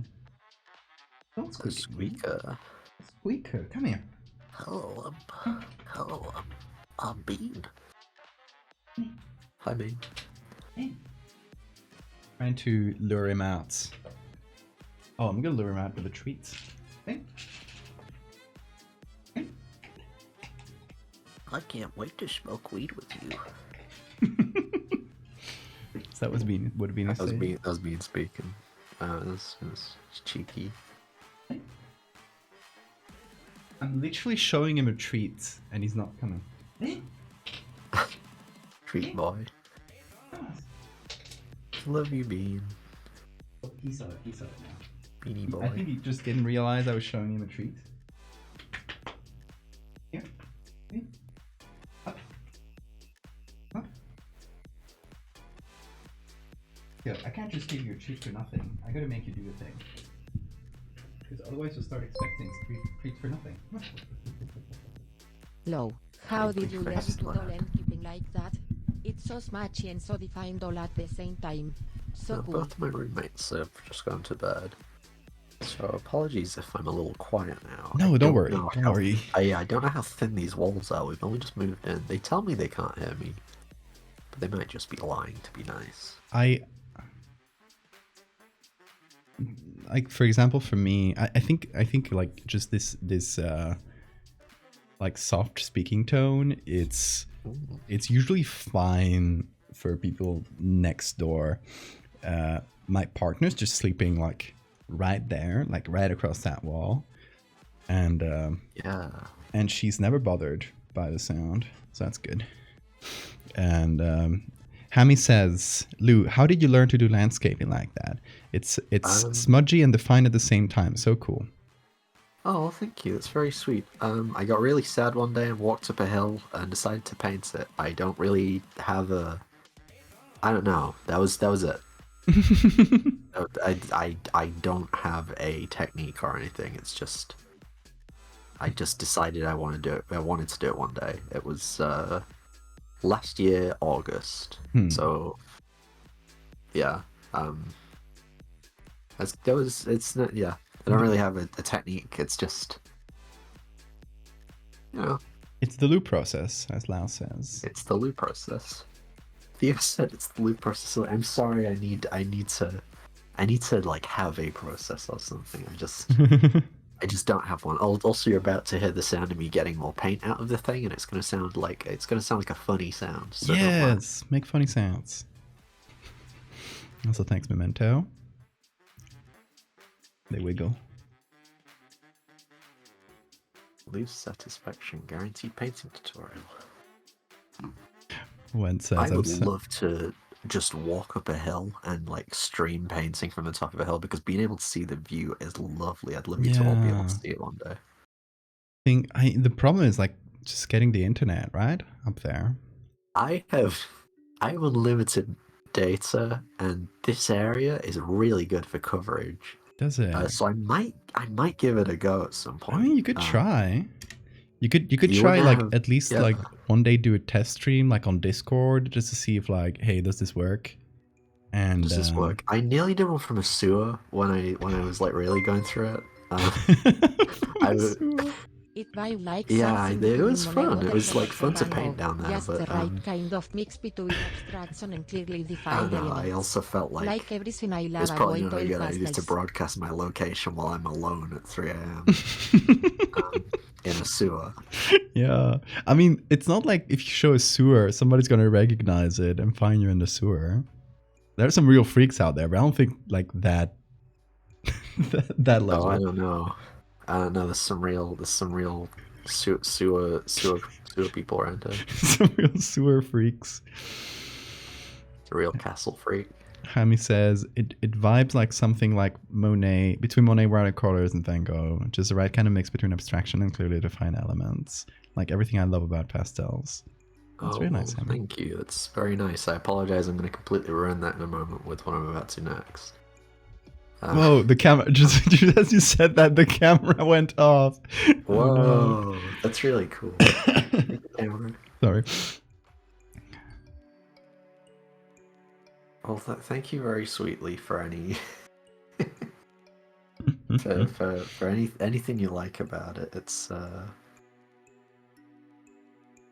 Don't squeak. Squeaker. Squeaker, come here. Hello, I'm Bean. Hi, Bean. Hey. Trying to lure him out. Oh, I'm gonna lure him out with a treat. Hey. Hey. I can't wait to smoke weed with you. So that was Bean. What Bean said? That was Bean speaking. It was cheeky. I'm literally showing him a treat, and he's not coming. Treat boy. Love you, Bean. He saw it now. Beanie boy. I think he just didn't realize I was showing him a treat. Here. Here. Up. Up. Yeah, I can't just give you a treat for nothing. I gotta make you do a thing. Because otherwise you'll start expecting treats for nothing. Low. How did you learn Face to do lab. landkeeping like that? It's so smatchy and so defined all at the same time. So cool. Both of my roommates have just gone to bed. So apologies if I'm a little quiet now. No, I don't worry. know Don't how- worry. I don't know how thin these walls are. We've only just moved in. They tell me they can't hear me, but they might just be lying to be nice. Like, for example, for me, I think like just this like soft speaking tone, it's usually fine for people next door. My partner's just sleeping like right there, like right across that wall, and Yeah. and she's never bothered by the sound, so that's good. And Hammy says, Lou, how did you learn to do landscaping like that? It's smudgy and defined at the same time. So cool. Oh, thank you. That's very sweet. I got really sad one day and walked up a hill and decided to paint it. I don't really have a. I don't know. That was it. I don't have a technique or anything. It's just. I just decided I wanted to do it. I wanted to do it one day. It was last year August. So yeah. It's not. Yeah. I don't really have a technique. It's just, you know. It's the loop process, as Lau says. It's the loop process. Theo said it's the loop process. So I'm sorry. I need to like have a process or something. I just don't have one. Also, you're about to hear the sound of me getting more paint out of the thing, and it's gonna sound like a funny sound. So yes, make funny sounds. Also, thanks, Memento. They wiggle. Lose satisfaction, guaranteed painting tutorial. When says I would love to just walk up a hill and like stream painting from the top of a hill, because being able to see the view is lovely. I'd love you to all be able to see it one day. The problem is like just getting the internet right up there. I have unlimited data, and this area is really good for coverage. Does it? So I might give it a go at some point. I mean, you could try. You could you try like have, at least like one day do a test stream like on Discord just to see if like, hey, does this work? And does this work? I nearly did one from a sewer when I was like really going through it. It vibe like yeah, something it was between fun. It was like fun to Rainbow. paint down there. Just But the right kind of mix between abstraction and clearly defined elements. I also felt like everything I love, it's probably not a good idea to broadcast my location while I'm alone at 3 a.m. In a sewer. Yeah, I mean, it's not like if you show a sewer, somebody's gonna recognize it and find you in the sewer. There's some real freaks out there, but I don't think like that. that level. Oh, I don't know. There's some real sewer people around here. Some real sewer freaks. It's a real castle freak. Hammy says it vibes like something like Monet, between Monet watercolors and Van Gogh, just the right kind of mix between abstraction and clearly defined elements, like everything I love about pastels. That's very nice, Hammy. Thank you. That's very nice. I apologize. I'm going to completely ruin that in a moment with what I'm about to next. Whoa, the camera, just as you said that, the camera went off. Whoa, oh, no. That's really cool. Sorry. Well, thank you very sweetly for any for anything you like about it. It's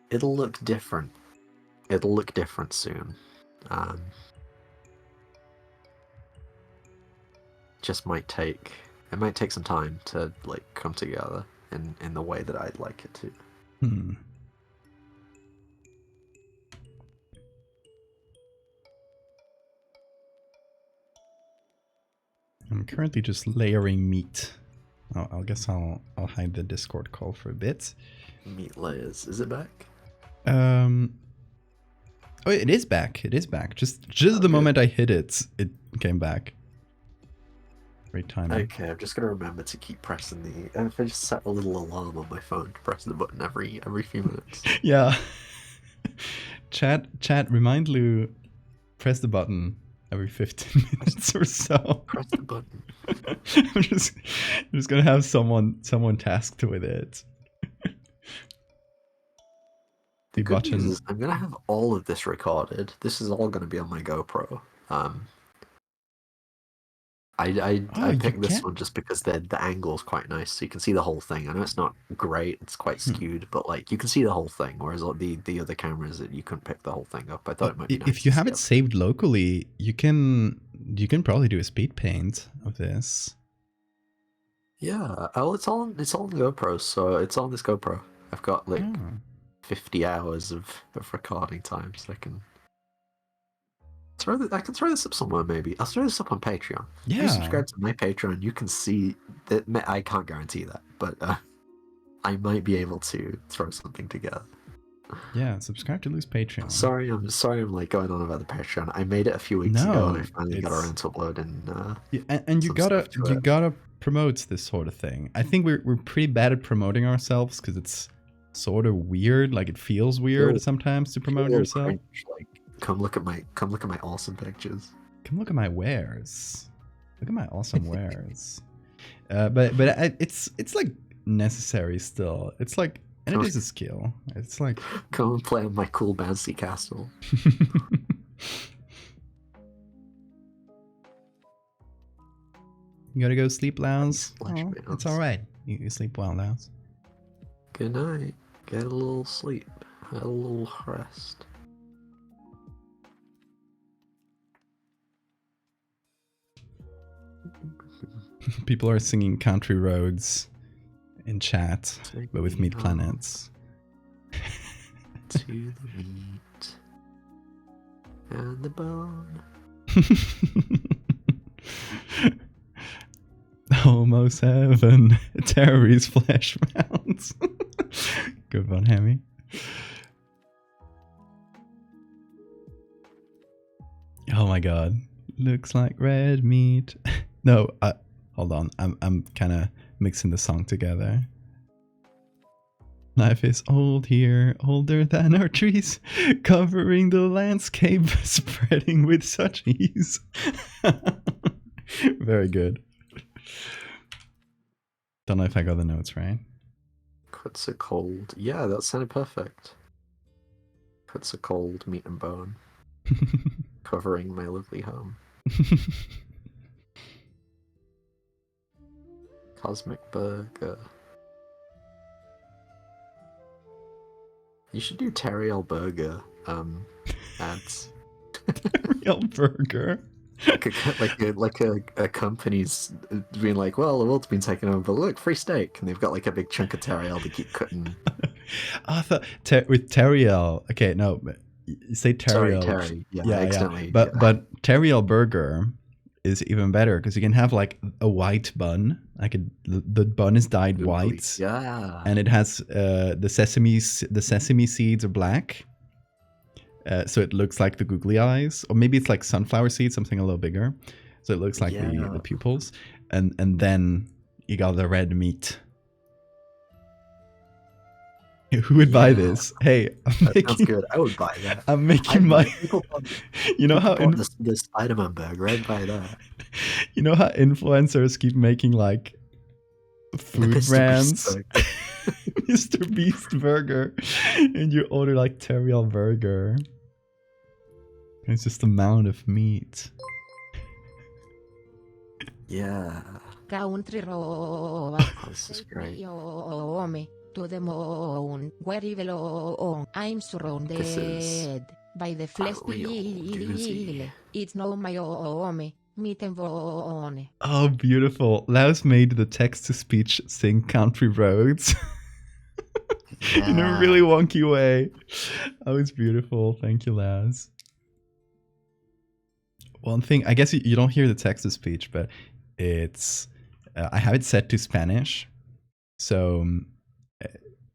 it'll look different. It'll look different soon. Just might take some time to like come together in the way that I'd like it to. I'm currently just layering meat. I guess I'll hide the Discord call for a bit. Meat layers, is it back? Oh, it is back. It is back. Just the moment I hit it, it came back. Great timing. Okay, I'm just gonna remember to keep pressing the. If I just set a little alarm on my phone to press the button every few minutes. Yeah. Chat. Remind Lou. Press the button every 15 minutes or so. Press the button. I'm just gonna have someone tasked with it. The Be good news watching. is I'm gonna have all of this recorded. This is all gonna be on my GoPro. I Oh, you picked this can. one just because the angle's quite nice, so you can see the whole thing. I know it's not great; it's quite Hmm. skewed, but like you can see the whole thing. Whereas like, the other cameras, that you couldn't pick the whole thing up. I thought it might be nice If you to have see it saved locally, you can probably do a speed paint of this. Yeah. Oh, it's on GoPro, so it's on this GoPro. I've got like Oh. 50 hours of recording time, so I can I can throw this up somewhere. Maybe I'll throw this up on Patreon. If you Yeah. subscribe to my Patreon, you can see that. I can't guarantee that, but I might be able to throw something together. Yeah, subscribe to Lou's Patreon. Sorry, I'm like going on about the Patreon. I made it a few weeks ago, and I finally got around to uploading. Yeah, and you gotta promote this sort of thing. I think we're pretty bad at promoting ourselves because it's sort of weird. Like it feels weird sometimes to promote yourself. Cringe. Like, come look at my awesome pictures. Come look at my wares. Look at my awesome wares. But it's like necessary still. It's like, and it is a skill. It's like come and play on my cool bouncy castle. You gotta go sleep, Lounge. Oh, it's all right. You sleep well, Lounge. Good night. Get a little sleep. Have a little rest. People are singing Country Roads in chat, but with meat planets. To the meat and the bone. Almost heaven. Terry's flesh mounts. Good one, Hammy. Oh my god. Looks like red meat. No, hold on. I'm kind of mixing the song together. Life is old here, older than our trees, covering the landscape, spreading with such ease. Very good. Don't know if I got the notes right. Cuts a cold. Yeah, that sounded perfect. Cuts a cold meat and bone, covering my lovely home. Cosmic burger. You should do Terriel burger ads. Terriel burger. like a company's being like, well, the world's been taken over, but look, free steak, and they've got like a big chunk of Terriel to keep cutting. I thought with Terriel. Okay, no, you say Terriel. Sorry, Terry. Yeah, accidentally. But Terriel burger is even better because you can have like a white bun, like the bun is dyed white, yeah, and it has the sesame seeds are black, so it looks like the googly eyes, or maybe it's like sunflower seeds, something a little bigger, so it looks like the pupils, and then you got the red meat. Who would buy this? Hey, sounds good. I would buy that. I'm making you know how the Spider-Man burger, I'd buy that. You know how influencers keep making like food brands, Mr. Beast burger, and you order like Terriel burger. It's just amount of meat. Yeah. Country road. This is great. To the moon, where you belong. I'm surrounded by the flesh. It's no my home. Meet and bone. Oh, beautiful. Laos made the text-to-speech sing Country Roads. In a really wonky way. Oh, it's beautiful. Thank you, Laos. One thing, I guess you don't hear the text-to-speech, but it's... I have it set to Spanish.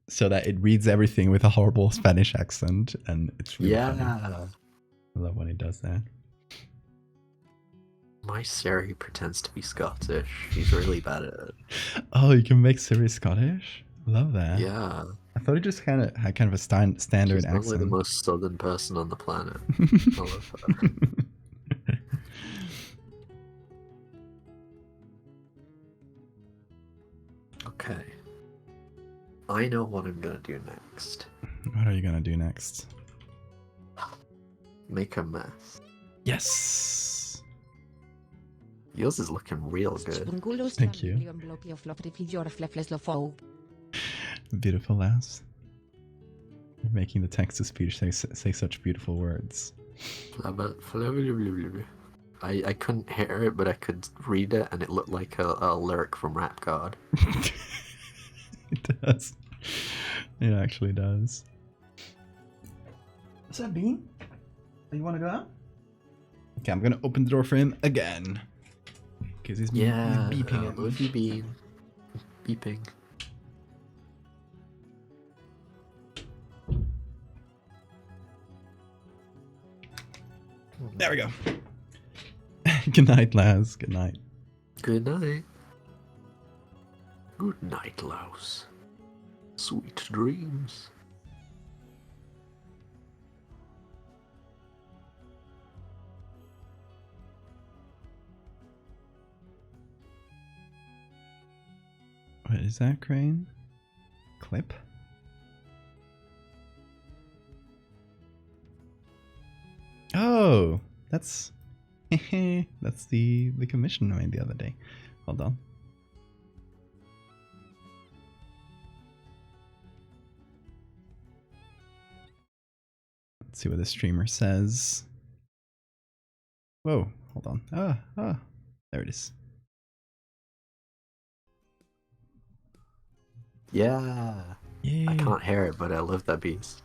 So that it reads everything with a horrible Spanish accent, and it's really funny. I love when it does that. My Siri pretends to be Scottish. He's really bad at it. Oh, you can make Siri Scottish? Love that. Yeah. I thought it just had kind of a standard She's accent. probably the most southern person on the planet. I love her. Okay. I know what I'm gonna do next. What are you gonna do next? Make a mess. Yes. Yours is looking real good. Thank you. Beautiful lass. You're making the text to speech say such beautiful words. I couldn't hear it, but I could read it, and it looked like a lyric from Rap God. It does. It actually does. What's up, Bean? You want to go out? Okay, I'm gonna open the door for him again. Because he's beeping at me. Love you, Bean. Beeping. There we go. Good night, Laz. Good night. Good night. Good night, Louse. Sweet dreams. What is that, Crane? Clip? Oh, that's that's the commission I made the other day. Hold on. Let's see what the streamer says. Whoa, hold on. There it is. Yeah. Yeah. I can't hear it, but I love that beast.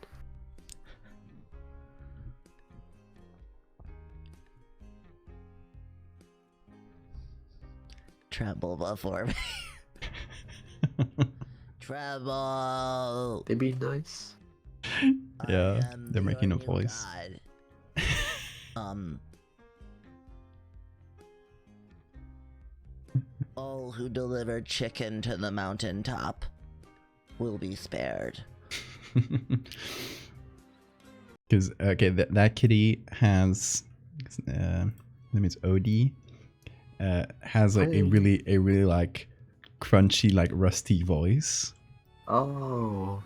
Tremble before me. Tremble. They be nice. Yeah, they're making a voice. All who deliver chicken to the mountaintop will be spared. Because that kitty has, name is Odie, has like a really like crunchy, like rusty voice. Oh.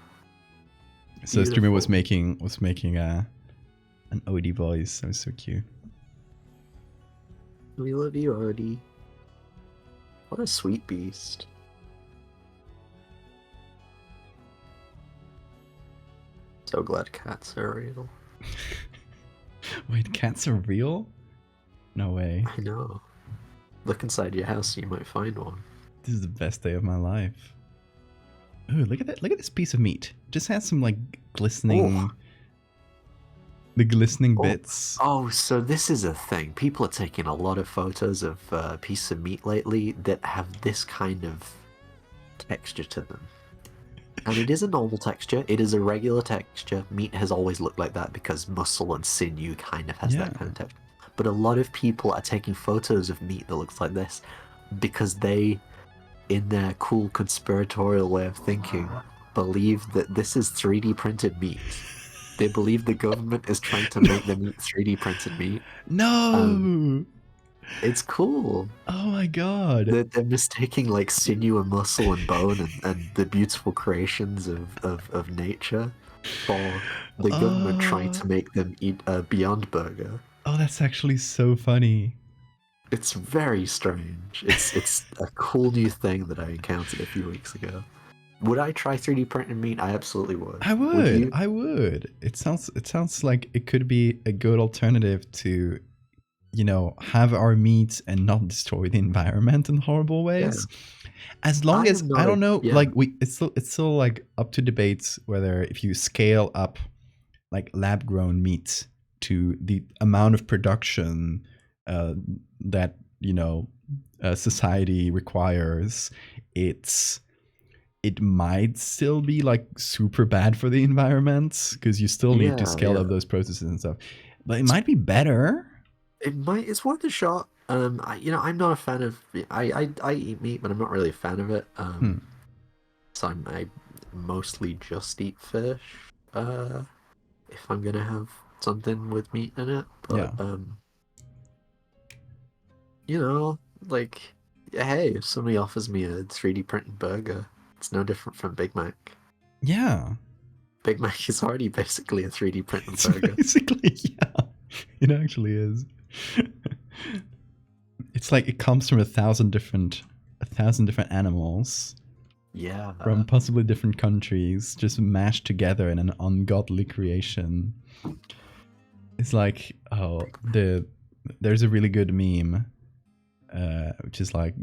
So the streamer was making an Odie voice. That was so cute. We love you, Odie. What a sweet beast. So glad cats are real. Wait, cats are real? No way. I know. Look inside your house, you might find one. This is the best day of my life. Ooh, look at that! Look at this piece of meat. Just has some like glistening, the glistening bits. Oh, so this is a thing. People are taking a lot of photos of pieces of meat lately that have this kind of texture to them. And it is a normal texture. It is a regular texture. Meat has always looked like that because muscle and sinew kind of has that kind of texture. But a lot of people are taking photos of meat that looks like this because they, in their cool conspiratorial way of thinking, believe that this is 3D printed meat. They believe the government is trying to make them eat 3D printed meat. No! It's cool. Oh my god. They're mistaking like sinew and muscle and bone and the beautiful creations of nature for the government trying to make them eat a Beyond Burger. Oh, that's actually so funny. It's very strange. It's a cool new thing that I encountered a few weeks ago. Would I try 3D printed meat? I absolutely would. I would. I would. It sounds like it could be a good alternative to, you know, have our meat and not destroy the environment in horrible ways. Yeah. As long as I don't know, like it's still like up to debate whether if you scale up like lab grown meat to the amount of production that, you know, society requires, it might still be like super bad for the environment because you still need to scale up those processes and stuff. But it might be better. It might. It's worth a shot. I'm not a fan of. I eat meat, but I'm not really a fan of it. So I mostly just eat fish. If I'm gonna have something with meat in it, but you know, like, hey, if somebody offers me a 3D printed burger, it's no different from Big Mac. Yeah. Big Mac is already basically a 3D printed It's burger. basically, yeah, it actually is. It's like it comes from 1,000 different animals Yeah. from possibly different countries, just mashed together in an ungodly creation. It's like, oh, there's a really good meme, which is like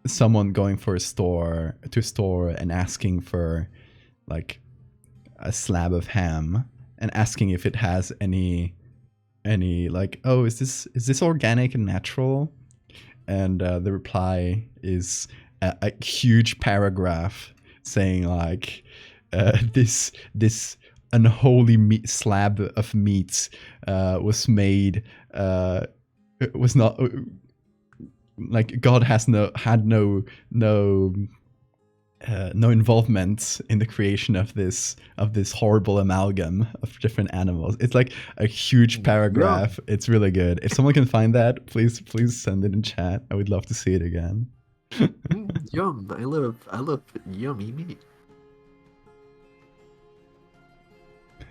someone going for a store and asking for like a slab of ham and asking if it has any like, oh, is this organic and natural? And the reply is a huge paragraph saying like, this unholy slab of meat was made, was not like God had no involvement in the creation of this horrible amalgam of different animals. It's like a huge paragraph. Yeah. It's really good. If someone can find that, please send it in chat. I would love to see it again. Yum! I love yummy meat.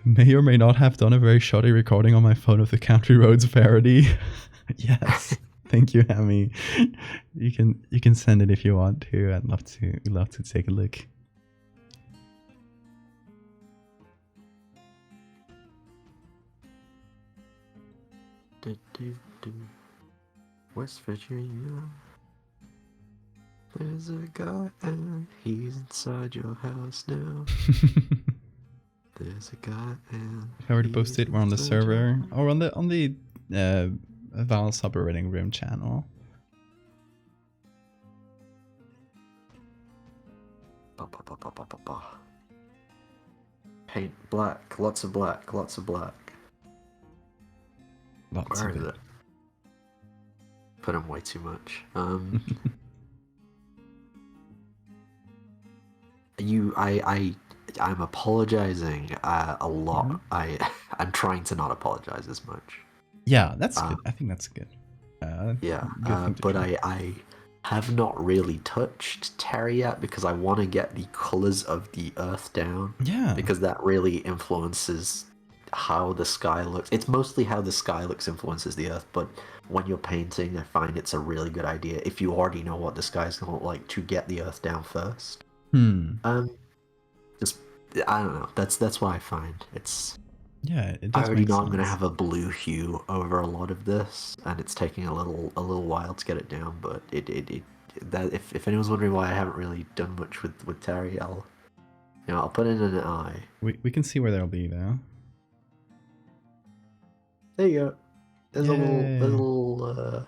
May or may not have done a very shoddy recording on my phone of the Country Roads parody. Yes. Thank you, Hammy. You can send it if you want to. I'd love to take a look. West Virginia. There's a guy and he's inside your house now. There's a guy and I already posted. We're on the server or on the Val's operating room channel. Paint black, lots of black, lots of black. Lots Where of is it. it? Put in way too much. I'm apologizing a lot. I'm trying to not apologize as much. Yeah, that's good. I think that's good. But I have not really touched Terry yet because I want to get the colors of the earth down. Yeah. Because that really influences how the sky looks. It's mostly how the sky looks influences the earth, but when you're painting, I find it's a really good idea if you already know what the sky is going to look like to get the earth down first. Just I don't know. That's what I find. It's yeah. It does. I already know sense. I'm gonna have a blue hue over a lot of this, and it's taking a little while to get it down. But if anyone's wondering why I haven't really done much with Terry, I'll put in an eye. We can see where they'll be though. There you go. There's Yay. a little.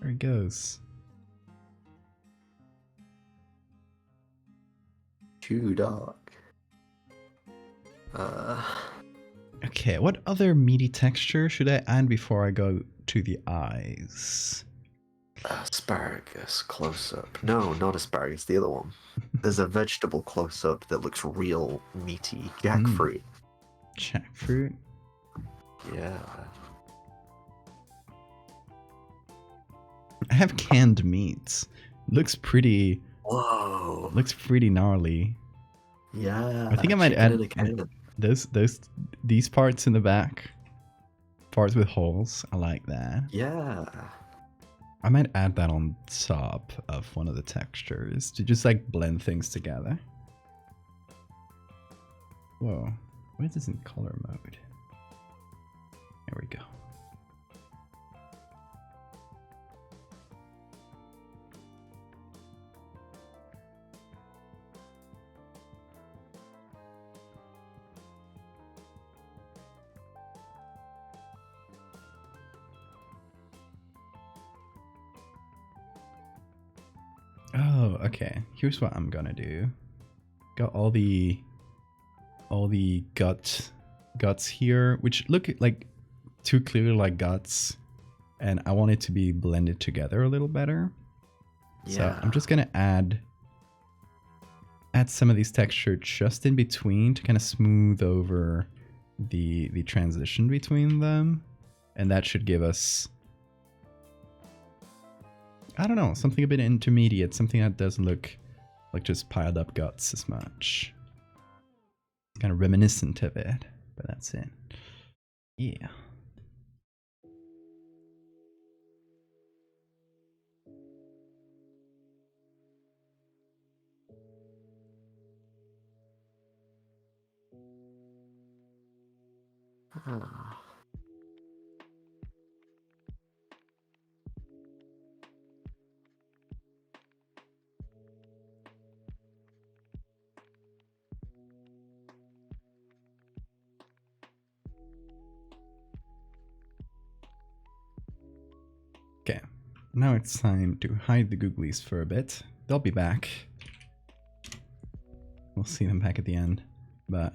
There he goes. Too dark. Okay, what other meaty texture should I add before I go to the eyes? Asparagus close-up. No, not asparagus, the other one. There's a vegetable close-up that looks real meaty. Jackfruit. Jackfruit? Yeah. I have canned meats. Looks pretty... Whoa. Looks pretty gnarly. Yeah. I think I might add these parts in the back. Parts with holes. I like that. Yeah. I might add that on top of one of the textures to just like blend things together. Whoa. Where is this in color mode? There we go. Oh, okay. Here's what I'm gonna do. Got all the guts here, which look like too clearly like guts, and I want it to be blended together a little better. Yeah. So I'm just gonna add some of these texture just in between to kind of smooth over the transition between them, and that should give us, I don't know, something a bit intermediate, something that does look like just piled up guts as much. It's kind of reminiscent of it, but that's it. Yeah. Ah. Okay, now it's time to hide the googlies for a bit. They'll be back. We'll see them back at the end, but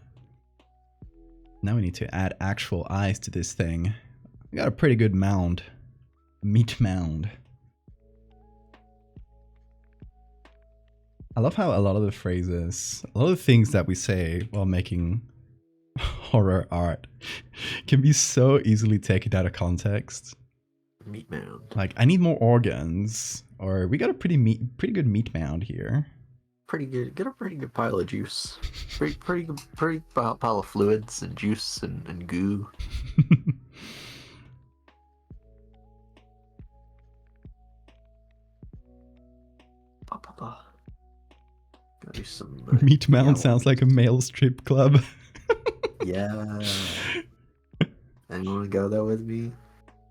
now we need to add actual eyes to this thing. We got a pretty good mound. Meat mound. I love how a lot of the phrases, a lot of the things that we say while making horror art can be so easily taken out of context. Meat mound. Like, I need more organs, or we got a pretty good meat mound here. Pretty good. Get a pretty good pile of juice. Pretty pile of fluids and juice and goo. Gotta do some meat mound sounds like a male strip club. Yeah. Anyone go there with me?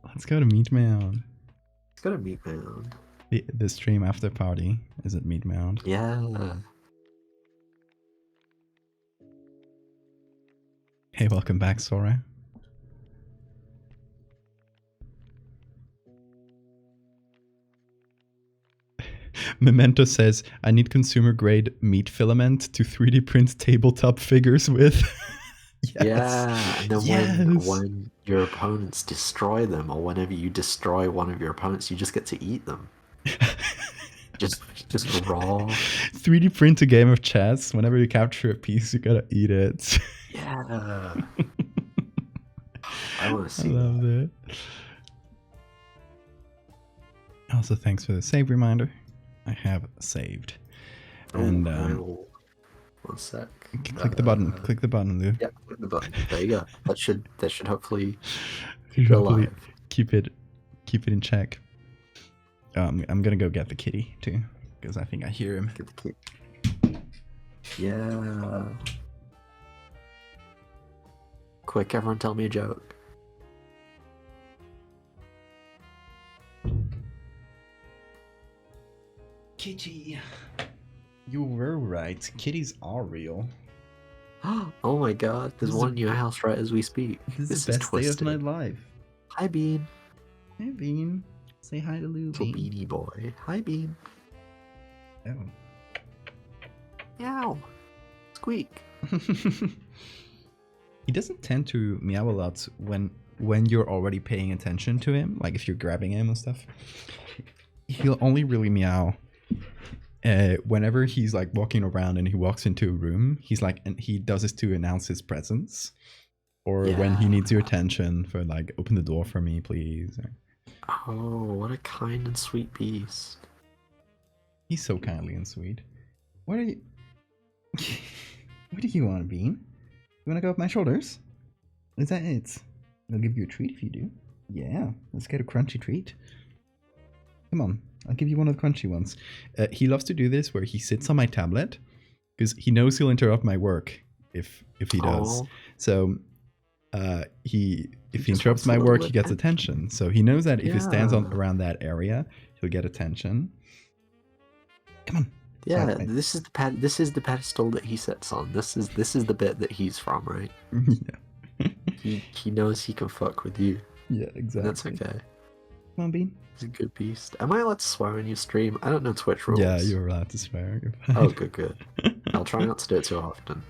Let's go to Meat Mound. Let's go to Meat Mound. The stream after party is at Meat Mound. Yeah. Hey, welcome back, Sora. Memento says, I need consumer grade meat filament to 3D print tabletop figures with. Yes. Yeah, and then Yes. when your opponents destroy them, or whenever you destroy one of your opponents, you just get to eat them. just raw. 3D print a game of chess. Whenever you capture a piece, you gotta eat it. Yeah. I want to see I love that. it. Also, thanks for the save reminder. I have saved. And one sec. click the button. Click the button, Lou. Yep, click the button. There you go. That should hopefully Hopefully go live. keep it in check. I'm gonna go get the kitty too, because I think I hear him. Get the key. Yeah. Quick, everyone, tell me a joke. Kitty. You were right. Kitties are real. Oh my god, there's This is one a- in your house right as we speak. This is the best day of twisted. my life. Hi, Bean. Hey, Bean. Say hi to Lou, Little Bean. beanie boy. Hi, Bean. Oh. Meow. Squeak. He doesn't tend to meow a lot when you're already paying attention to him, like if you're grabbing him and stuff. He'll only really meow whenever he's like walking around and he walks into a room. He's like, and he does this to announce his presence, or when he needs your attention for like, open the door for me, please. Oh, what a kind and sweet beast. He's so kindly and sweet. What are you? What do you want, Bean? You want to go up my shoulders? Is that it? I'll give you a treat if you do. Yeah, let's get a crunchy treat. Come on, I'll give you one of the crunchy ones. He loves to do this where he sits on my tablet because he knows he'll interrupt my work if he does. Oh. So if he just interrupts wants a my little work, he gets attention. So he knows that if he stands Yeah. around that area, he'll get attention. Come on. Yeah, Sorry. this is the pedestal that he sits on. This is the bit that he's from, right? Yeah. He knows he can fuck with you. Yeah, exactly. That's okay. Come on, Bean. He's a good beast. Am I allowed to swear on your stream? I don't know Twitch rules. Yeah, you're allowed to swear. You're fine. Oh, good. I'll try not to do it too often.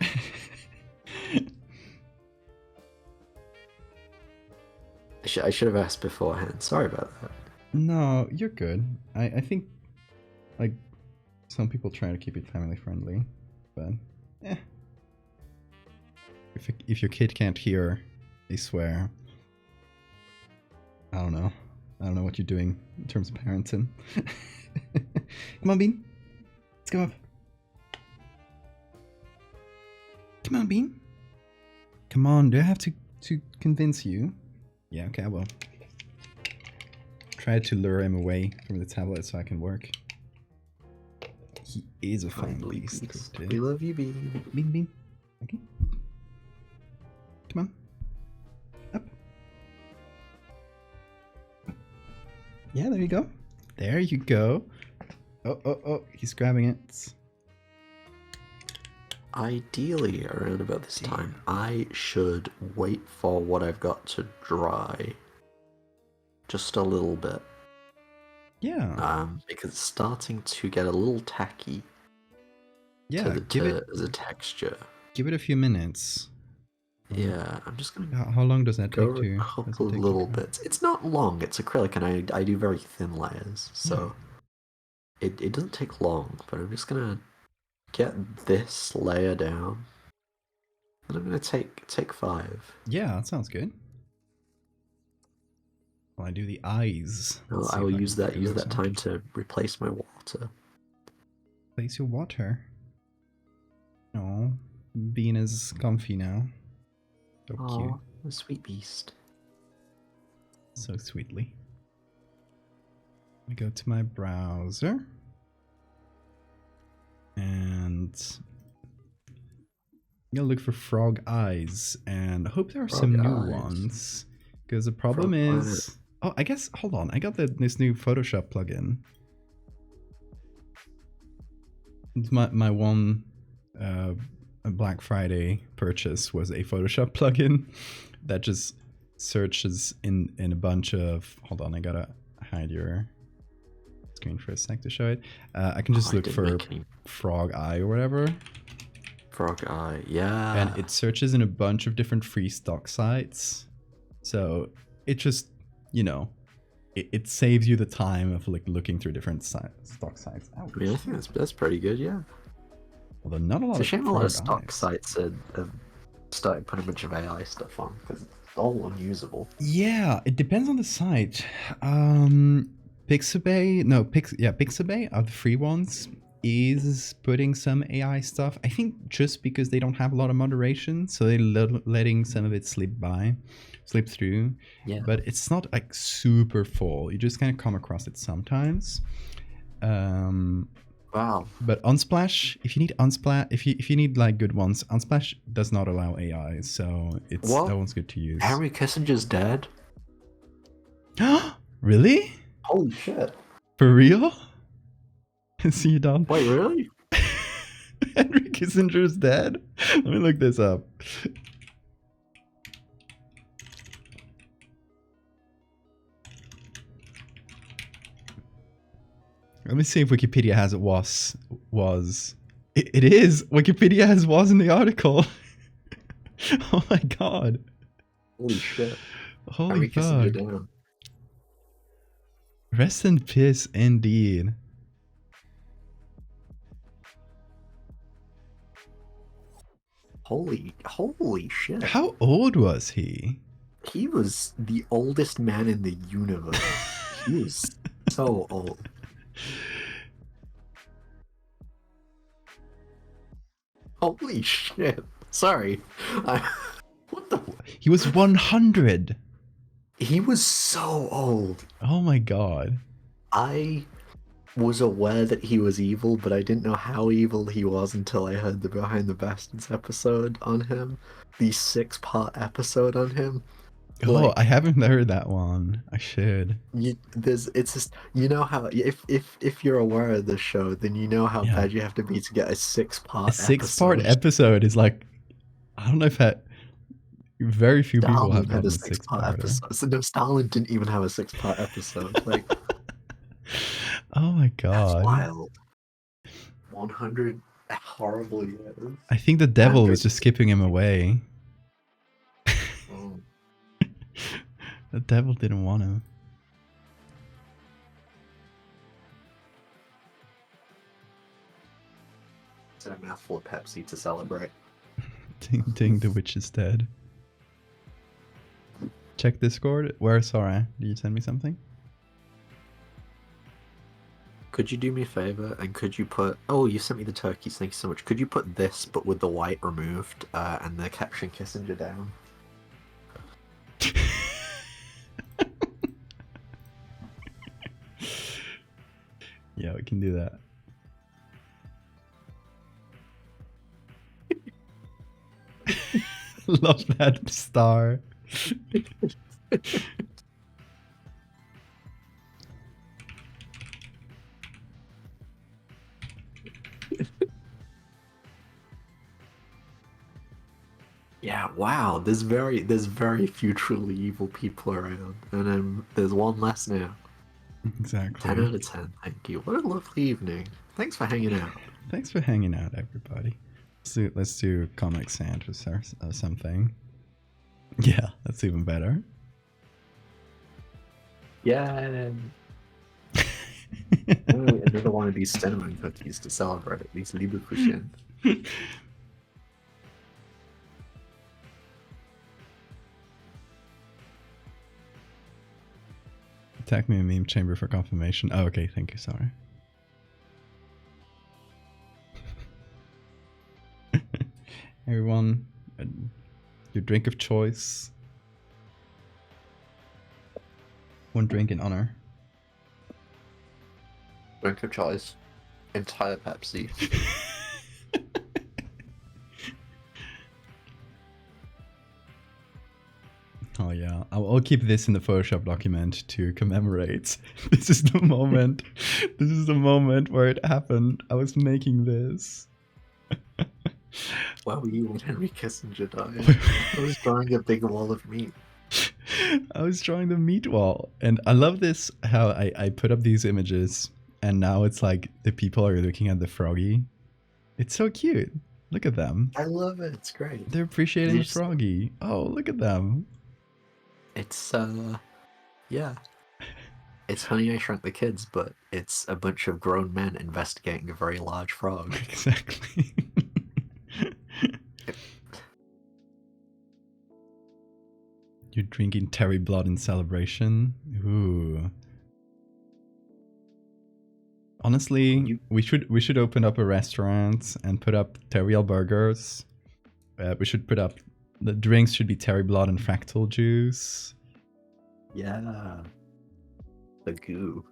I should have asked beforehand. Sorry about that. No, you're good. I think, like, some people try to keep it family friendly, but if your kid can't hear a swear, I don't know. I don't know what you're doing in terms of parenting. Come on, Bean. Let's go up. Come on, Bean. Come on, do I have to convince you? Yeah, okay, I will. Try to lure him away from the tablet so I can work. He is a fine beast. We love you, Bean. Bean, Bean. Okay. Come on. Up. Yeah, there you go. There you go. Oh, he's grabbing it. Ideally, around about this time, I should wait for what I've got to dry. Just a little bit. Yeah. Because it's starting to get a little tacky. Yeah, give it as a texture. Give it a few minutes. Yeah, I'm just gonna. How long does that go take to? a couple little bits. It's not long. It's acrylic, and I do very thin layers, so it doesn't take long. But I'm just gonna get this layer down, and I'm gonna take 5. Yeah, that sounds good. Well, I do the eyes. I will use that time to replace my water. Replace your water. No, Bean is comfy now. So cute. A sweet beast. So sweetly. I go to my browser. And I'm gonna look for frog eyes, and I hope there are some new ones. Because the problem is... Oh, I guess... Hold on. I got this new Photoshop plugin. It's my one Black Friday purchase was a Photoshop plugin that just searches in a bunch of... Hold on, I gotta hide your screen for a sec to show it. I can just look for frog eye or whatever. Frog eye, yeah. And it searches in a bunch of different free stock sites. So it just, you know, it saves you the time of like looking through different stock sites. Ouch. I mean, I think that's pretty good, yeah. Although not a lot. It's a shame a lot of stock sites have started putting a bunch of AI stuff on because it's all unusable. Yeah, it depends on the site. Pixabay are the free ones. Is putting some AI stuff. I think just because they don't have a lot of moderation, so they're letting some of it slip through. Yeah. But it's not like super full. You just kind of come across it sometimes. Wow. But Unsplash, if you need Unsplash, if you need like good ones, Unsplash does not allow AI, so that one's good to use. Henry Kissinger's dead. Really? Holy shit! For real? See you done. Wait, really? Henry Kissinger's dead? Let me look this up. Let me see if Wikipedia has it was. It is. Wikipedia has was in the article. Oh my god. Holy shit. Holy fuck. Rest in peace indeed. Holy shit. How old was he? He was the oldest man in the universe. He was so old. Holy shit. Sorry. What the? He was 100. He was so old. Oh my god. I was aware that he was evil, but I didn't know how evil he was until I heard the Behind the Bastards episode on him. The 6-part episode on him. Oh, like, I haven't heard that one. I should. It's just, you know how if you're aware of the show, then you know how bad you have to be to get a 6-part episode. A 6-part episode is like, I don't know if that very few people have had a 6-part episode. So no, Stalin didn't even have a 6-part episode. Like, oh my god, that's wild. 100 horrible years. I think the devil was just skipping him away. The devil didn't want him. It's a mouthful of Pepsi to celebrate. Ding ding, the witch is dead. Check Discord. Where, Sora? Did you send me something? Could you do me a favor and could you put? Oh, you sent me the turkeys. Thank you so much. Could you put this but with the white removed and the caption Kissinger down? Yeah, we can do that. Love that star. Yeah, wow. There's very few truly evil people around, and there's one less now. Exactly. 10 out of 10. Thank you. What a lovely evening. Thanks for hanging out. Thanks for hanging out, everybody. Let's do Comic Sans or something. Yeah, that's even better. Yeah. Another one of these cinnamon cookies to celebrate. These Lieberkuchen. Tag me in meme chamber for confirmation. Oh, okay, thank you, sorry. Everyone, your drink of choice. One drink in honor. Drink of choice. Entire Pepsi. Oh yeah, I'll keep this in the Photoshop document to commemorate. This is the moment. This is the moment where it happened. I was making this. Why were you when Henry Kissinger died? I was drawing a big wall of meat. I was drawing the meat wall. And I love this, how I put up these images and now it's like the people are looking at the froggy. It's so cute. Look at them. I love it. It's great. They're appreciating the froggy. Oh, look at them. It's, yeah. It's Honey, I Shrunk the Kids, but it's a bunch of grown men investigating a very large frog. Exactly. You're drinking Terry blood in celebration. Ooh. Honestly, we should open up a restaurant and put up Terriel burgers. We should put up the drinks should be Terry blood and fractal juice. Yeah. The goo.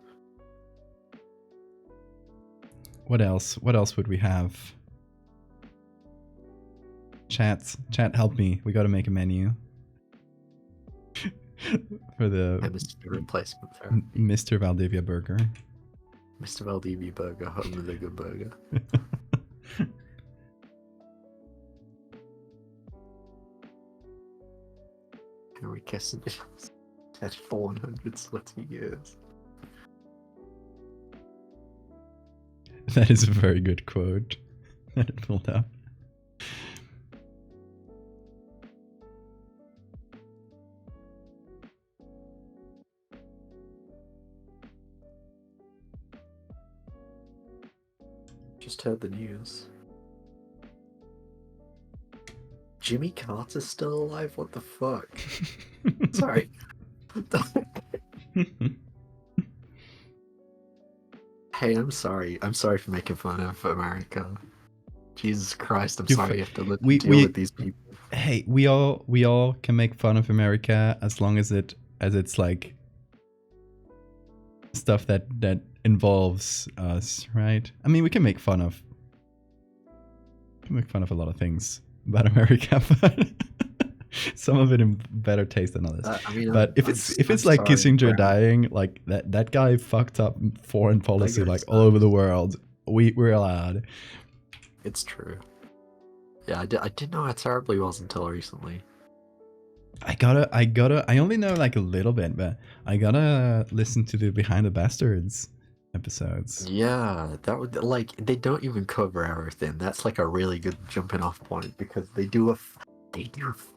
What else? What else would we have? Chat, help me. We got to make a menu. For the Chemistry replacement therapy. Mr. Valdevia burger. Mr. Valdevia burger, home of the good burger. Henry Kissinger had 400 slutty years. That is a very good quote that it pulled up. Just heard the news. Jimmy Carter's still alive? What the fuck? Sorry. Hey, I'm sorry. I'm sorry for making fun of America. Jesus Christ, I'm sorry you have to deal with these people. Hey, we all can make fun of America as long as it's like stuff that involves us, right? I mean, we can make fun of a lot of things about America, but some of it in better taste than others. I mean, but if it's like Kissinger dying, like that guy fucked up foreign policy like all over the world. We're allowed. It's true. Yeah, I didn't know how terrible he was until recently. I only know like a little bit, but I gotta listen to the Behind the Bastards episodes. Yeah, that would like they don't even cover everything. That's like a really good jumping off point because they do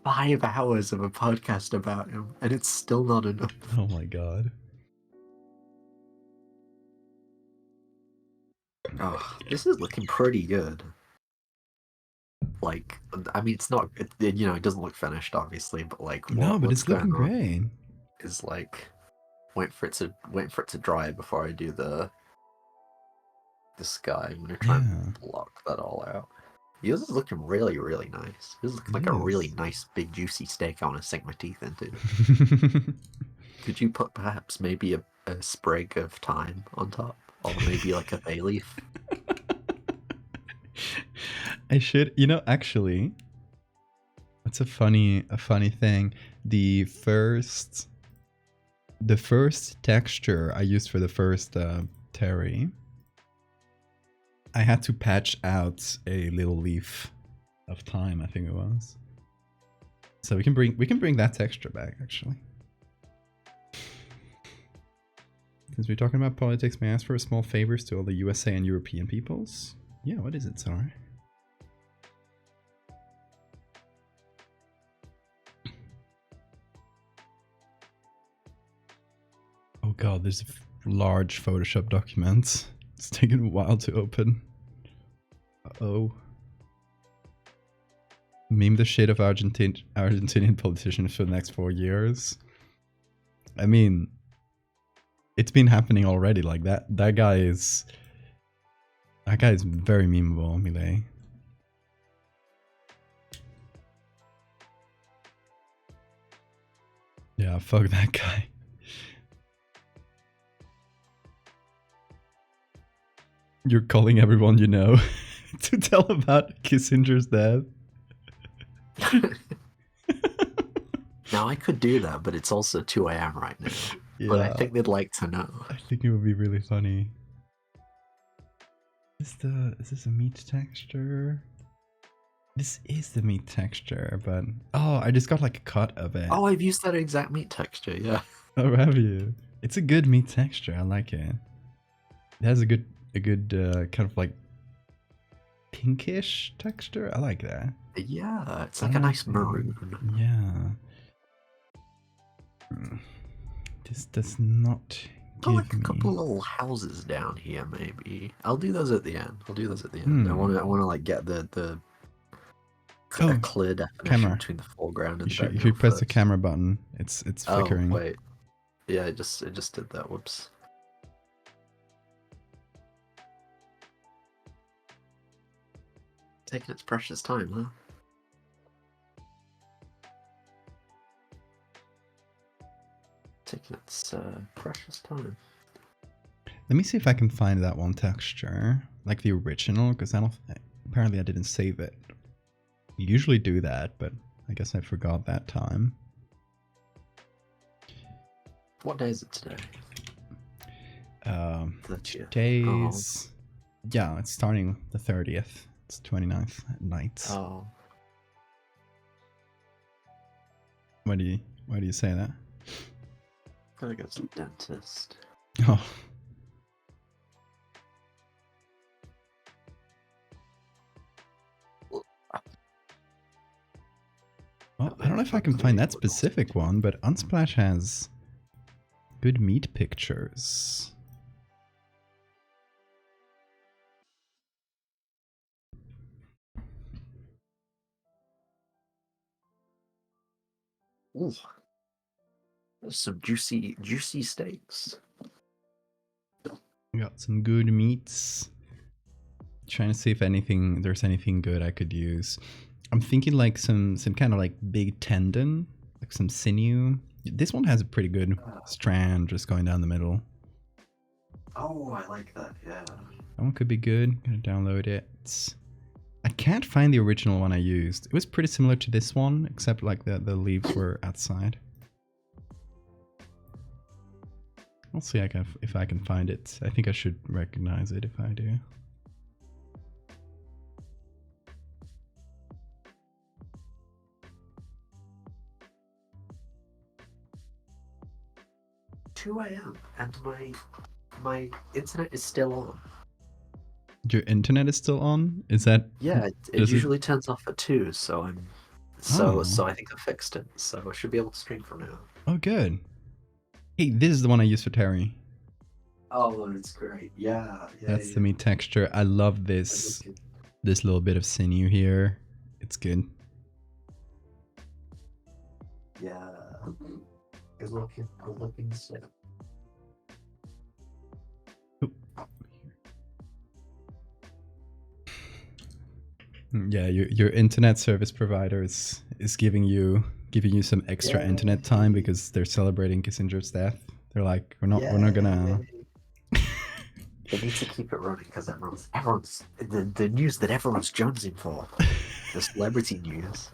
5 hours of a podcast about him, and it's still not enough. Oh my god. Oh, this is looking pretty good. Like, I mean, it's not, it doesn't look finished, obviously, but like, but it's looking great. Is like, wait for it to dry before I do the the sky. I'm gonna try Yeah. and block that all out. Yours is looking really, really nice. Yours is looking like a really nice, big, juicy steak I want to sink my teeth into. Could you put perhaps maybe a sprig of thyme on top? Or maybe like a bay leaf? I should, actually, that's a funny thing. The first texture I used for the first terry, I had to patch out a little leaf of thyme, I think it was. So we can bring that texture back, actually. Since we're talking about politics, may I ask for a small favors to all the USA and European peoples? Yeah, what is it, sorry? Oh god, there's a large Photoshop document. It's taken a while to open. Uh-oh. Meme the shit of Argentinian politicians for the next 4 years. I mean, it's been happening already. Like that guy is very memeable, Millet. Yeah, fuck that guy. You're calling everyone you know to tell about Kissinger's death. Now I could do that, but it's also 2 a.m. right now. Yeah, but I think they'd like to know. I think it would be really funny. Is this a meat texture? This is the meat texture, but oh, I just got like a cut of it. Oh, I've used that exact meat texture, yeah. Oh, have you? It's a good meat texture. I like it. It has a good kind of like pinkish texture. I like that. Yeah, it's like a nice maroon. Yeah. This does not give like a me... couple little houses down here, maybe. I'll do those at the end. I want to like get the a clear definition between the foreground and the background. You should press the camera button. It's flickering. Oh wait, yeah, it just did that. Whoops. Taking its precious time, huh? Taking its precious time. Let me see if I can find that one texture, like the original, because apparently I didn't save it. You usually do that, but I guess I forgot that time. What day is it today? Today's... Yeah, it's starting the 30th. It's 29th at night. Oh. Why do you say that? Gotta go to the dentist. Oh. Well, I don't know if I can find that specific one, but Unsplash has good meat pictures. Ooh. There's some juicy steaks. We got some good meats. Trying to see if there's anything good I could use. I'm thinking like some kind of like big tendon, like some sinew. This one has a pretty good strand just going down the middle. Oh, I like that, yeah. That one could be good. Gonna download it. I can't find the original one I used. It was pretty similar to this one, except like the leaves were outside. I'll see if I can find it. I think I should recognize it if I do. $2 a.m. and my internet is still on. Your internet is still on? Is that... Yeah, it usually turns off at 2, so I'm... So I think I fixed it, so I should be able to stream from now. Oh, good. Hey, this is the one I used for Terry. Oh, it's great. Yeah. That's the meat texture. I love this little bit of sinew here. It's good. Yeah. Good looking stuff. Yeah, your internet service provider is giving you some extra internet time because they're celebrating Kissinger's death. They're like, we're not gonna. They need to keep it running because everyone's the news that everyone's jonesing for, the celebrity news.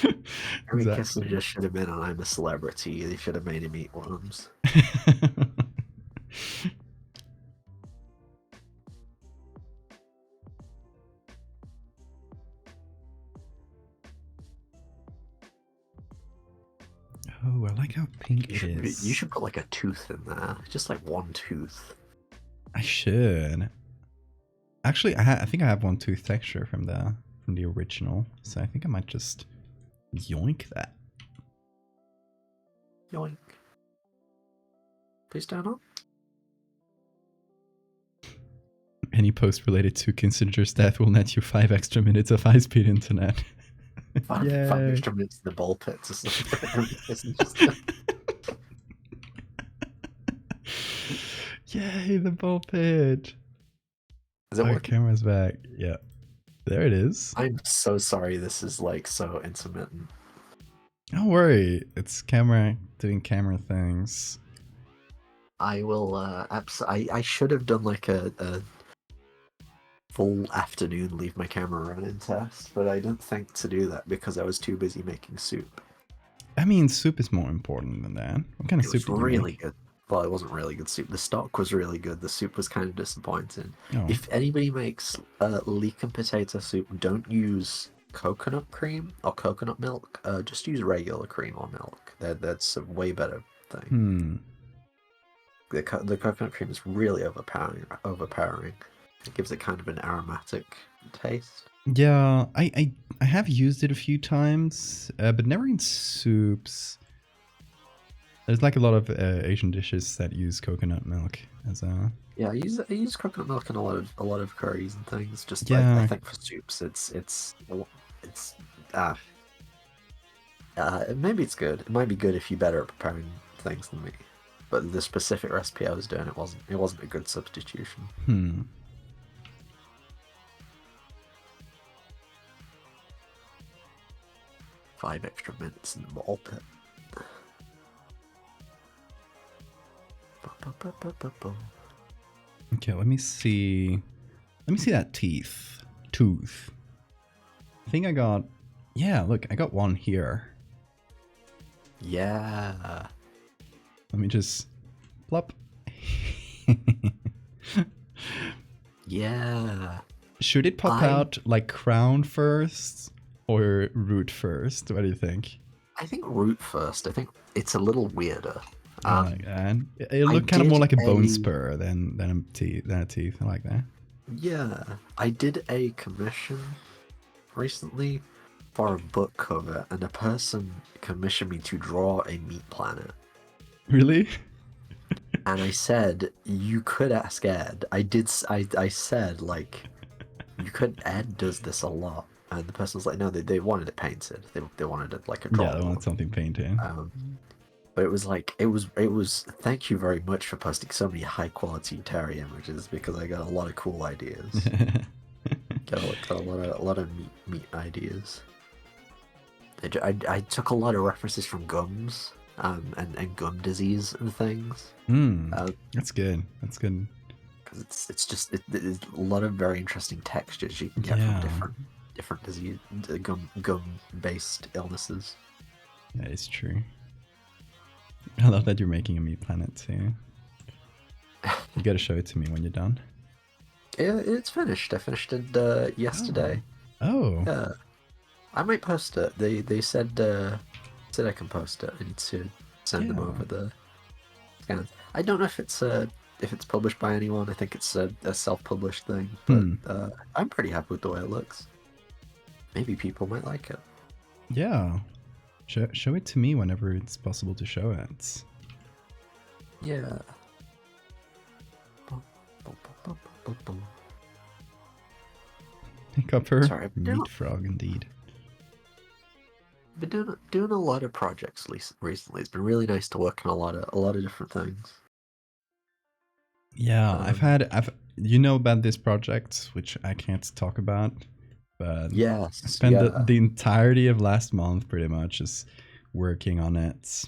Harry Exactly. Kissinger should have been on I'm a Celebrity. They should have made him eat worms. Oh, I like how pink it is. You should put like a tooth in there, just like one tooth. I should. Actually, I think I have one tooth texture from the original, so I think I might just yoink that. Yoink. Please turn on. Any post related to Kissinger's death will net you 5 extra minutes of high-speed internet. Five extra minutes in the ball pits or something. Yay, the ball pit. Is it Our working? camera's back. Yeah. There it is. I'm so sorry this is like so intermittent. Don't worry. It's camera doing camera things. I will I should have done like a full afternoon leave my camera running test, but I didn't think to do that because I was too busy making soup. I mean, soup is more important than that. What kind of It soup was did you really make? good. Well, it wasn't really good soup. The stock was really good. The soup was kind of disappointing. Oh. If anybody makes leek and potato soup, don't use coconut cream or coconut milk. Just use regular cream or milk. That's a way better thing. The coconut cream is really overpowering. It gives it kind of an aromatic taste. Yeah, I have used it a few times, but never in soups. There's like a lot of Asian dishes that use coconut milk as a. Yeah, I use coconut milk in a lot of curries and things. Just Yeah. I think for soups, it's maybe it's good. It might be good if you're better at preparing things than me. But the specific recipe I was doing, it wasn't a good substitution. 5 extra minutes in the ball pit. Okay, let me see. Let me see that tooth. I think I got. Yeah, look, I got one here. Yeah. Let me just plop. Yeah. Should it pop out like crown first or root first? What do you think? I think root first. I think it's a little weirder. I like that. It looked kind of more like a bone spur than a teeth. I like that. Yeah. I did a commission recently for a book cover, and a person commissioned me to draw a meat planet. Really? And I said, you could ask Ed. I said, like, you could, Ed does this a lot. And the person was like, no, they wanted it painted. They wanted it like a drawing. Yeah, they wanted something painted. But it was like, it was, thank you very much for posting so many high quality Terry images, because I got a lot of cool ideas. got a lot of meat ideas. I took a lot of references from gums. And gum disease and things. That's good. That's good. Because it's a lot of very interesting textures you can get from different disease, gum based illnesses. That is true. I love that you're making a meat planet too. You gotta show it to me when you're done. Yeah, it's finished. I finished it yesterday. Oh. Yeah. I might post it. They said I can post it. I need to send them over the scans. I don't know if it's published by anyone. I think it's a self-published thing, but I'm pretty happy with the way it looks. Maybe people might like it. Yeah, show it to me whenever it's possible to show it. Yeah. Pick up her. Sorry, meat frog indeed. Been doing a lot of projects recently. It's been really nice to work on a lot of different things. Yeah, I've you know about this project, which I can't talk about, But Yes. I spent the entirety of last month pretty much just working on it.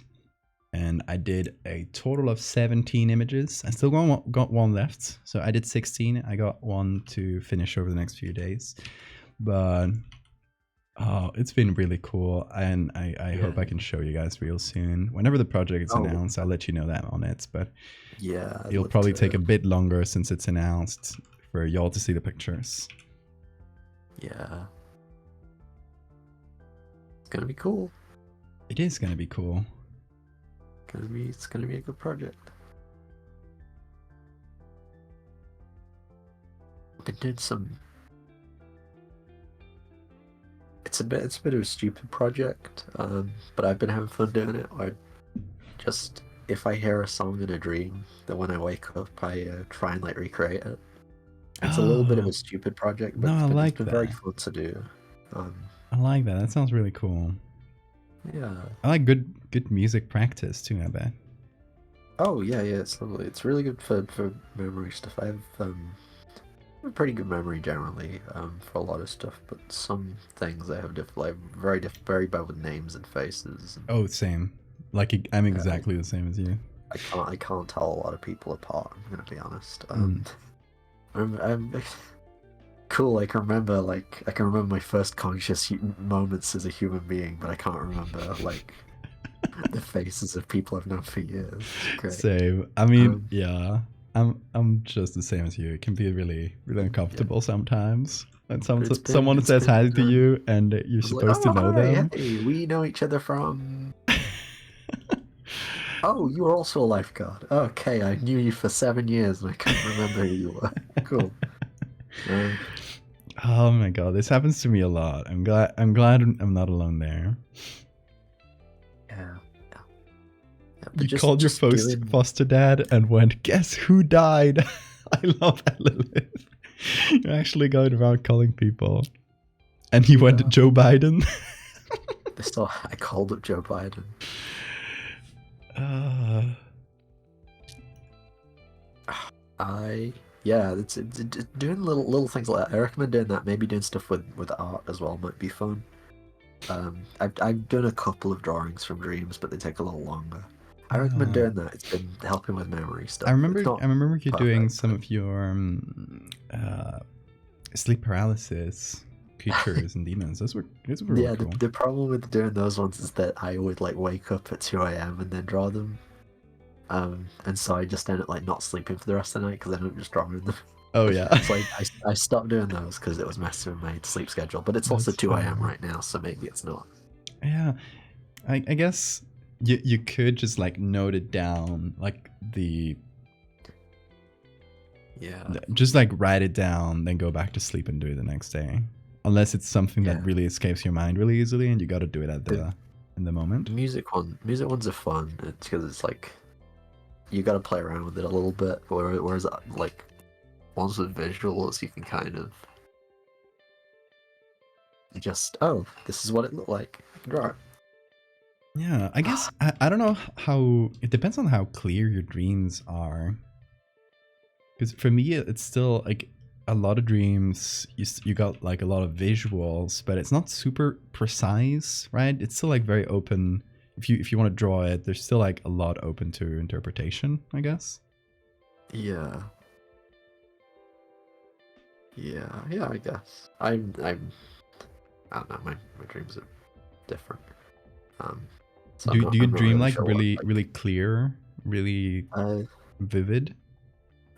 And I did a total of 17 images. I still got one left. So I did 16. I got one to finish over the next few days. But it's been really cool. And I hope I can show you guys real soon. Whenever the project is announced, I'll let you know that on it. But yeah, it'll probably take a bit longer since it's announced for y'all to see the pictures. Yeah. It's gonna be cool. It is gonna be cool. It's gonna be a good project. Been doing some. It's a bit of a stupid project, but I've been having fun doing it. If I hear a song in a dream, then when I wake up, I try and like recreate it. It's a little bit of a stupid project, but it's been very fun to do. I like that. That sounds really cool. Yeah. I like good music practice too, I bet. Oh yeah, it's lovely. It's really good for memory stuff. I have a pretty good memory generally for a lot of stuff, but some things I have very bad with names and faces. Oh, same. Like I'm exactly the same as you. I can't tell a lot of people apart. I'm gonna be honest. I'm cool. I can remember my first conscious moments as a human being, but I can't remember like the faces of people I've known for years. Great. Same. I mean, yeah. I'm just the same as you. It can be really uncomfortable sometimes. And someone says hi to you, and you're supposed to know them. Hey, we know each other from. Oh, you were also a lifeguard. Okay, I knew you for 7 years, and I couldn't remember who you were. Cool. Oh my god, this happens to me a lot. I'm glad I'm not alone there. Yeah. You called your foster dad and went, guess who died? I love that, Lilith. You're actually going around calling people. And he went to Joe Biden. I called up Joe Biden. It's doing little things like that. I recommend doing that. Maybe doing stuff with art as well might be fun. I've done a couple of drawings from dreams, but they take a little longer. I recommend doing that. It's been helping with memory stuff. I remember you doing some of your sleep paralysis creatures and demons. Those were really cool. The problem with doing those ones is that I would like wake up at 2 a.m. and then draw them. And so I just end up like not sleeping for the rest of the night because I don't just drawing them. Oh yeah. It's like I stopped doing those because it was messing with my sleep schedule. But it's also 2 a.m. right now, so maybe it's not. Yeah, I guess you could just like note it down, like just like write it down, then go back to sleep and do it the next day. Unless it's something that really escapes your mind really easily, and you got to do it in the moment. Music ones are fun. It's because it's like you got to play around with it a little bit. Whereas like ones with visuals, you can kind of just this is what it looked like. Draw it. Yeah, I guess I don't know how. It depends on how clear your dreams are. Because for me, it's still like a lot of dreams. You got like a lot of visuals, but it's not super precise, right? It's still like very open. If you want to draw it, there's still like a lot open to interpretation, I guess. Yeah. I guess I don't know. My dreams are different. So do you dream like really clear, really vivid?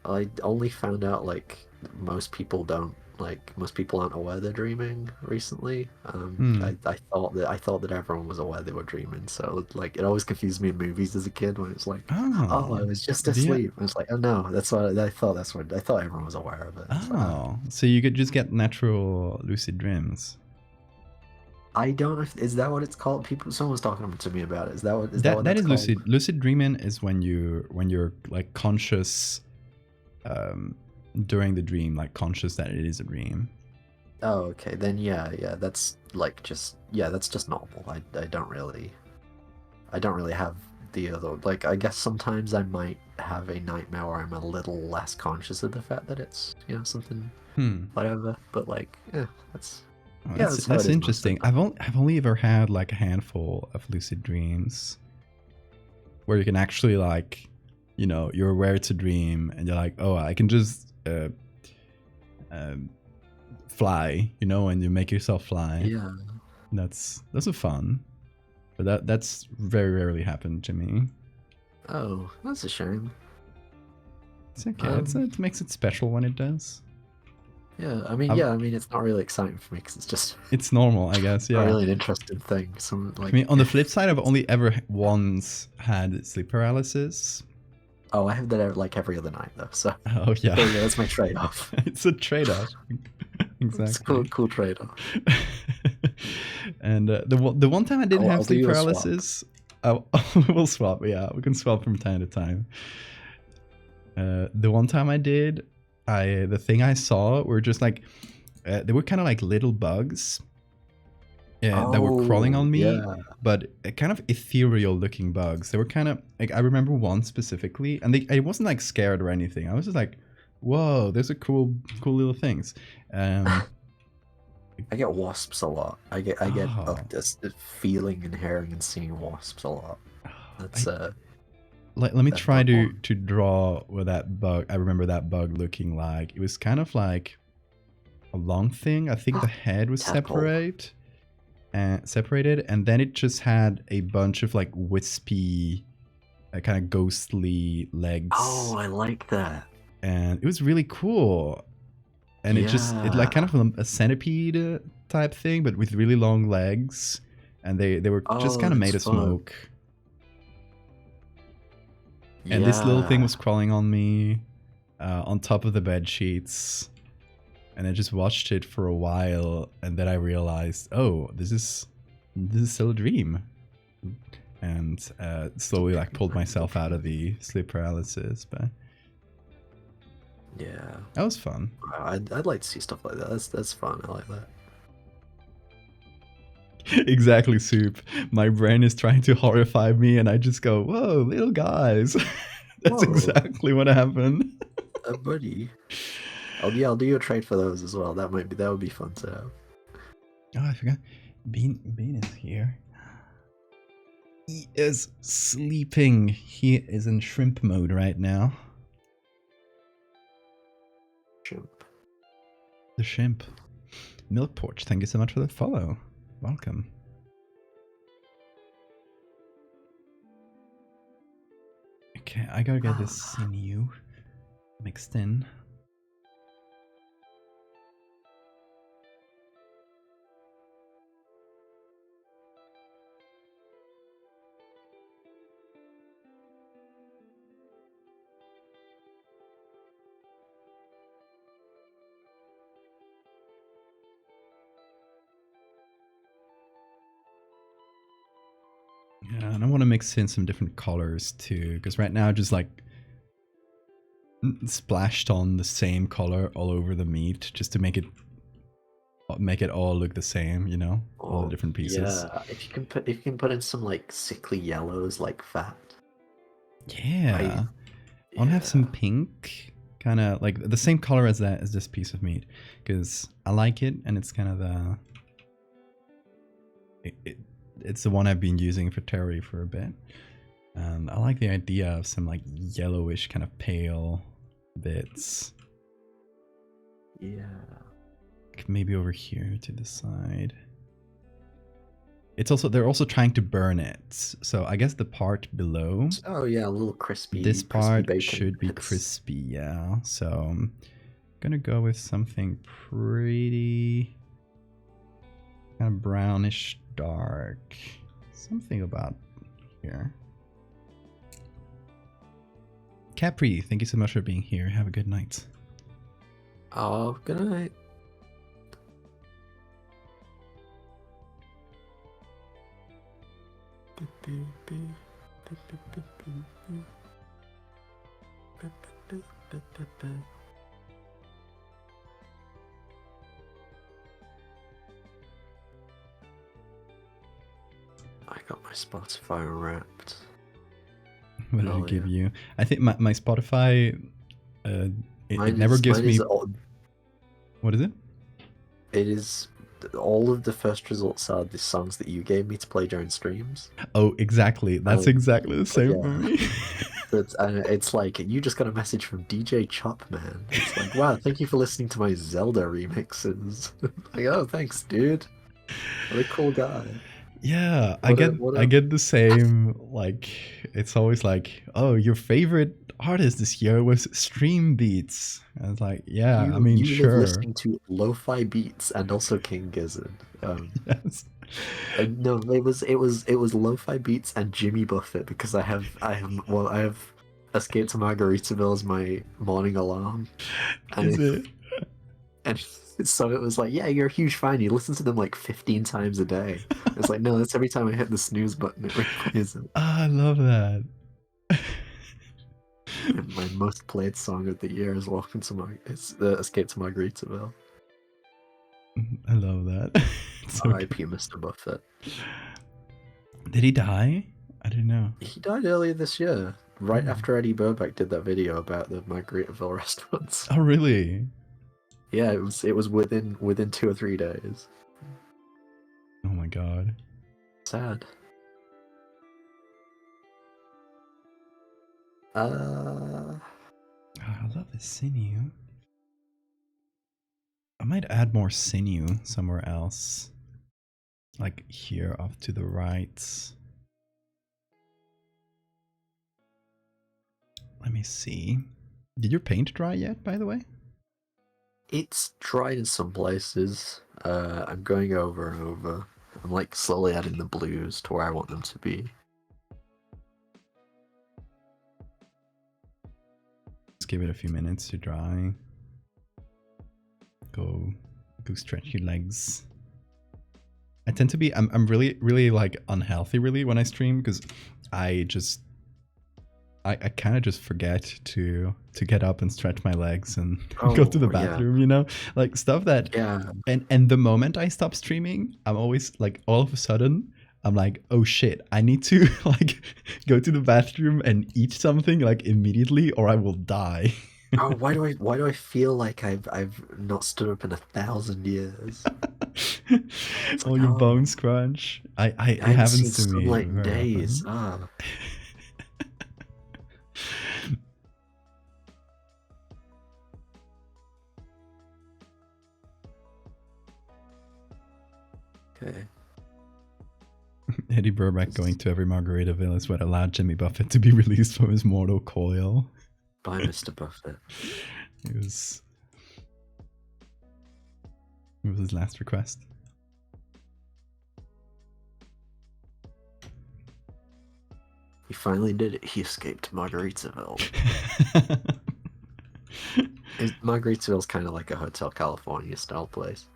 I only found out like most people aren't aware they're dreaming recently. I thought that everyone was aware they were dreaming, so like it always confused me in movies as a kid when it's like, I was just asleep. I was like, oh no, that's what I thought. I thought everyone was aware of it. So you could just get natural lucid dreams. I don't know. Is that what it's called? Someone's talking to me about it. Is that what that is called? lucid? Lucid dreaming is when you're like conscious during the dream, like conscious that it is a dream. Oh, okay. Then yeah, that's like that's just normal. I don't really have the other, like, I guess sometimes I might have a nightmare where I'm a little less conscious of the fact that it's something whatever. But like, Oh, Yeah, that's that's how it is most of the interesting. time. I've only ever had like a handful of lucid dreams where you can actually like, you know, you're aware it's a dream and you're like, oh, I can just fly, you know, and you make yourself fly. Yeah. That's a fun, but that's very rarely happened to me. Oh, that's a shame. It's okay. It makes it special when it does. Yeah, I mean, it's not really exciting for me because it's just It's normal, I guess. not Yeah. really an interesting thing. Some like, I mean, on the flip side, I've only ever once had sleep paralysis. oh, I have that like every other night though. So Oh yeah, there you go, that's my trade-off. it's a trade-off. Exactly. It's a cool trade-off. And the one time I didn't have I'll sleep do you a swap. paralysis, we'll swap. Yeah, we can swap from time to time. The one time I did, the thing I saw were just like they were kind of like little bugs that were crawling on me, Yeah. but kind of ethereal looking bugs. They were kind of like, I remember one specifically, and I wasn't like scared or anything. I was just like, whoa, those are cool little things. I get wasps a lot. I get just feeling and hearing and seeing wasps a lot. That's let me that try bug to one. draw what that bug. I remember that bug looking like. It was kind of like a long thing. I think the head was Tadpole. separated, and then it just had a bunch of like wispy, kind of ghostly legs. Oh, I like that. And it was really cool. And it like kind of a centipede type thing, but with really long legs, and they were just kind of made of smoke. And this little thing was crawling on me, on top of the bed sheets, and I just watched it for a while, and then I realized, oh, this is still a dream, and slowly like pulled myself out of the sleep paralysis. But yeah, that was fun. I'd like to see stuff like that. That's fun. I like that. Exactly, Soup. My brain is trying to horrify me, and I just go, whoa, little guys. That's Whoa. exactly what happened. Buddy. I'll do you a trade for those as well. That would be fun to have. Oh, I forgot. Bean is here. He is sleeping. He is in shrimp mode right now. Shrimp. The shrimp. Milk Porch, thank you so much for the follow. Welcome. Okay, I gotta get this sinew mixed in. Yeah, and I want to mix in some different colors too, because right now just like splashed on the same color all over the meat, just to make it all look the same, you know, all the different pieces. Yeah, if you can put in some like sickly yellows like fat. Yeah, I want to have some pink, kind of like the same color as this piece of meat, because I like it, and it's kind of it's the one I've been using for Terry for a bit. And I like the idea of some like yellowish kind of pale bits. Yeah. Maybe over here to the side. They're also trying to burn it. So I guess the part below. Oh yeah, a little crispy. This part bacon should be bits. crispy, yeah. So I'm gonna go with something pretty kind of brownish dark. Something about here. Capri, thank you so much for being here. Have a good night. Oh, good night. I got my Spotify wrapped. What did it give you? I think my Spotify, it never gives me. What is it? It is all of the first results are the songs that you gave me to play during streams. Oh, exactly. That's exactly the same for me. It's like, you just got a message from DJ Chop, man. It's like, wow, thank you for listening to my Zelda remixes. Like, oh, thanks, dude. What a cool guy. Yeah, I get the same, like, it's always like, oh, your favorite artist this year was Stream Beats. I was like, yeah, I mean, you sure. live listening to lo-fi beats and also King Gizzard. Yes. No, it was lo-fi beats and Jimmy Buffett, because I have Escape to Margaritaville as my morning alarm. And and so it was like, yeah, you're a huge fan. You listen to them like 15 times a day. It's like, no, that's every time I hit the snooze button, it replays it. I love that. And my most played song of the year is Escape to Margaritaville. I love that. R.I.P. Mr. Buffett. Did he die? I didn't know. He died earlier this year, right after Eddie Burback did that video about the Margaritaville restaurants. Oh, really? Yeah, it was within 2 or 3 days. Oh my god. Sad. I love the sinew. I might add more sinew somewhere else. Like here off to the right. Let me see. Did your paint dry yet, by the way? It's dried in some places. I'm going over and over. I'm like slowly adding the blues to where I want them to be. Just give it a few minutes to dry. Go stretch your legs. I tend to be, I'm really like unhealthy really when I stream, because I kind of just forget to get up and stretch my legs and go to the bathroom, you know, like stuff that. Yeah. And the moment I stop streaming, I'm always like, all of a sudden, I'm like, oh shit, I need to like go to the bathroom and eat something like immediately, or I will die. Oh, why do I feel like I've not stood up in 1,000 years? All your bones crunch. I haven't seen to me sunlight in very days. often. Okay. Eddie Burback going to every Margaritaville is what allowed Jimmy Buffett to be released from his mortal coil. By Mr. Buffett. It was his last request. He finally did it. He escaped Margaritaville. Margaritaville's kind of like a Hotel California style place.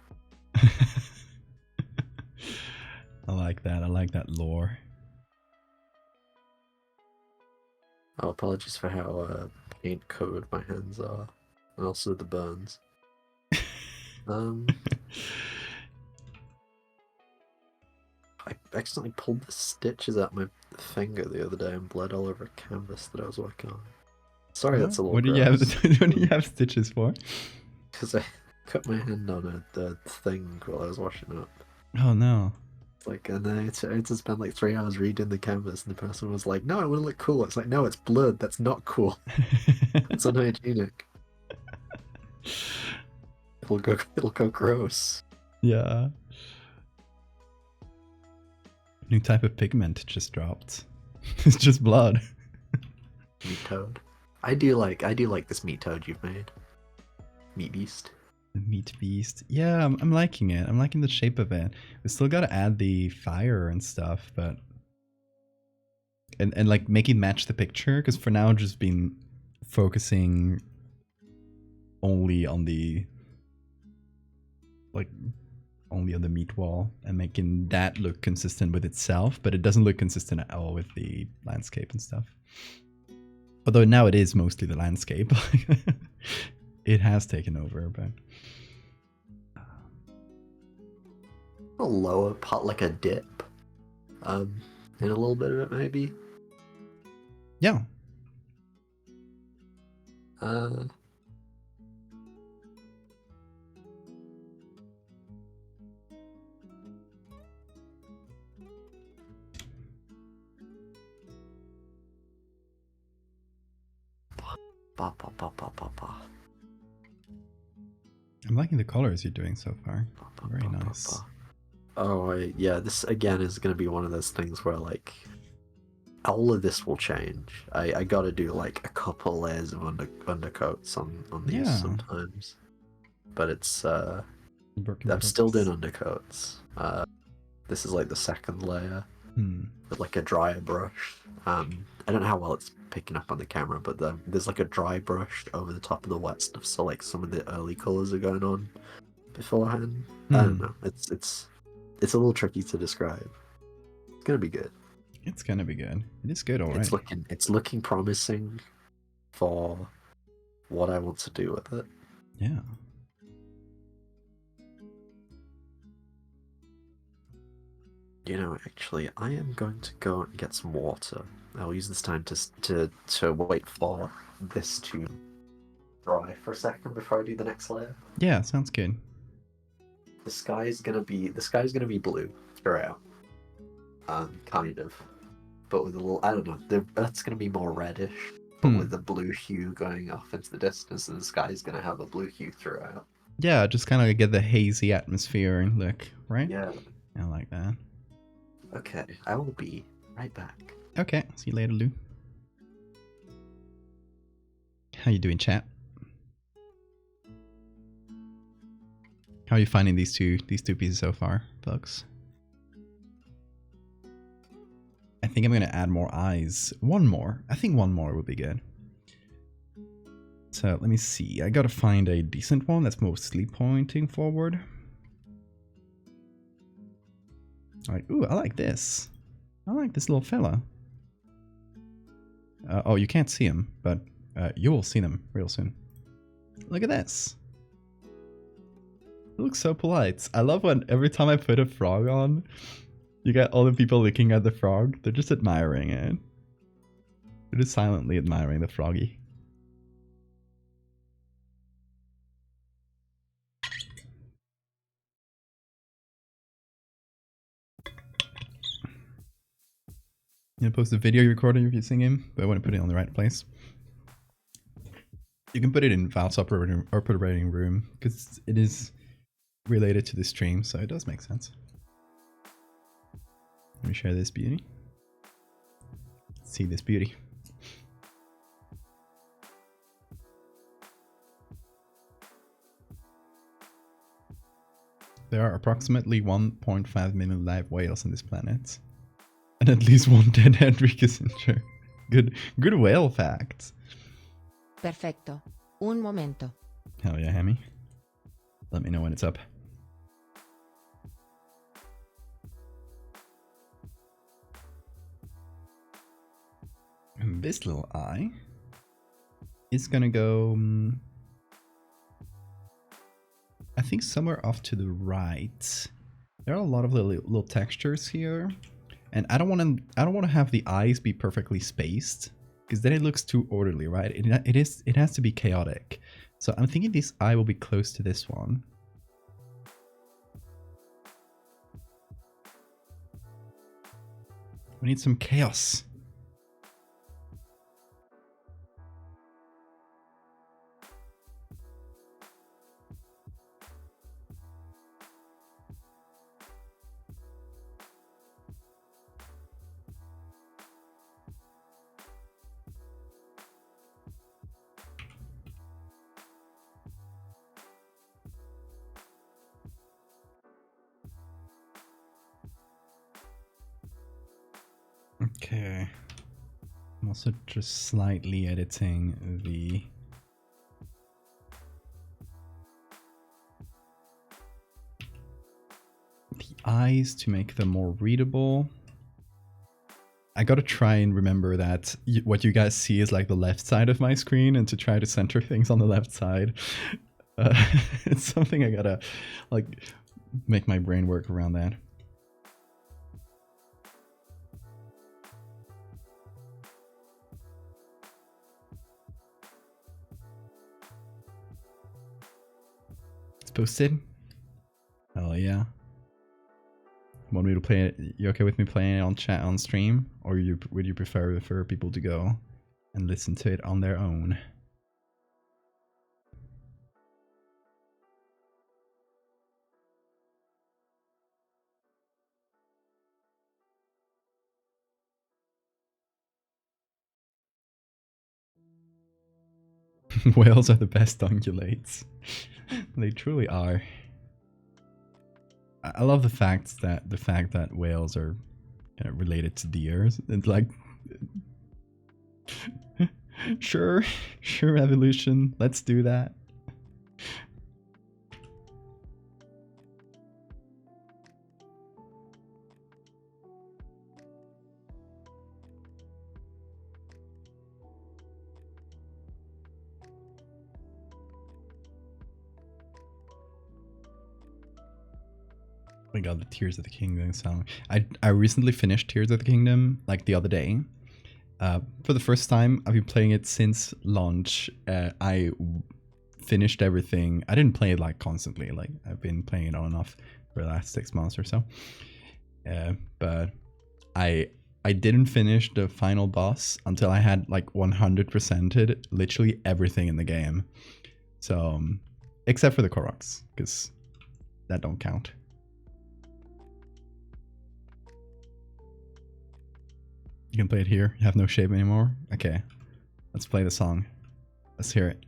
I like that. I like that lore. Oh, apologies for how paint covered my hands are, and also the burns. I accidentally pulled the stitches out my finger the other day and bled all over a canvas that I was working on. Sorry, that's a little. What do you have? What do you have stitches for? Because I cut my hand on a thing while I was washing up. Oh no. Like, and then I had to spend like 3 hours reading the canvas, and the person was like, "No, it wouldn't look cool." It's like, no, it's blood. That's not cool. It's unhygienic. It'll go gross. Yeah. New type of pigment just dropped. It's just blood. Meat toad. I do like this meat toad you've made. Meat beast. The meat beast. Yeah, I'm liking it. I'm liking the shape of it. We still gotta add the fire and stuff, but and like make it match the picture, because for now I've just been focusing only on the meat wall and making that look consistent with itself, but it doesn't look consistent at all with the landscape and stuff. Although now it is mostly the landscape. It has taken over, but A lower pot, like a dip. In a little bit of it, maybe. yeah. I'm liking the colors you're doing so far. Very nice. Oh, yeah, this again is going to be one of those things where, like, all of this will change. I got to do, like, a couple layers of undercoats on these sometimes. But it's, I'm still doing undercoats. This is, like, the second layer with, like, a drier brush. I don't know how well it's picking up on the camera, but there's, like, a dry brush over the top of the wet stuff, so, like, some of the early colours are going on beforehand. I don't know. It's a little tricky to describe. It's gonna be good. It's gonna be good. It is good already. It's looking promising for what I want to do with it. Yeah. You know, actually, I am going to go and get some water. I'll use this time to wait for this to dry for a second before I do the next layer. Yeah, sounds good. The sky's gonna be blue throughout. Kind of. But with a little, I don't know, the earth's gonna be more reddish, but with a blue hue going off into the distance, and the sky's gonna have a blue hue throughout. Yeah, just kind of get the hazy atmosphere and look, right? Yeah. I like that. Okay, I will be right back. Okay, see you later, Lou. How you doing, chat? How are you finding these two pieces so far, folks? I think I'm gonna add more eyes. One more. I think one more would be good. So let me see. I gotta find a decent one that's mostly pointing forward. Like, ooh, I like this. I like this little fella. Oh, you can't see him, but you will see them real soon. Look at this. It looks so polite. I love when every time I put a frog on, you get all the people looking at the frog. They're just admiring it. They're just silently admiring the froggy. I'm gonna post a video recording of you singing, but I want to put it on the right place. You can put it in Valve's operating room because it is related to the stream, so it does make sense. Let me share this beauty. See this beauty. There are approximately 1.5 million live whales on this planet. And at least one dead Henry Kissinger. Good whale facts. Perfecto. Un momento. Hell yeah, Hammy. Let me know when it's up. And this little eye is gonna go, I think somewhere off to the right. There are a lot of little textures here. And I don't want to have the eyes be perfectly spaced, because then it looks too orderly, right? It has to be chaotic. So I'm thinking this eye will be close to this one. We need some chaos. Okay. I'm also just slightly editing the eyes to make them more readable. I gotta try and remember that what you guys see is like the left side of my screen, and to try to center things on the left side. It's something I gotta like make my brain work around that. It's posted. Oh yeah. Want me to play it? You okay with me playing it on chat on stream, or would you prefer for people to go and listen to it on their own? Whales are the best ungulates. They truly are. I love the fact that whales are related to deer. It's like, sure, evolution. Let's do that. Oh my god, the Tears of the Kingdom song. I recently finished Tears of the Kingdom, like the other day. For the first time, I've been playing it since launch. I finished everything. I didn't play it like constantly, like I've been playing it on and off for the last 6 months or so. But I didn't finish the final boss until I had like 100%ed literally everything in the game. So, except for the Koroks, because that don't count. You can play it here. You have no shape anymore. Okay, let's play the song. Let's hear it.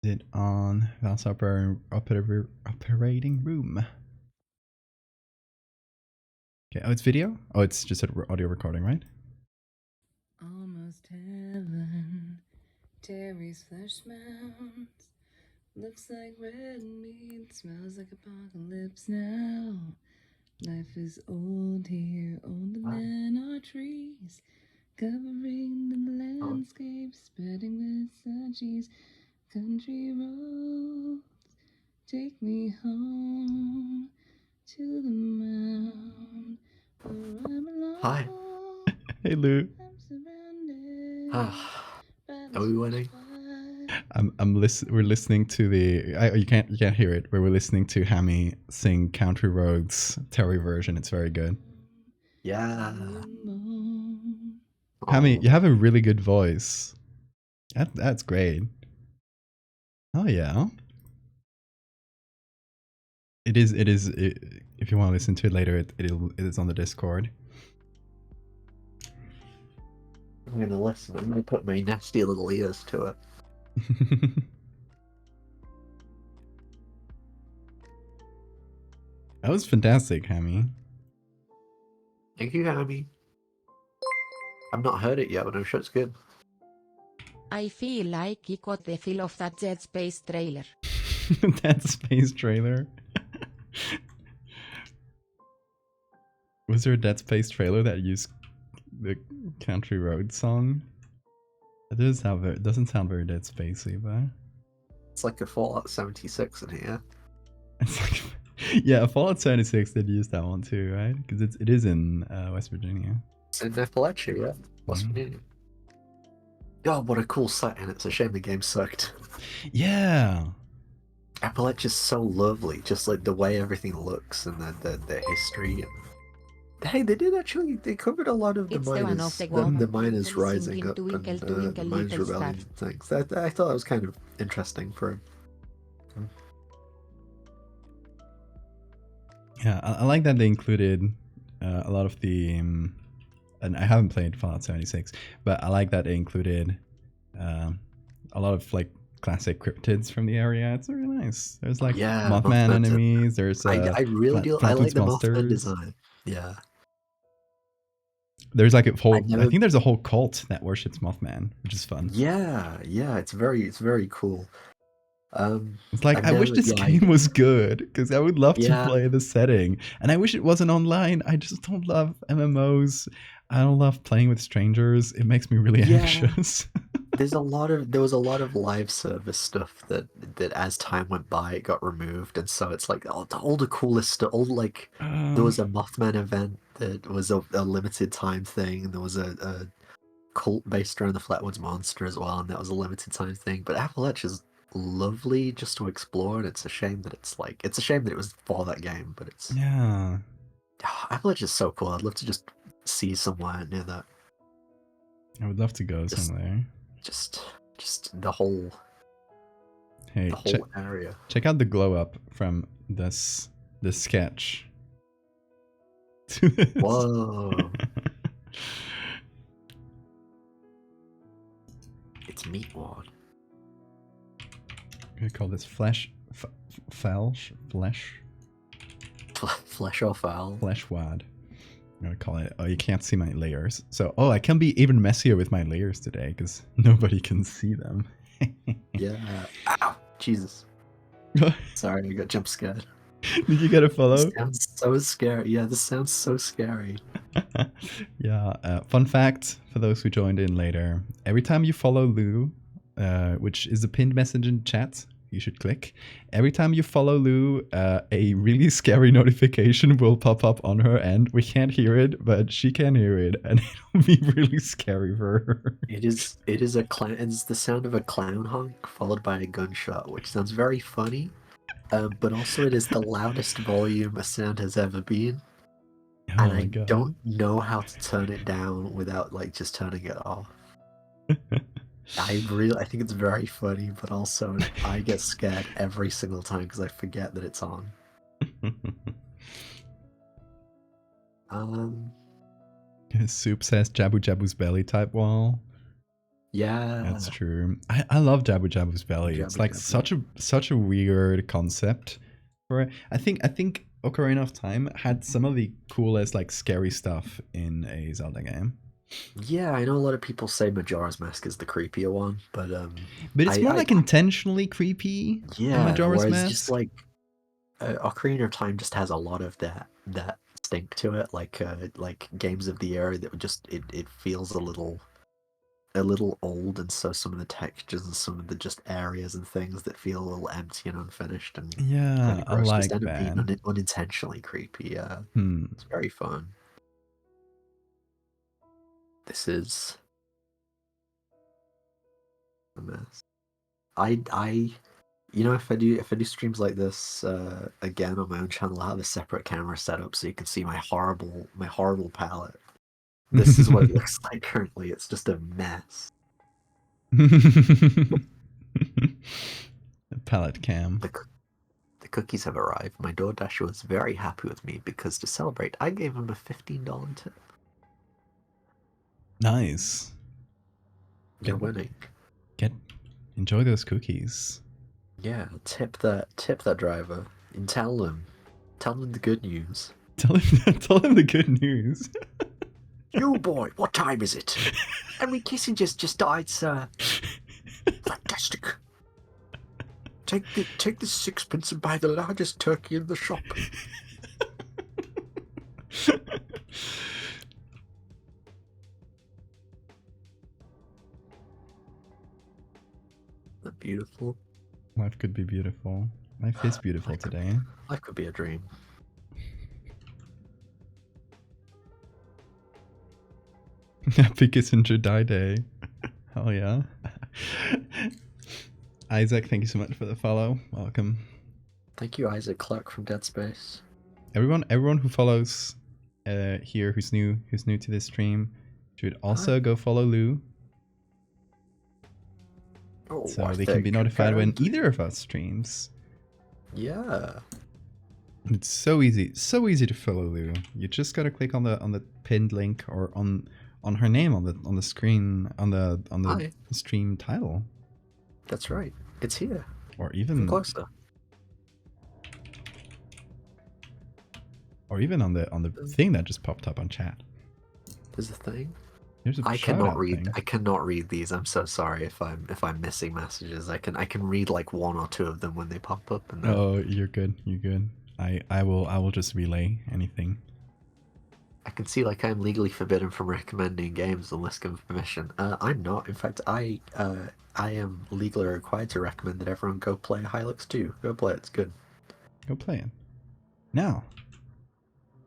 Is it on Val's operating room? Okay. Oh, it's video. Oh, it's just an audio recording, right? Almost heaven. Terry's flesh mounds. Looks like red meat, smells like apocalypse now. Life is old here, older than our trees, covering the landscape, spreading with suncheese. Country roads, take me home to the mound where I belong. Hi. Hey, Lou. I'm surrounded by Are we winning? We're listening to the. You can't hear it, but we're listening to Hammy sing Country Roads Terry version. It's very good. Yeah. Hammy, you have a really good voice. That's great. Oh yeah. It is. If you want to listen to it later, it is on the Discord. I'm gonna listen. I'm gonna put my nasty little ears to it. That was fantastic, Hammy. Thank you, Hammy. I've not heard it yet, but I'm sure it's good. I feel like he got the feel of that Dead Space trailer. That Space trailer. Was there a Dead Space trailer that used the Country Road song? It doesn't sound very Dead Spacey, but It's like a Fallout 76 in here. it's like, yeah, Fallout 76 did use that one too, right? Because it is in West Virginia. It's in Appalachia, yeah. West Virginia. God, what a cool setting. It's a shame the game sucked. Yeah. Appalachia's so lovely, just like the way everything looks and the history. And... Hey, they did actually. They covered a lot of the It's the one miners, of the the miners rising singing up twinkle, and twinkle, miners little star. rebellion things. I thought that was kind of interesting for. Yeah, I like that they included a lot of the. And I haven't played Fallout 76, but I like that they included a lot of like classic cryptids from the area. It's really nice. There's like Mothman enemies. There's I really do. I like the monsters. Mothman design. Yeah. There's like a whole. I think there's a whole cult that worships Mothman, which is fun. Yeah, it's very cool. It's like I wish this game was good because I would love to play the setting, and I wish it wasn't online. I just don't love MMOs. I don't love playing with strangers. It makes me really anxious. There was a lot of live service stuff that as time went by it got removed, and so it's like all the coolest stuff. There was a Mothman event that was a limited time thing, and there was a cult based around the Flatwoods Monster as well, and that was a limited time thing. But Appalachia's lovely just to explore, and it's a shame that it was for that game, but it's Appalachia's so cool. I'd love to just see somewhere near that. I would love to go somewhere. Just the whole area. Check out the glow up from this sketch. to this. Whoa. It's meat wad. We call this flesh Flesh or foul. flesh wad. I'm gonna call it. Oh, you can't see my layers. So, I can be even messier with my layers today because nobody can see them. Yeah. Ow. Jesus. Sorry, I got jump scared. Did you get a follow? This sounds so scary. Yeah, this sounds so scary. Yeah. Fun fact for those who joined in later: every time you follow Lou, which is a pinned message in chat, you should click. Every time you follow Lou, a really scary notification will pop up on her end. We can't hear it, but she can hear it, and it'll be really scary for her. It is a clown. It's the sound of a clown honk followed by a gunshot, which sounds very funny. But also it is the loudest volume a sound has ever been. Oh And my I God. don't know how to turn it down without like just turning it off. I think it's very funny, but also I get scared every single time because I forget that it's on. Soup says Jabu Jabu's belly type wall. Yeah, That's true. I love Jabu Jabu's belly. It's Jabu like Jabu. such a weird concept for it. I think Ocarina of Time had some of the coolest like scary stuff in a Zelda game. Yeah, I know a lot of people say Majora's Mask is the creepier one, but it's more like intentionally creepy. Yeah, than Majora's whereas Mask. just like Ocarina of Time just has a lot of that stink to it, like games of the era that would just it feels a little old, and so some of the textures and some of the just areas and things that feel a little empty and unfinished and Yeah, I gross like just end up being that. unintentionally creepy. Yeah, it's very fun. This is a mess. If I do streams like this again on my own channel, I'll have a separate camera set up so you can see my horrible palette. This is what it looks like currently. It's just a mess. Palette cam. The cookies have arrived. My DoorDasher was very happy with me because to celebrate, I gave him a $15 tip. Nice. You're winning. Enjoy those cookies. Yeah, tip that driver and tell them the good news. Tell him the good news. You boy, what time is it? Henry Kissinger's just died, sir. Fantastic. Take the sixpence and buy the largest turkey in the shop. That beautiful. Life could be beautiful. Life is beautiful today. Life could be a dream. Happy Kissinger Die Day. Hell yeah. Isaac, thank you so much for the follow. Welcome. Thank you, Isaac Clark from Dead Space. Everyone who follows here who's new to this stream should also go follow Lou. Oh, so they can be notified when either of us streams. Yeah. It's so easy to follow Lou. You just gotta click on the pinned link or on her name on the screen on the stream title. That's right. It's here. Or even closer. Or even on the thing that just popped up on chat. There's a thing. There's a I cannot read. thing. I cannot read these. I'm so sorry if I'm missing messages. I can read like one or two of them when they pop up. And Oh, you're good. You're good. I will just relay anything. I can see like I'm legally forbidden from recommending games unless given permission. I'm not. In fact, I am legally required to recommend that everyone go play Hylux 2. Go play it. It's good. Go play it. Now.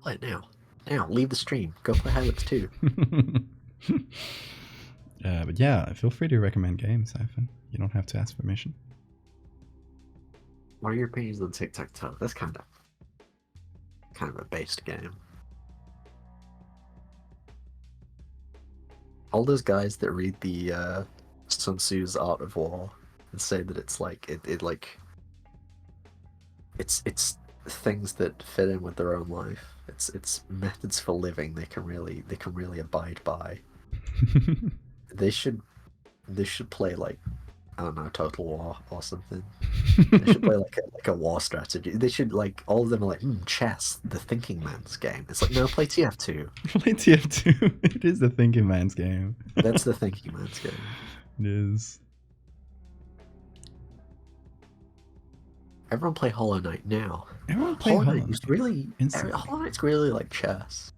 Play it now. Now, leave the stream. Go play Hylux 2. But yeah, feel free to recommend games, Ivan. You don't have to ask permission. What are your opinions on tic-tac-toe? That's kind of a based game. All those guys that read the Sun Tzu's Art of War and say that it's like it's things that fit in with their own life. It's methods for living they can really abide by. They should play like, I don't know, Total War or something. They should play like a war strategy. They should, like, all of them are like, chess, the thinking man's game. It's like, no, play TF2. Play TF2. It is the thinking man's game. That's the thinking man's game. It is. Everyone play Hollow Knight now. Everyone play Hollow Knight is really instantly. Hollow Knight's really like chess.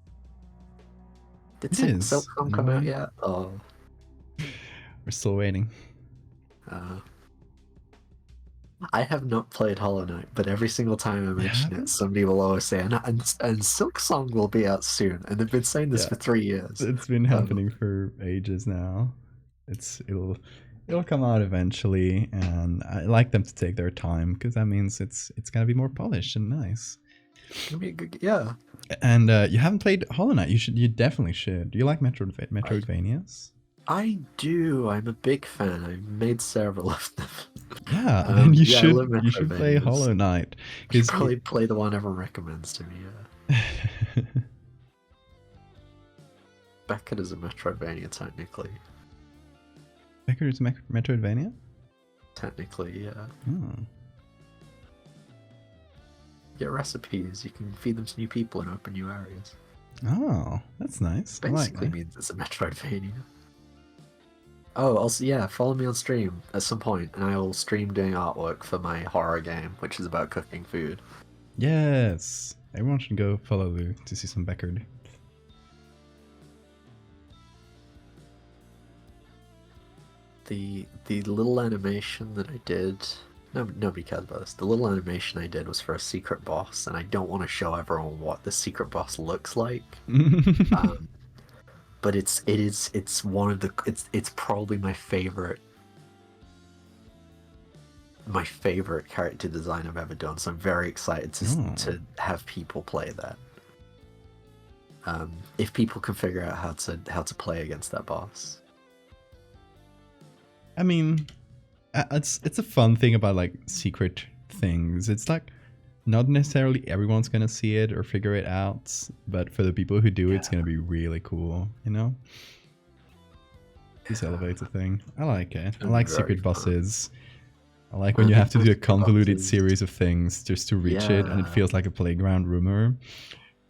Did It is. Silksong come out yet? Oh. We're still waiting. I have not played Hollow Knight, but every single time I mention it, somebody will always say, and Silksong will be out soon, and they've been saying this for 3 years. It's been happening for ages now. It'll come out eventually, and I like them to take their time because that means it's gonna be more polished and nice. It's gonna be a good, yeah. And you haven't played Hollow Knight. You definitely should. Do you like Metroidvanias? I do. I'm a big fan. I've made several of them. Yeah, then you I love should play Metroidvanias. Hollow Knight. You should probably play the one everyone recommends to me. Yeah. Beckett is a Metroidvania, technically. Beckett is Metroidvania? Technically, yeah. Oh. Get recipes. You can feed them to new people and open new areas. Oh, that's nice. I like Basically that. means it's a Metroidvania. Oh, also, yeah, follow me on stream at some point, and I will stream doing artwork for my horror game, which is about cooking food. Yes. Everyone should go follow Lou to see some Beckard. The little animation that I did, nobody cares about this. The little animation I did was for a secret boss, and I don't want to show everyone what the secret boss looks like. But it's one of the it's probably my favorite character design I've ever done. So I'm very excited to have people play that. If people can figure out how to play against that boss. I mean, it's a fun thing about like secret things. It's like not necessarily everyone's gonna see it or figure it out, but for the people who do, it's gonna be really cool, you know? This elevator thing. I like it. I like secret bosses. I like when you have to do a convoluted series of things just to reach it, and it feels like a playground rumor.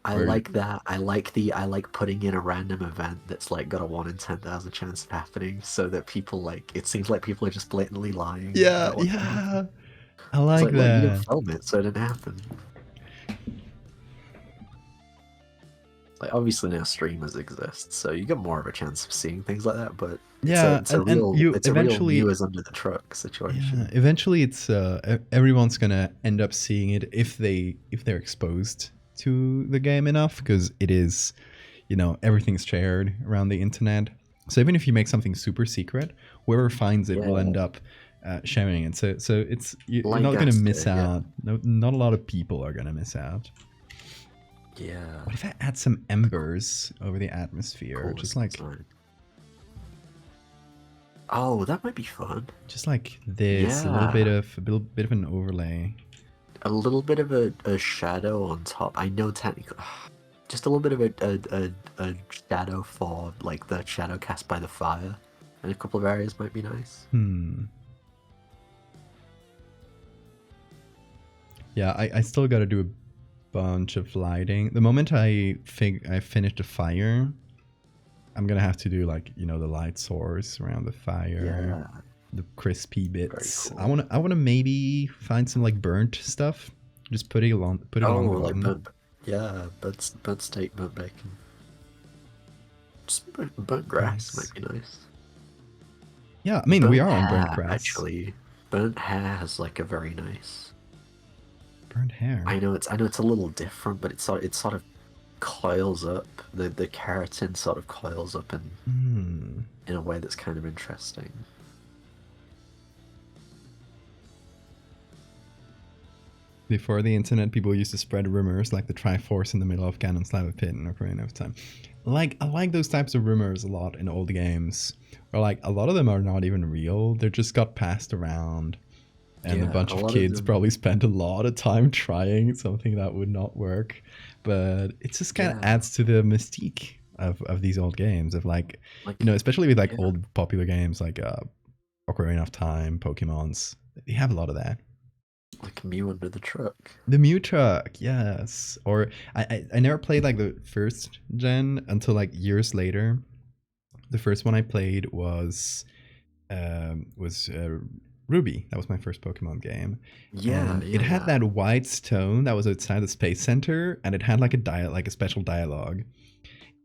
I like that. I like putting in a random event that's like got a 1 in 10,000 chance of happening, so that people it seems like people are just blatantly lying. Yeah. I like that. Well, you didn't film it, so it didn't happen. Like, obviously now streamers exist, so you get more of a chance of seeing things like that. But it's a real viewers under the truck situation. Yeah, eventually, it's everyone's gonna end up seeing it if they're exposed to the game enough, because it is, everything's shared around the internet. So even if you make something super secret, whoever finds it will end up sharing it. So you're not going to miss out. No, not a lot of people are going to miss out. Yeah. What if I add some embers over the atmosphere? Just like... Oh, that might be fun. Just like this, a little bit of an overlay. A little bit of a shadow on top. I know technically, just a little bit of a shadow for like the shadow cast by the fire, and a couple of areas might be nice. Yeah, I still got to do a bunch of lighting. The moment I finish the fire, I'm gonna have to do like the light source around the fire. Yeah. The crispy bits. Cool. I wanna maybe find some like burnt stuff. Just put it along the bottom. Burnt steak, burnt bacon. Just burnt grass might be nice. Yeah, I mean we are on burnt grass. Actually, burnt hair has like a very nice. Burnt hair. I know it's a little different, but it sort of coils up. The keratin sort of coils up in a way that's kind of interesting. Before the internet, people used to spread rumors like the Triforce in the middle of Ganon's lava pit in Ocarina of Time. I like those types of rumors a lot in old games. Or like a lot of them are not even real. They just got passed around and a Yeah, bunch a of lot of kids them- probably spent a lot of time trying something that would not work. But it just kind of Yeah. adds to the mystique of these old games, of like, Like, you know, especially with like yeah. old popular games like Ocarina of Time, Pokemon's. They have a lot of that. like Mew under the truck. The Mew Truck, yes. Or I never played like the first gen until like years later. The first one I played was Ruby. That was my first Pokemon game. Yeah, And yeah, it had yeah. that white stone that was outside the space center, and it had like a special dialogue.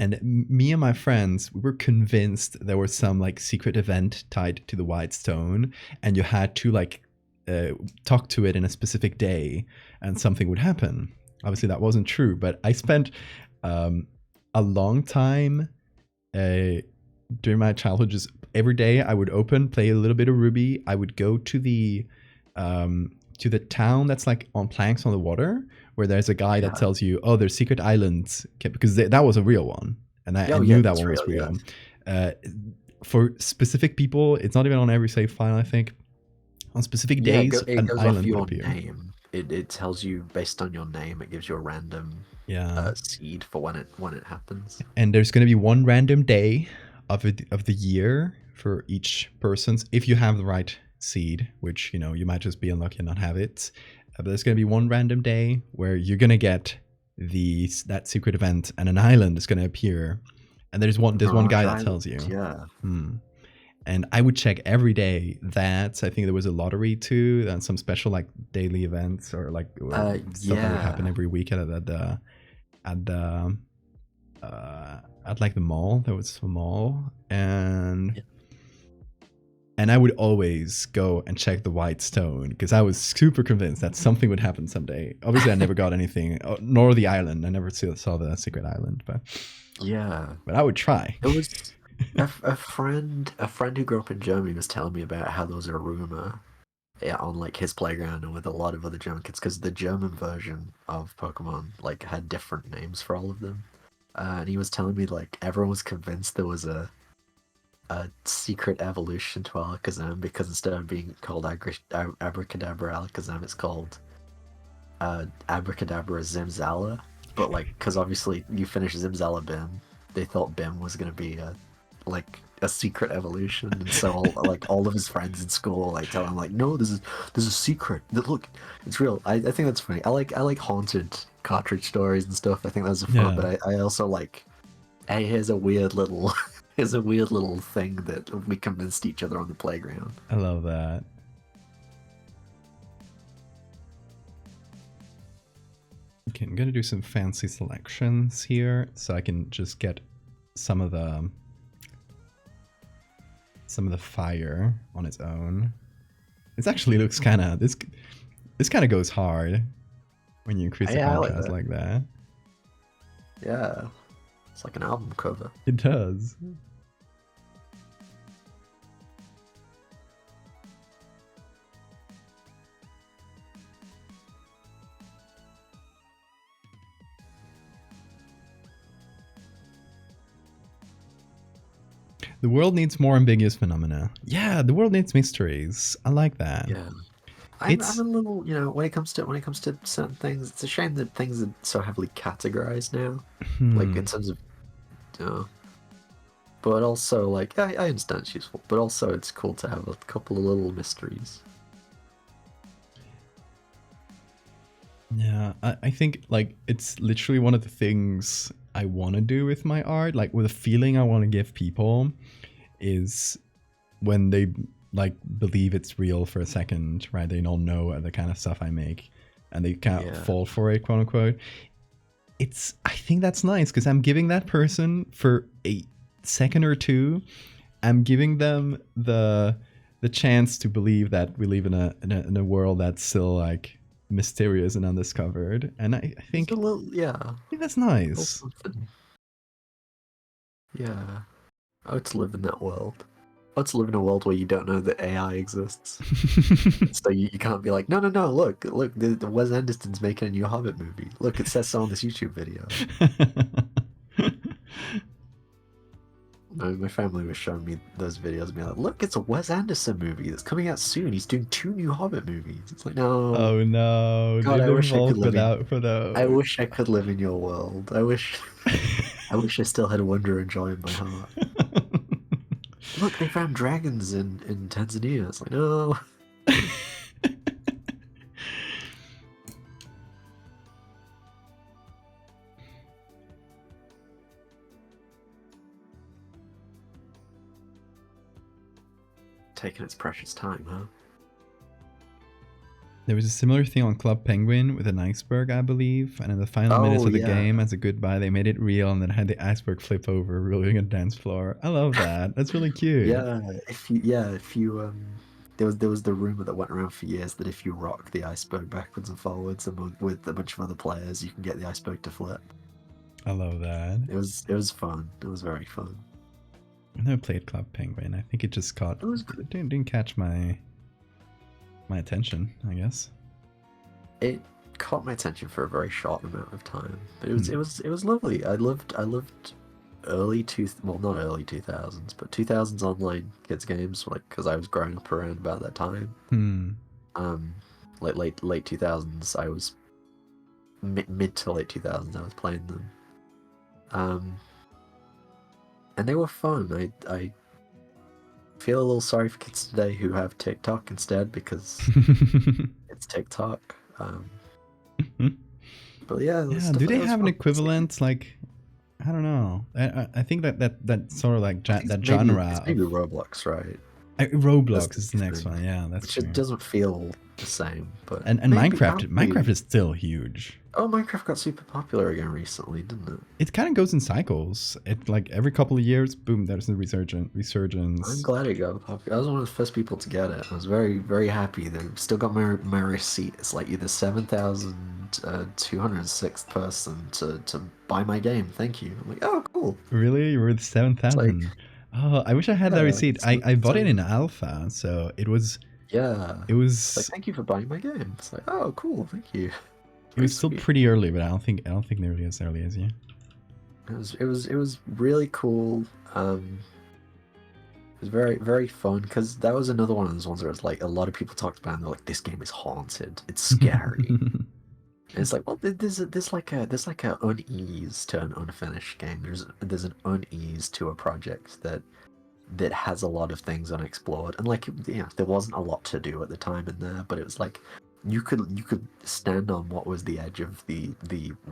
And me and my friends, we were convinced there was some like secret event tied to the white stone, and you had to like talk to it in a specific day, and something would happen. Obviously, that wasn't true, but I spent a long time during my childhood. Just every day, I would play a little bit of Ruby. I would go to the town that's like on planks on the water, where there's a guy that tells you, oh, there's secret islands, because that was a real one, and I knew that one was real. For specific people, it's not even on every save file, I think. On specific days, it goes island off your would appear. name. It tells you based on your name. It gives you a random seed for when it happens. And there's going to be one random day of the year for each person's, if you have the right seed, which, you know, you might just be unlucky and not have it. But there's going to be one random day where you're going to get that secret event, and an island is going to appear. And there's one guy that tells you. Yeah. And I would check every day that. I think there was a lottery too, and some special like daily events, or like stuff that would happen every week at like the mall. There was a mall, and I would always go and check the white stone, because I was super convinced that something would happen someday. Obviously, I never got anything, nor the island. I never saw the secret island, but I would try. It was a friend who grew up in Germany was telling me about how there was a rumor on like his playground and with a lot of other German kids, because the German version of Pokemon like had different names for all of them, and he was telling me like everyone was convinced there was a secret evolution to Alakazam, because instead of being called Abracadabra Alakazam, it's called Abracadabra Zimzala. But like, because obviously you finish Zimzala Bim, they thought Bim was gonna be a secret evolution, and so all of his friends in school like tell him like, no, there's a secret. Look, it's real. I think that's funny. I like haunted cartridge stories and stuff. I think that's fun. But I also like, hey, here's a weird little thing that we convinced each other on the playground. I love that. Okay, I'm gonna do some fancy selections here, so I can just get some of the fire on its own. This actually looks kind of this kind of goes hard when you increase the contrast like that. Yeah, it's like an album cover. It does. The world needs more ambiguous phenomena. Yeah, the world needs mysteries. I like that. Yeah. I'm a little, when it comes to certain things, it's a shame that things are so heavily categorized now. Like in terms of, but also like I understand it's useful, but also it's cool to have a couple of little mysteries. Yeah, I think like it's literally one of the things I want to do with my art, like with a feeling I want to give people, is when they like believe it's real for a second, right? They don't know the kind of stuff I make, and they kind of fall for it, quote unquote. I think that's nice, because I'm giving that person, for a second or two, I'm giving them the chance to believe that we live in a world that's still like mysterious and undiscovered, and I think it's a little, I think that's nice. Yeah. Oh, to live in that world. Oh, to live in a world where you don't know that AI exists. So you can't be like, no, look, the Wes Anderson's making a new Hobbit movie. Look, it says so on this YouTube video. My family was showing me those videos and being like, look, it's a Wes Anderson movie that's coming out soon. He's doing 2 new Hobbit movies. It's like, no. Oh no, God, I didn't wish I could involve live without for those. I wish I could live in your world. I wish I still had wonder and joy in my heart. Look, they found dragons in Tanzania. It's like, no. Taking its precious time, huh? There was a similar thing on Club Penguin with an iceberg, I believe, and in the final minutes of the game, as a goodbye, they made it real and then had the iceberg flip over, rolling a dance floor. I love that. That's really cute. Yeah, if you there was the rumor that went around for years that if you rock the iceberg backwards and forwards with a bunch of other players, you can get the iceberg to flip. I love that. It was fun. It was very fun. I never played Club Penguin. I think it just caught. It was good. Didn't catch my attention, I guess. It caught my attention for a very short amount of time, but it was lovely. I loved not early 2000s, but 2000s online kids games, like, because I was growing up around about that time. Like late 2000s, I was mid to late 2000s. I was playing them. And they were fun. I feel a little sorry for kids today who have TikTok instead, because it's TikTok. But yeah, do they have an equivalent? Like, I don't know. I think that sort of like that genre. It's maybe Roblox, right? Roblox is the next one. Yeah, that's which true. It doesn't feel the same, but and Minecraft is still huge. Oh, Minecraft got super popular again recently, didn't it? It kind of goes in cycles. It, like, every couple of years, boom, there's a resurgence. I'm glad it got popular. I was one of the first people to get it. I was very, very happy. They still got my receipt. It's like, you're the 7,206th person to buy my game. Thank you. I'm like, oh, cool. Really? You were the 7,000? Like, oh, I wish I had that receipt. I bought it in alpha, so it was... Yeah. It was... like, thank you for buying my game. It's like, oh, cool, thank you. It was still pretty early, but I don't think nearly as early as you. It was really cool. It was very, very fun, because that was another one of those ones where it's like a lot of people talked about it and they're like, this game is haunted. It's scary. And it's like, well, there's like a unease to an unfinished game. There's an unease to a project that has a lot of things unexplored, and like, there wasn't a lot to do at the time in there, but it was like, you could stand on what was the edge of the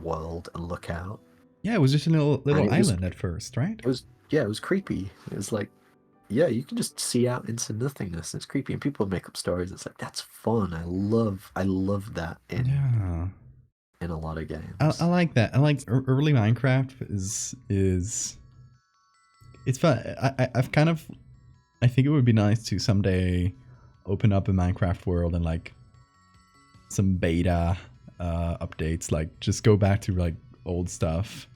world and look out. Yeah, it was just a little island at first, right? It was creepy. It was like, yeah, you can just see out into nothingness. It's creepy, and people make up stories. It's like, that's fun. I love that in a lot of games. I like that. I like early Minecraft is it's fun. I think it would be nice to someday open up a Minecraft world and like some beta updates, like just go back to like old stuff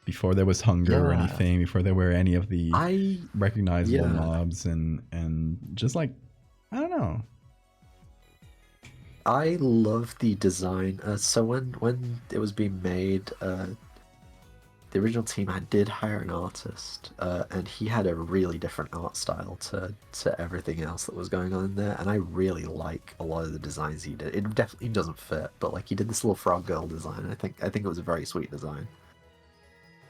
before there was hunger or anything, before there were any of the recognizable mobs, and just like, I don't know. I love the design. So when it was being made, the original team did hire an artist, and he had a really different art style to everything else that was going on in there, and I really like a lot of the designs he did. It definitely doesn't fit, but like, he did this little frog girl design. I think it was a very sweet design.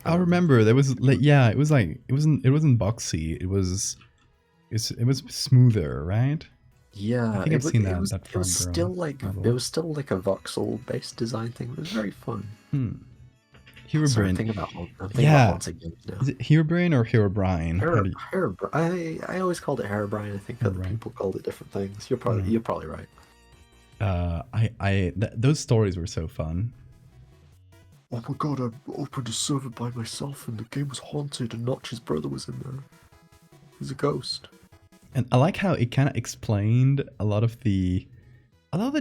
I remember there was like, it wasn't boxy. It was smoother, right? Yeah, I think I've seen that. It was still like a voxel based design thing. It was very fun. Herobrine. Thinking about games now. Is it Herobrine or Herobrine? I always called it Herobrine. I think other people called it different things. You're probably right. Those stories were so fun. Oh my god! I opened a server by myself, and the game was haunted, and Notch's brother was in there. He's a ghost. And I like how it kind of explained a lot of the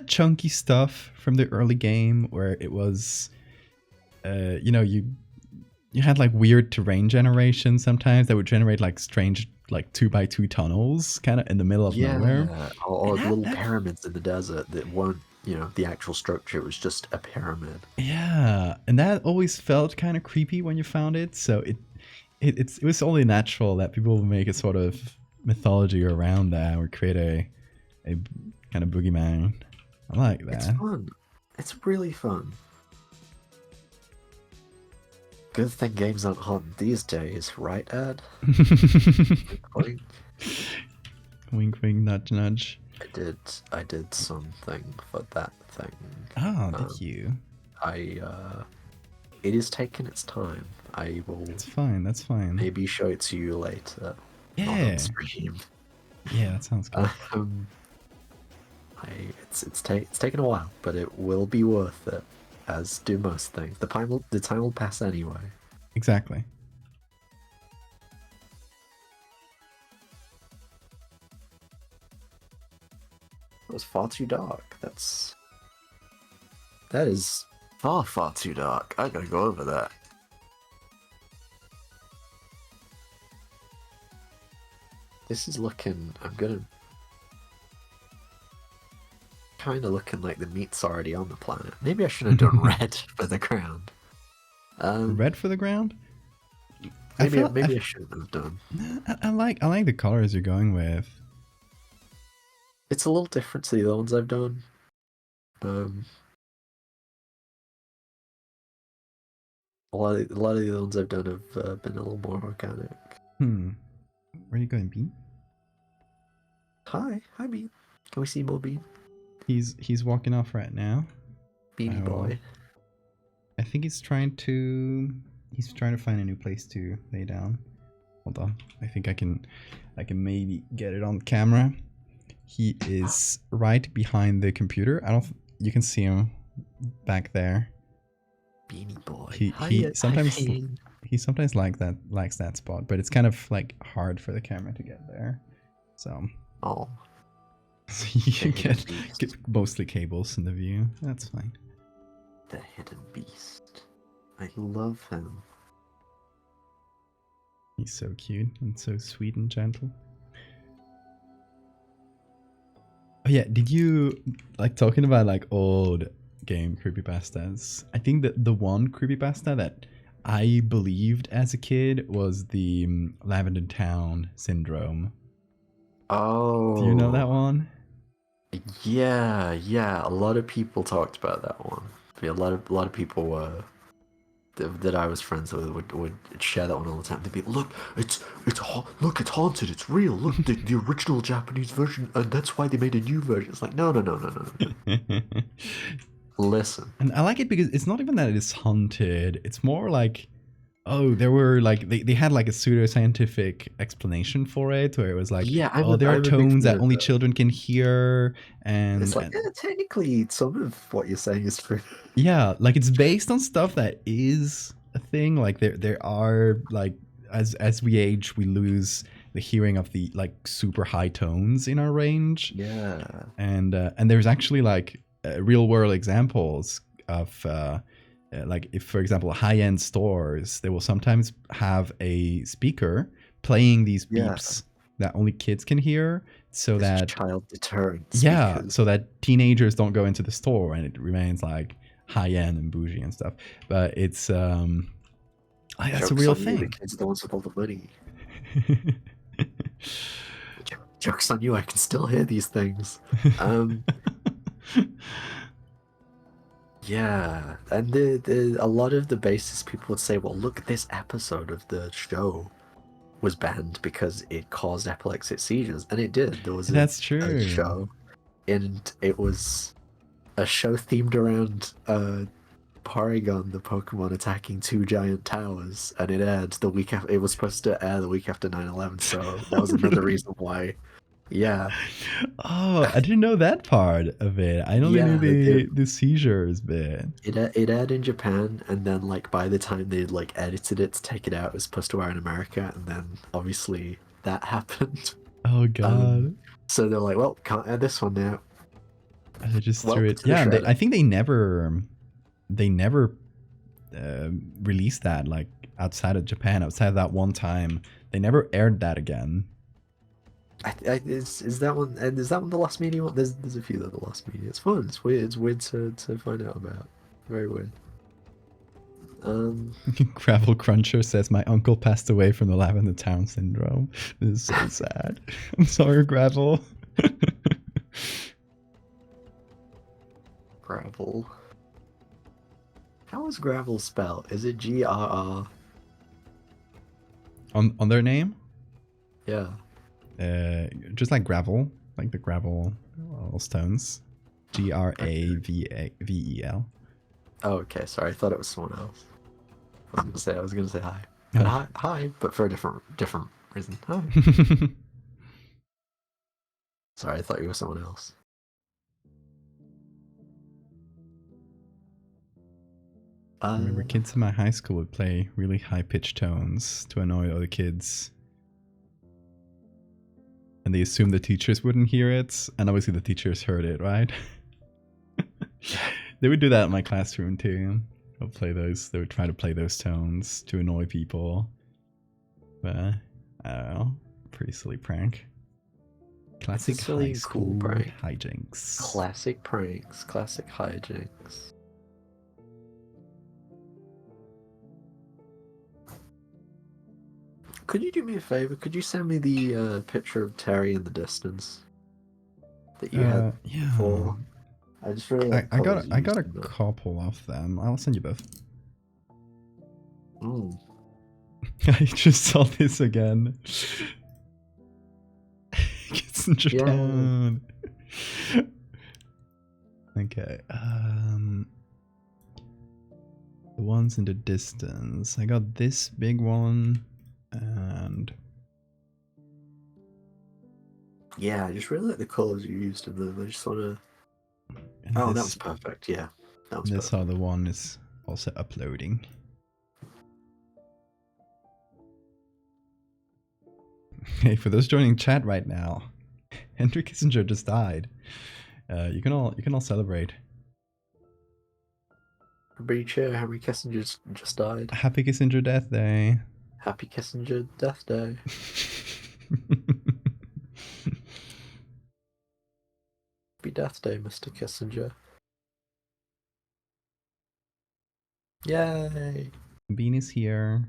chunky stuff from the early game, where it was. You had like weird terrain generation sometimes that would generate like strange like 2x2 tunnels kind of in the middle of nowhere. Or little pyramids in the desert that weren't, the actual structure was just a pyramid. Yeah, and that always felt kind of creepy when you found it. So it was only natural that people would make a sort of mythology around that or create a kind of boogeyman. I like that. It's fun. It's really fun. Good thing games aren't hot these days, right, Ed? Wink, Wink, wink, nudge, nudge. I did something for that thing. Oh, did you? It is taking its time. I will. That's fine. That's fine. Maybe show it to you later. Not Yeah. on stream. Yeah, that sounds good. It's taken a while, but it will be worth it. As do most things. The time will pass anyway. Exactly. It was far too dark. That is far too dark. I gotta go over that. This is looking. I'm gonna. Kind of looking like the meat's already on the planet. Maybe I should have done red for the ground. Red for the ground? Maybe I shouldn't have done. I like the colors you're going with. It's a little different to the other ones I've done. A lot of the other ones I've done have been a little more organic. Where are you going, Bean? Hi Bean. Can we see more Bean? He's walking off right now. Beanie boy. I think he's trying to find a new place to lay down. Hold on. I think I can maybe get it on camera. He is right behind the computer. You can see him back there. Beanie boy. He sometimes likes that spot, but it's kind of like hard for the camera to get there. So you can get mostly cables in the view. That's fine. The hidden beast. I love him. He's so cute and so sweet and gentle. Oh yeah, did you like talking about like old game creepypastas? I think that the one creepypasta that I believed as a kid was the Lavender Town syndrome. Oh. Do you know that one? Yeah. A lot of people talked about that one. A lot of people that I was friends with would share that one all the time. They'd be, look, it's haunted, it's real. Look, the original Japanese version, and that's why they made a new version. It's like, no. Listen. And I like it because it's not even that it is haunted. It's more like, there were like they had like a pseudoscientific explanation for it, where it was like, there are tones that only children can hear, and it's like, technically, some of what you're saying is true. Yeah, like it's based on stuff that is a thing. Like there are like as we age, we lose the hearing of the like super high tones in our range. Yeah, and there's actually like real world examples of. Like if, for example, high-end stores, they will sometimes have a speaker playing these beeps that only kids can hear, so it's that child deterrent. Yeah, so that teenagers don't go into the store and it remains like high-end and bougie and stuff. But it's that's a real thing. The kids are the ones with all the money. Joke's on you! I can still hear these things. Yeah, and a lot of the basis people would say, well, look, this episode of the show was banned because it caused epileptic seizures, and it did. There was a show, and it was a show themed around Porygon, the Pokemon attacking two giant towers, and it aired the week after. It was supposed to air the week after 9/11, so that was another reason why. Yeah. Oh, I didn't know that part of it. I only knew the seizures bit. It aired in Japan, and then like by the time they like edited it to take it out, it was supposed to air in America, and then obviously that happened. Oh god. So they're like, well, can't air this one now. And they just threw it. Yeah, I think they never released that like outside of Japan. Outside of that one time, they never aired that again. Is that one the last media one? There's a few that are the last media. It's fun. It's weird. It's weird to find out about. Very weird. Gravel Cruncher says, my uncle passed away from the Lavender Town syndrome. This is so sad. I'm sorry, Gravel. Gravel. How is gravel spelled? Is it GRR? On their name? Yeah. Just like gravel, like the gravel stones. Gravel. Oh, okay. Sorry, I thought it was someone else. I was gonna say hi. But hi, but for a different reason. Hi. Sorry, I thought you were someone else. I remember kids in my high school would play really high-pitched tones to annoy other kids. And they assumed the teachers wouldn't hear it, and obviously the teachers heard it, right? They would do that in my classroom too. They would try to play those tones to annoy people. But, I don't know, pretty silly prank. Classic high school hijinks. Classic pranks, classic hijinks. Could you do me a favor? Could you send me the picture of Terry in the distance that you had before? I just really like I got a couple of them. I'll send you both. I just saw this again. Kissinger Town. Okay. The ones in the distance. I got this big one. And yeah, I just really like the colors you used in them. I just want to. Oh, that was perfect. Yeah, that was. This other one is also uploading. Hey, for those joining chat right now, Henry Kissinger just died. You can all celebrate. Everybody cheer! Henry Kissinger just died. Happy Kissinger Death Day. Happy Kissinger Death Day. Happy Death Day, Mr. Kissinger. Yay! Bean is here.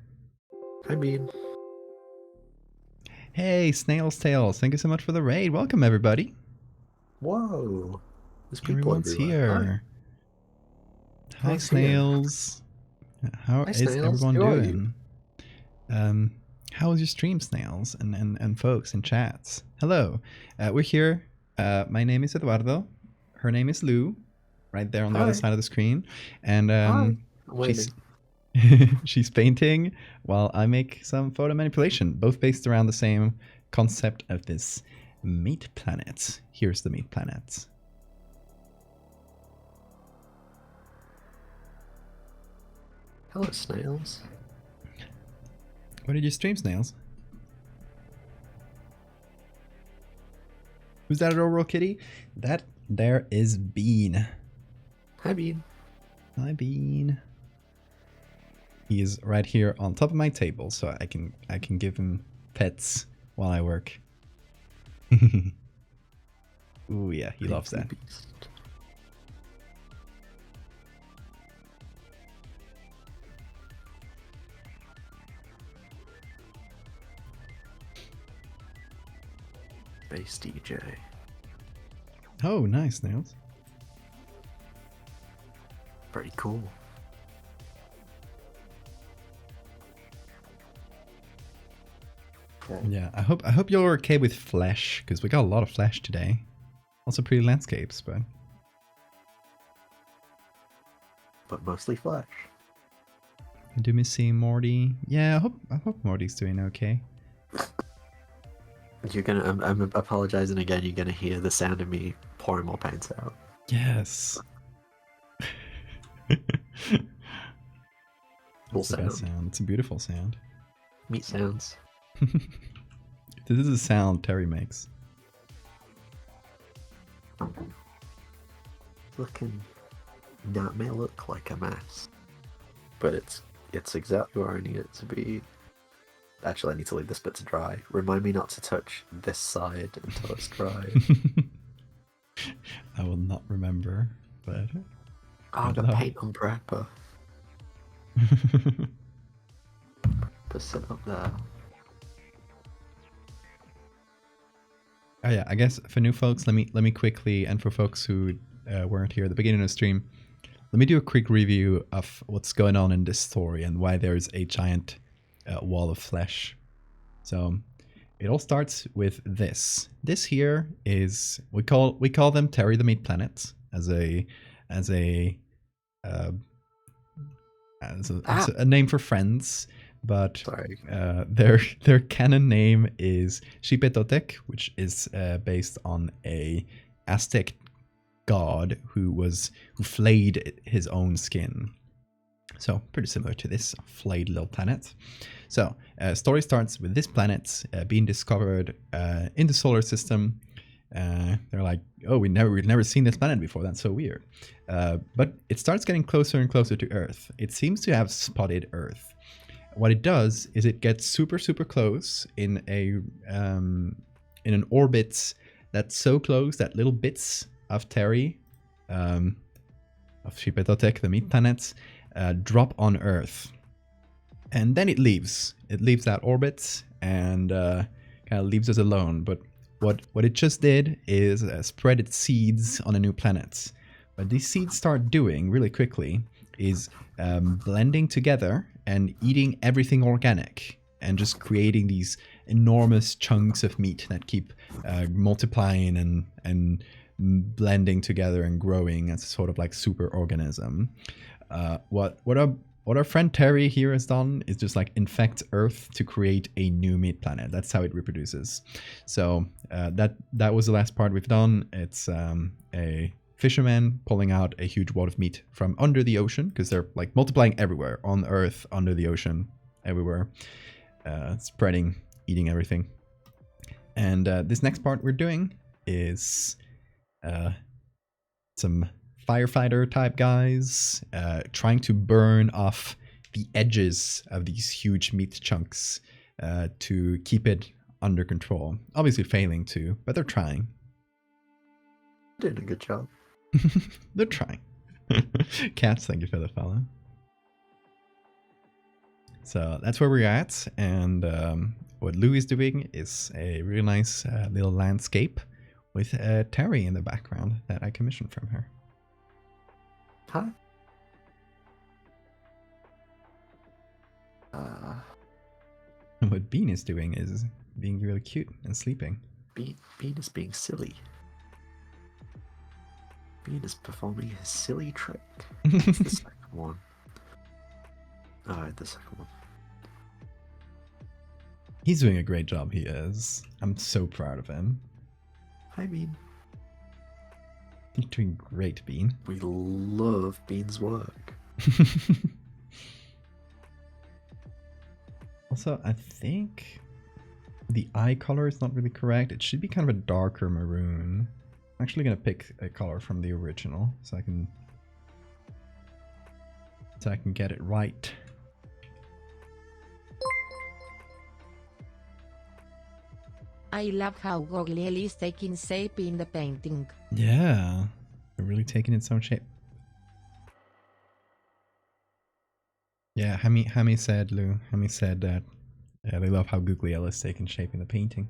Hi, Bean. Hey, Snail's Tales. Thank you so much for the raid. Welcome, everybody. Whoa. There's people Everyone's everywhere. Hi. Hi, Snails. How is everyone doing? How was your stream, Snails, and folks in chats? Hello, we're here. My name is Eduardo. Her name is Lou, right there on the other side of the screen. And she's painting while I make some photo manipulation, both based around the same concept of this meat planet. Here's the meat planet. Hello, Snails. What did you stream, Snails? Who's that overall kitty? That there is Bean. Hi, Bean. Hi, Bean. He is right here on top of my table, so I can give him pets while I work. Ooh, yeah, he loves that. Beast. Bass DJ. Oh, nice, Snails. Pretty cool. Okay. Yeah, I hope you're okay with flesh, because we got a lot of flesh today. Also pretty landscapes, but mostly flesh. Do miss seeing Morty. Yeah, I hope Morty's doing okay. You're gonna. I'm apologizing again. You're gonna hear the sound of me pouring more paints out. Yes. Cool It's the best sound. It's a beautiful sound. Meat sounds. This is a sound Terry makes. That may look like a mess, but it's exactly where I need it to be. Actually, I need to leave this bit to dry. Remind me not to touch this side until it's dry. I will not remember, but... Oh, the paint on prepper. Put sit up there. Oh yeah, I guess for new folks, let me quickly, and for folks who weren't here at the beginning of the stream, let me do a quick review of what's going on in this story and why there's a giant wall of flesh. So it all starts with this. This here is we call them Terry the Meat Planet as a name for friends. But their canon name is Xipetotec, which is based on a Aztec god who flayed his own skin. So pretty similar to this flayed little planet. So story starts with this planet being discovered in the solar system. They're like, oh, we've never seen this planet before. That's so weird. But it starts getting closer and closer to Earth. It seems to have spotted Earth. What it does is it gets super close in an orbit that's so close that little bits of Terry, of Xipetotec, the meat planet, drop on Earth, and then it leaves. It leaves that orbit and kind of leaves us alone. But what it just did is spread its seeds on a new planet. What these seeds start doing really quickly is blending together and eating everything organic and just creating these enormous chunks of meat that keep multiplying and blending together and growing as sort of like super organism. What our friend Terry here has done is just like infect Earth to create a new meat planet. That's how it reproduces. So that was the last part we've done. It's a fishermen pulling out a huge wad of meat from under the ocean, because they're like multiplying everywhere on Earth, under the ocean, everywhere, spreading, eating everything. And this next part we're doing is some firefighter type guys trying to burn off the edges of these huge meat chunks to keep it under control. Obviously failing to, but they're trying. Doing a good job. They're trying. Cats, thank you for the follow. So that's where we're at, and what Lou is doing is a really nice little landscape with Terry in the background that I commissioned from her. Huh? And what Bean is doing is being really cute and sleeping. Bean is being silly. Bean is performing his silly trick. It's the second one. Alright, the second one. He's doing a great job, he is. I'm so proud of him. Hi, Bean. You're doing great, Bean. We love Bean's work. Also, I think the eye color is not really correct. It should be kind of a darker maroon. I'm actually going to pick a color from the original so I can get it right. I love how Gogliel is taking shape in the painting. Yeah, they're really taking its own shape. Yeah, Hami said, Lou, Hami said that they love how Gugliel is taking shape in the painting.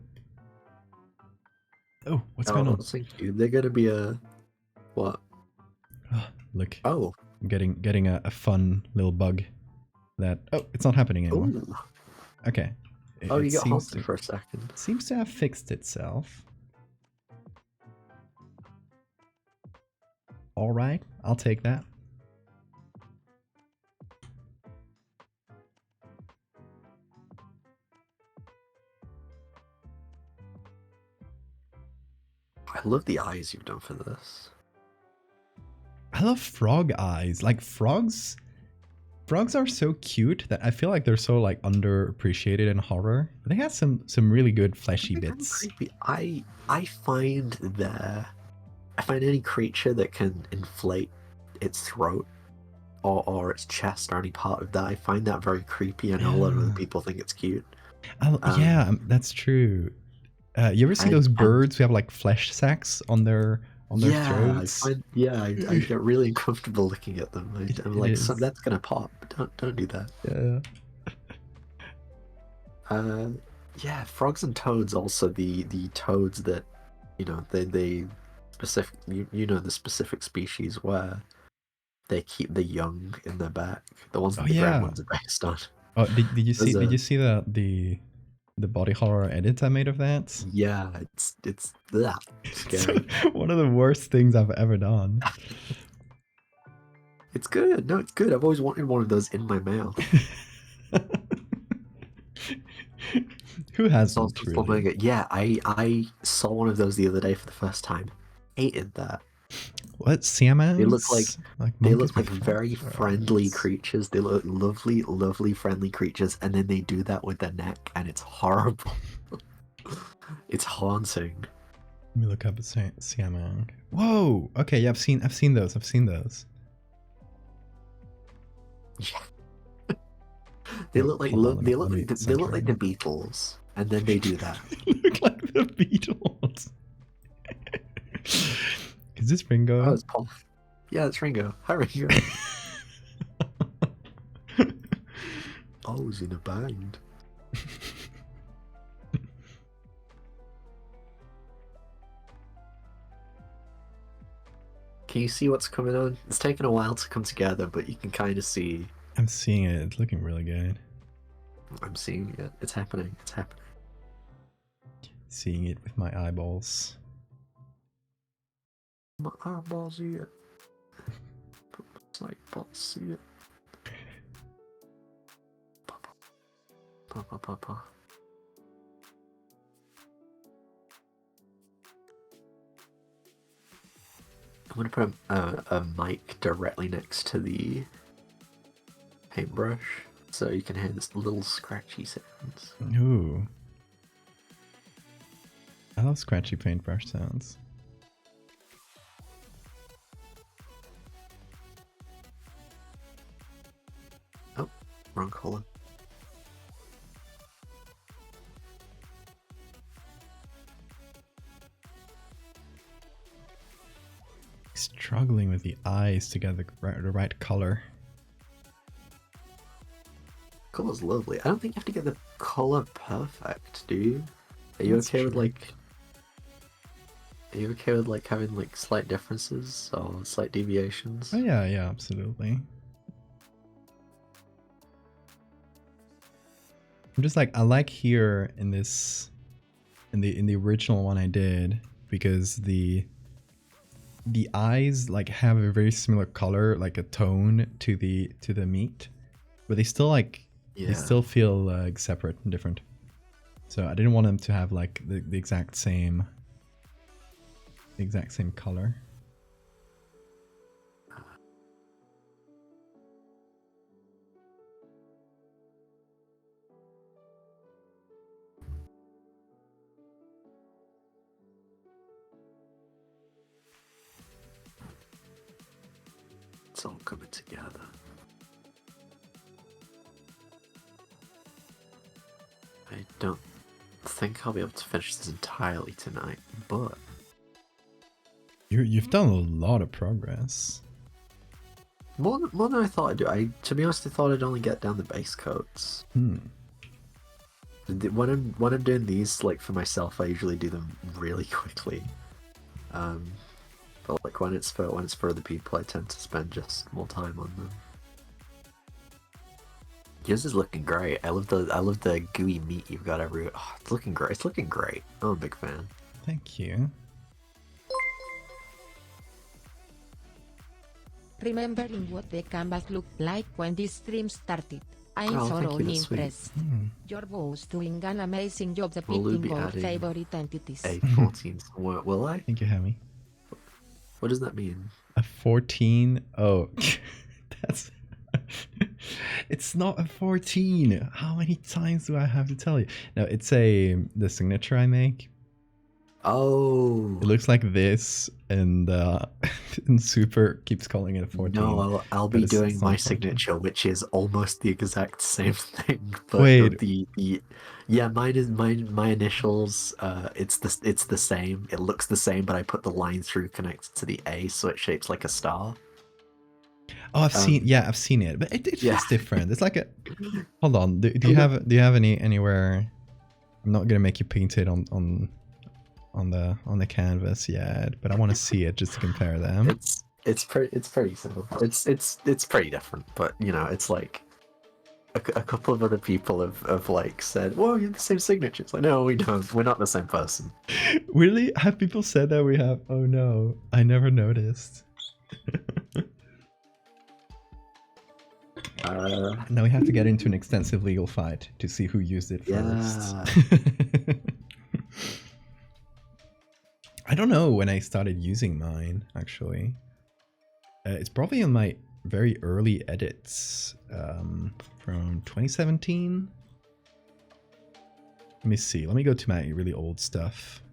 Oh, what's going on? Thank you. They're gonna be a what? Oh, look. Oh, I'm getting a fun little bug that it's not happening anymore. ooh. Okay. Oh, you got seems haunted for a second. Seems to have fixed itself. All right, I'll take that. I love the eyes you've done for this. I love frog eyes. Like frogs are so cute that I feel like they're so like underappreciated in horror. They have some really good fleshy bits. I find any creature that can inflate its throat or its chest or any part of that, I find that very creepy, and a lot of other people think it's cute. Yeah, that's true. You ever see those birds who have like flesh sacks on their on their Yeah, throats. I get really uncomfortable looking at them. I'm like, is. that's gonna pop. Don't do that. Yeah. Yeah, frogs and toads also the toads that, they specific the specific species where they keep the young in their back. The ones that Oh the ground yeah. ones are based on. Oh, did you see? Those Did are- you see the body horror edit I made of that? Yeah, it's that scary. One of the worst things I've ever done. It's good. No, it's good. I've always wanted one of those in my mouth. Who hasn't Salsa really? flamingo. Yeah, I saw one of those the other day for the first time. Hated that. What siamas? They look like they monkeys look like with very frogs. friendly creatures. They look lovely, lovely, friendly creatures, and then they do that with their neck, and it's horrible. It's haunting. Let me look up a siamang. Whoa. Okay. Yeah, I've seen those. I've seen those. Yeah. They look like they look like the Beatles, and then they do that. Look like the Beatles. Is this Ringo? Oh, it's Paul. Yeah, it's Ringo. Hi, Ringo. I was in a band. Can you see what's coming on? It's taken a while to come together, but you can kind of see. I'm seeing it. It's looking really good. I'm seeing it. It's happening. It's happening. Seeing it with my eyeballs. My eyeballs see it. It's like balls see it. Papa. I'm gonna put a mic directly next to the paintbrush, so you can hear this little scratchy sounds. Ooh. I love scratchy paintbrush sounds. Oh, wrong color. Struggling with the eyes to get the right color. Color's lovely. I don't think you have to get the color perfect, do you? Are you That's okay with true. Are you okay with having slight differences or slight deviations? Oh yeah, absolutely. I'm just I like here in this, in the original one I did, because the eyes have a very similar color, like a tone to the meat, but they still they still feel separate and different. So I didn't want them to have the exact same color. It's all coming together. I don't think I'll be able to finish this entirely tonight, but You've done a lot of progress. more than I thought I'd do. To be honest, I thought I'd only get down the base coats. When I'm doing these for myself, I usually do them really quickly. But when it's for other people, I tend to spend just more time on them. Yours is looking great. I love the gooey meat you've got everywhere. Oh, it's looking great. It's looking great. I'm a big fan. Thank you. Remembering what the canvas looked like when this stream started, I'm Oh, so thank you, that's sweet. impressed. You're both doing an amazing job Will you depicting be our adding favorite entities. A 14. Will I? Thank you, Hammy. What does that mean? A 14? Oh, that's... It's not a 14. How many times do I have to tell you? No, it's the signature I make. Oh. It looks like this, and and Super keeps calling it a 14. No, I'll but be it's doing not my 14. signature, which is almost the exact same thing. But Wait. the yeah, mine is my initials. It's the same. It looks the same, but I put the line through connected to the A, so it shapes like a star. Oh, I've seen it, but it yeah. feels different. It's like a. Hold on. Do you have anywhere? I'm not gonna make you paint it on the canvas yet, but I want to see it just to compare them. It's pretty simple. It's pretty different, but you know, it's like a couple of other people have like said, "Whoa, you have the same signature." It's like, no, we don't. We're not the same person. Really? Have people said that we have? Oh no, I never noticed. Now we have to get into an extensive legal fight to see who used it first. I don't know when I started using mine, actually. It's probably in my very early edits from 2017. Let me see. Let me go to my really old stuff.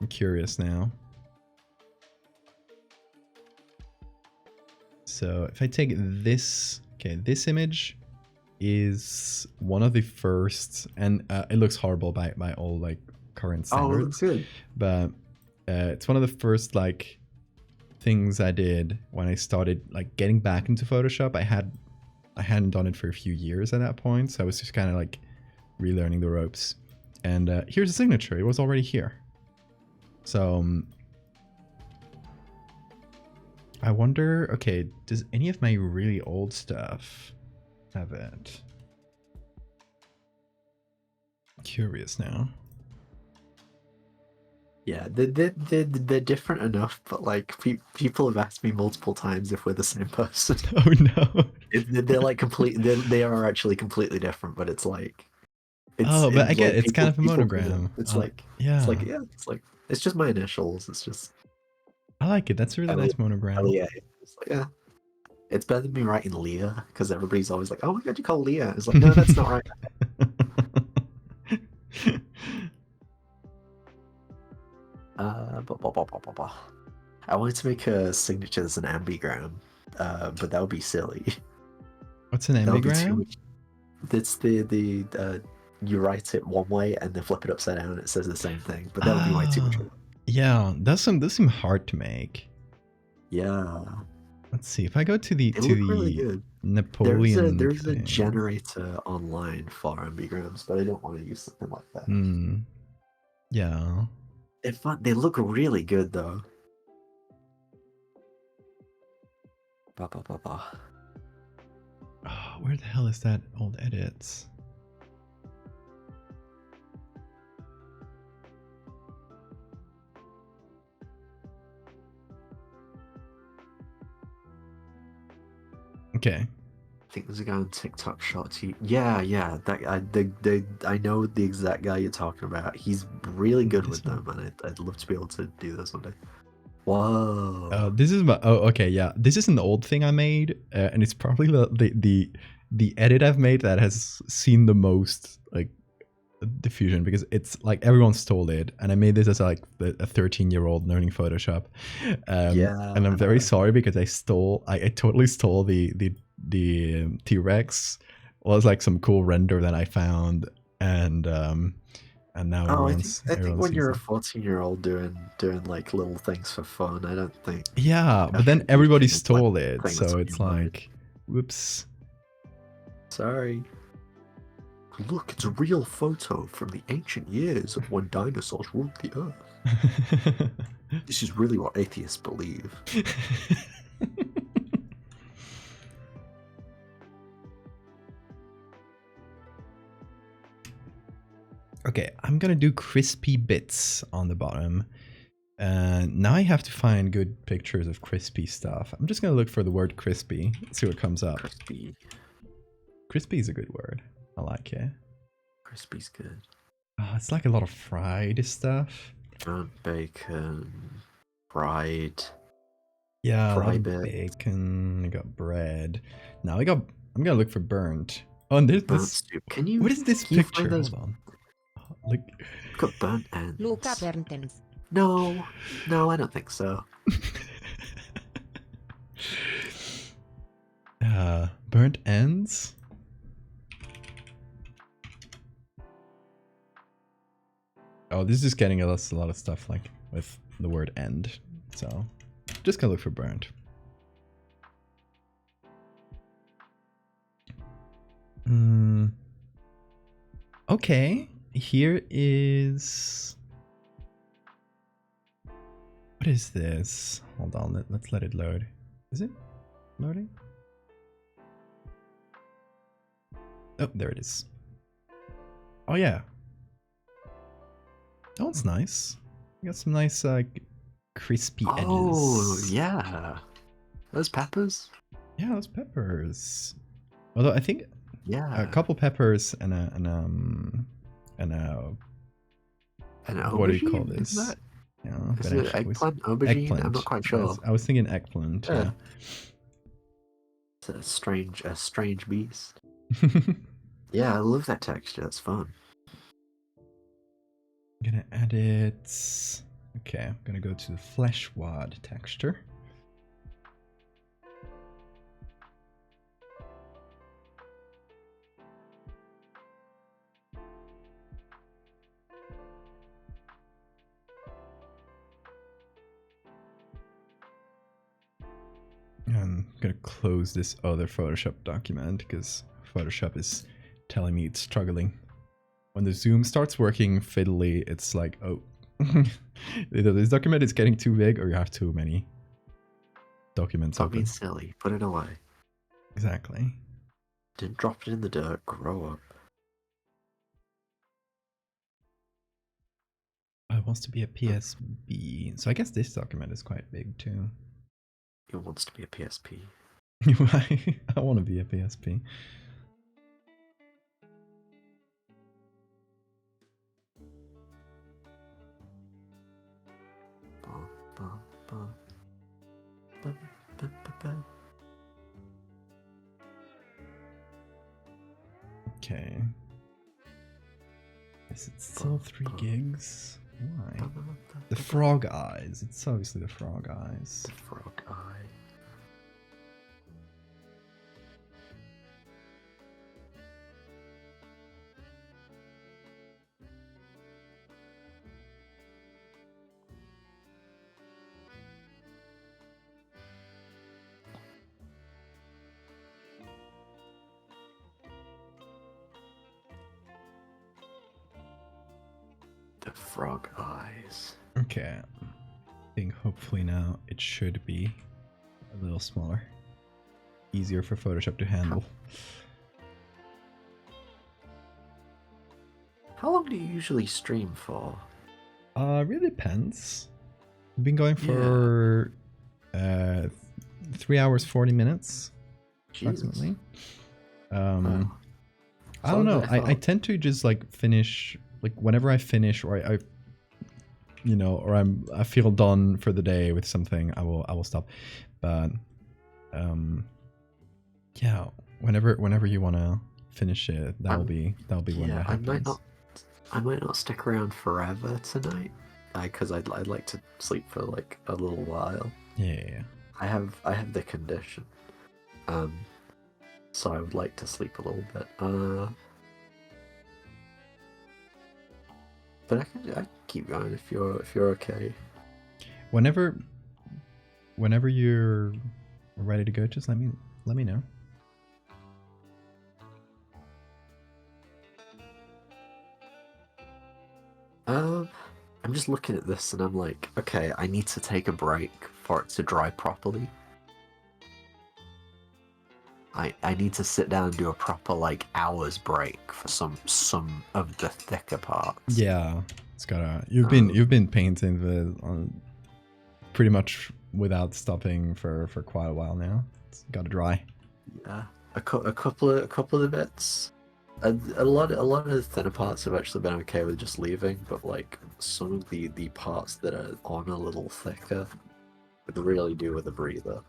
I'm curious now. So if I take this, okay, this image is one of the first, and it looks horrible by all like current standards. Oh, it looks good. But it's one of the first like things I did when I started like getting back into Photoshop. I hadn't done it for a few years at that point, so I was just kind of like relearning the ropes. And here's the signature. It was already here. So I wonder, okay, does any of my really old stuff have it? Curious now. Yeah, they're different enough, but like people have asked me multiple times if we're the same person. Oh no. They're like they are actually completely different, but it's like but I get like it's kind of a monogram. It's yeah. It's like it's just my initials. It's just I like it. That's a really nice monogram. Yeah, it's like, yeah. It's better than me writing Leah, because everybody's always like, "Oh my god, you call Leah?" It's like, no, that's not right. I wanted to make a signature as an ambigram, but that would be silly. What's an ambigram? It's the you write it one way and then flip it upside down and it says the same thing, but that would be way too much. Yeah, those seem hard to make. Yeah. Let's see if I go to the really good. Napoleon. There's a generator online for ambigrams, but I don't want to use something like that. Yeah. They're fun. They look really good though. Oh, where the hell is that old edits? Okay. I think there's a guy on TikTok shot. Yeah. That I know the exact guy you're talking about. He's really good with them, and I'd love to be able to do this one day. Whoa. This is my. Oh, okay, yeah. This is an old thing I made, and it's probably the edit I've made that has seen the most like diffusion, because it's like everyone stole it, and I made this as like a 13-year-old learning Photoshop. And I'm very sorry because I totally stole the T-Rex. Well, it was like some cool render that I found, and now I think when you're a 14-year-old doing like little things for fun, I don't think. Yeah, but then everybody stole it, so it's like, whoops. Sorry. Look, it's a real photo from the ancient years of when dinosaurs ruled the earth. This is really what atheists believe. Okay, I'm gonna do crispy bits on the bottom. Now I have to find good pictures of crispy stuff. I'm just gonna look for the word crispy, see what comes up. Crispy is a good word. I like it. Crispy's good. It's like a lot of fried stuff. Burnt bacon, fried. Yeah, fried bacon. I got bread. Now I'm gonna look for burnt. Oh, and there's this. Can you? What is this picture? Hold on. Like, Got burnt ends. Luca Berntens. No, I don't think so. burnt ends. Oh, this is getting us a lot of stuff like with the word end. So just gonna look for burnt. Okay, here is... What is this? Hold on, let's let it load. Is it loading? Oh, there it is. Oh yeah. Oh, it's nice. We got some nice crispy edges. Oh, yeah. Those peppers? Yeah, those peppers. Although I think Yeah. a couple peppers and a what do you call aubergine? this? Is that? Yeah, Is but it actually eggplant? Aubergine? I'm not quite sure. I was thinking eggplant. Yeah. Yeah. It's a strange beast. Yeah, I love that texture. That's fun. I'm gonna add it. Okay, I'm gonna go to the flesh wad texture. I'm gonna close this other Photoshop document because Photoshop is telling me it's struggling. When the zoom starts working fiddly, it's like, oh, either this document is getting too big or you have too many documents Don't open. be silly. Put it away. Exactly. Didn't drop it in the dirt. Grow up. Oh, it wants to be a PSB. So I guess this document is quite big too. It wants to be a PSP. I want to be a PSP. Okay. Is it still 3 gigs? Why? The frog eyes. It's obviously the frog eyes. The frog eye. The frog eyes. Okay. I think hopefully now it should be a little smaller. Easier for Photoshop to handle. How long do you usually stream for? Really depends. I've been going for 3 hours 40 minutes approximately. Oh. I don't know. I tend to just like finish like whenever I finish or I you know, or I feel done for the day with something, I will stop. But yeah, whenever you want to finish it, that'll be when that happens. I might not stick around forever tonight, because I'd like to sleep for like a little while. Yeah. I have the condition, so I would like to sleep a little bit. But I can keep going if you're okay. Whenever you're ready to go, just let me know. I'm just looking at this and I'm like, okay, I need to take a break for it to dry properly. I need to sit down and do a proper like hours break for some of the thicker parts. Yeah, it's gotta. You've been painting the pretty much without stopping for quite a while now. It's gotta dry. Yeah, a couple of the bits. A lot of the thinner parts have actually been okay with just leaving, but like some of the parts that are on a little thicker would really do with a breather.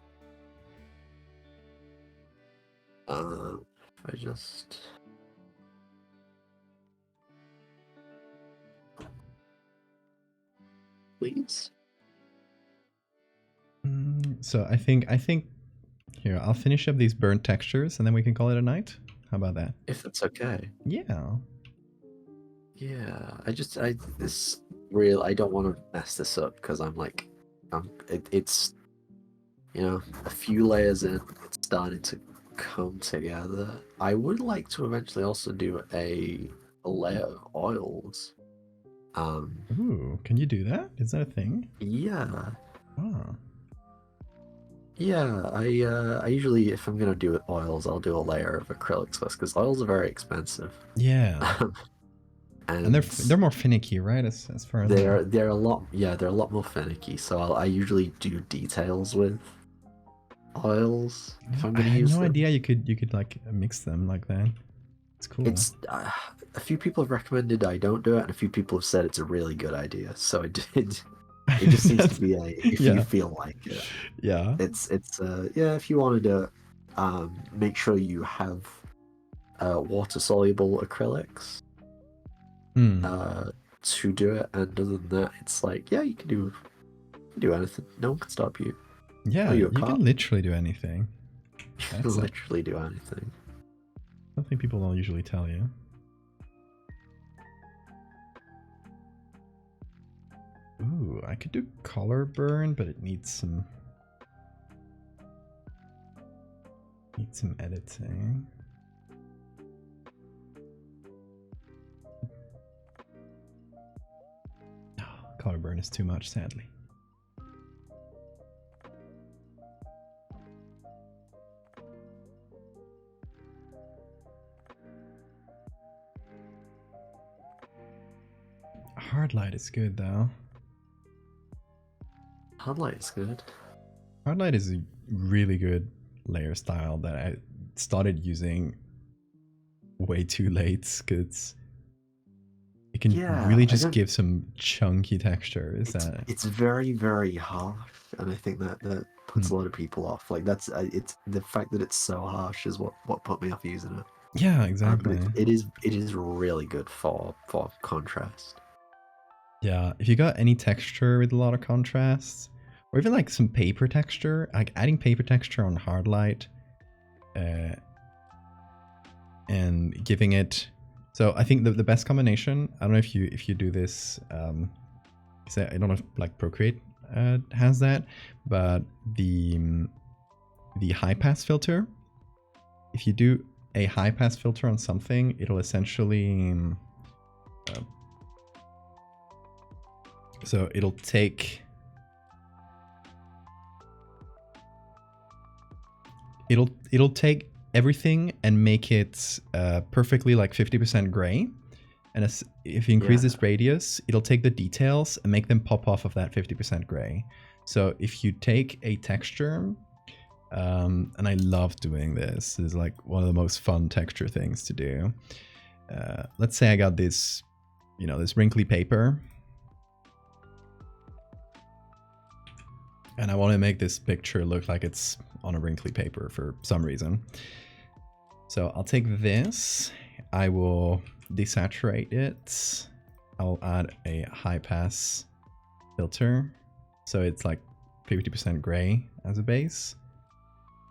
please. So I think here I'll finish up these burnt textures and then we can call it a night. How about that? If it's okay. Yeah. Yeah, I this real. I don't want to mess this up because I'm like, it's a few layers in. It's starting to come together. I would like to eventually also do a layer of oils. Ooh, can you do that? Is that a thing? Yeah. Oh. Yeah, I usually, if I'm gonna do oils, I'll do a layer of acrylics first because oils are very expensive. Yeah. And they're more finicky, right? As far as they're a lot more finicky. So I usually do details with oils if I'm I gonna had use no them. idea you could like mix them like that. It's cool. It's a few people have recommended I don't do it, and a few people have said it's a really good idea. So I did. It just seems to be if you feel like it. Yeah. It's if you want to do it, make sure you have water soluble acrylics to do it, and other than that, it's like you can do anything. No one can stop you. Yeah, you can literally do anything. You can literally do anything. Something people don't usually tell you. Ooh, I could do color burn, but it needs some editing. Oh, color burn is too much, sadly. Hard light is good though. Hard light is good. Hard light is a really good layer style that I started using way too late because it can really just give some chunky textures. It's very, very harsh, and I think that puts a lot of people off. Like it's the fact that it's so harsh is what put me off using it. Yeah, exactly. It is really good for contrast. Yeah, if you got any texture with a lot of contrast, or even like some paper texture, like adding paper texture on hard light, and giving it. So I think the best combination. I don't know if you do this. I don't know if like Procreate has that, but the high pass filter. If you do a high pass filter on something, it'll essentially. So it'll take everything and make it perfectly like 50% gray. And if you increase this radius, it'll take the details and make them pop off of that 50% gray. So if you take a texture, and I love doing this. It's like one of the most fun texture things to do. Let's say I got this, this wrinkly paper. And I want to make this picture look like it's on a wrinkly paper for some reason. So I'll take this, I will desaturate it. I'll add a high pass filter. So it's like 50% gray as a base.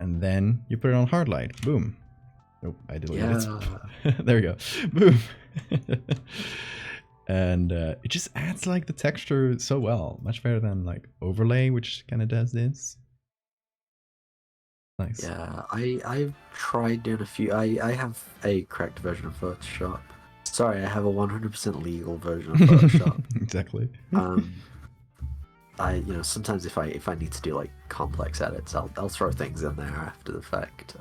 And then you put it on hard light. Boom. Nope, I deleted it. There we go. Boom. And it just adds like the texture so well, much better than like overlay, which kind of does this. Nice. Yeah, I've tried doing a few. I have a correct version of Photoshop. Sorry, I have a 100% legal version of Photoshop. Exactly. Sometimes if I need to do like complex edits, I'll throw things in there after the fact.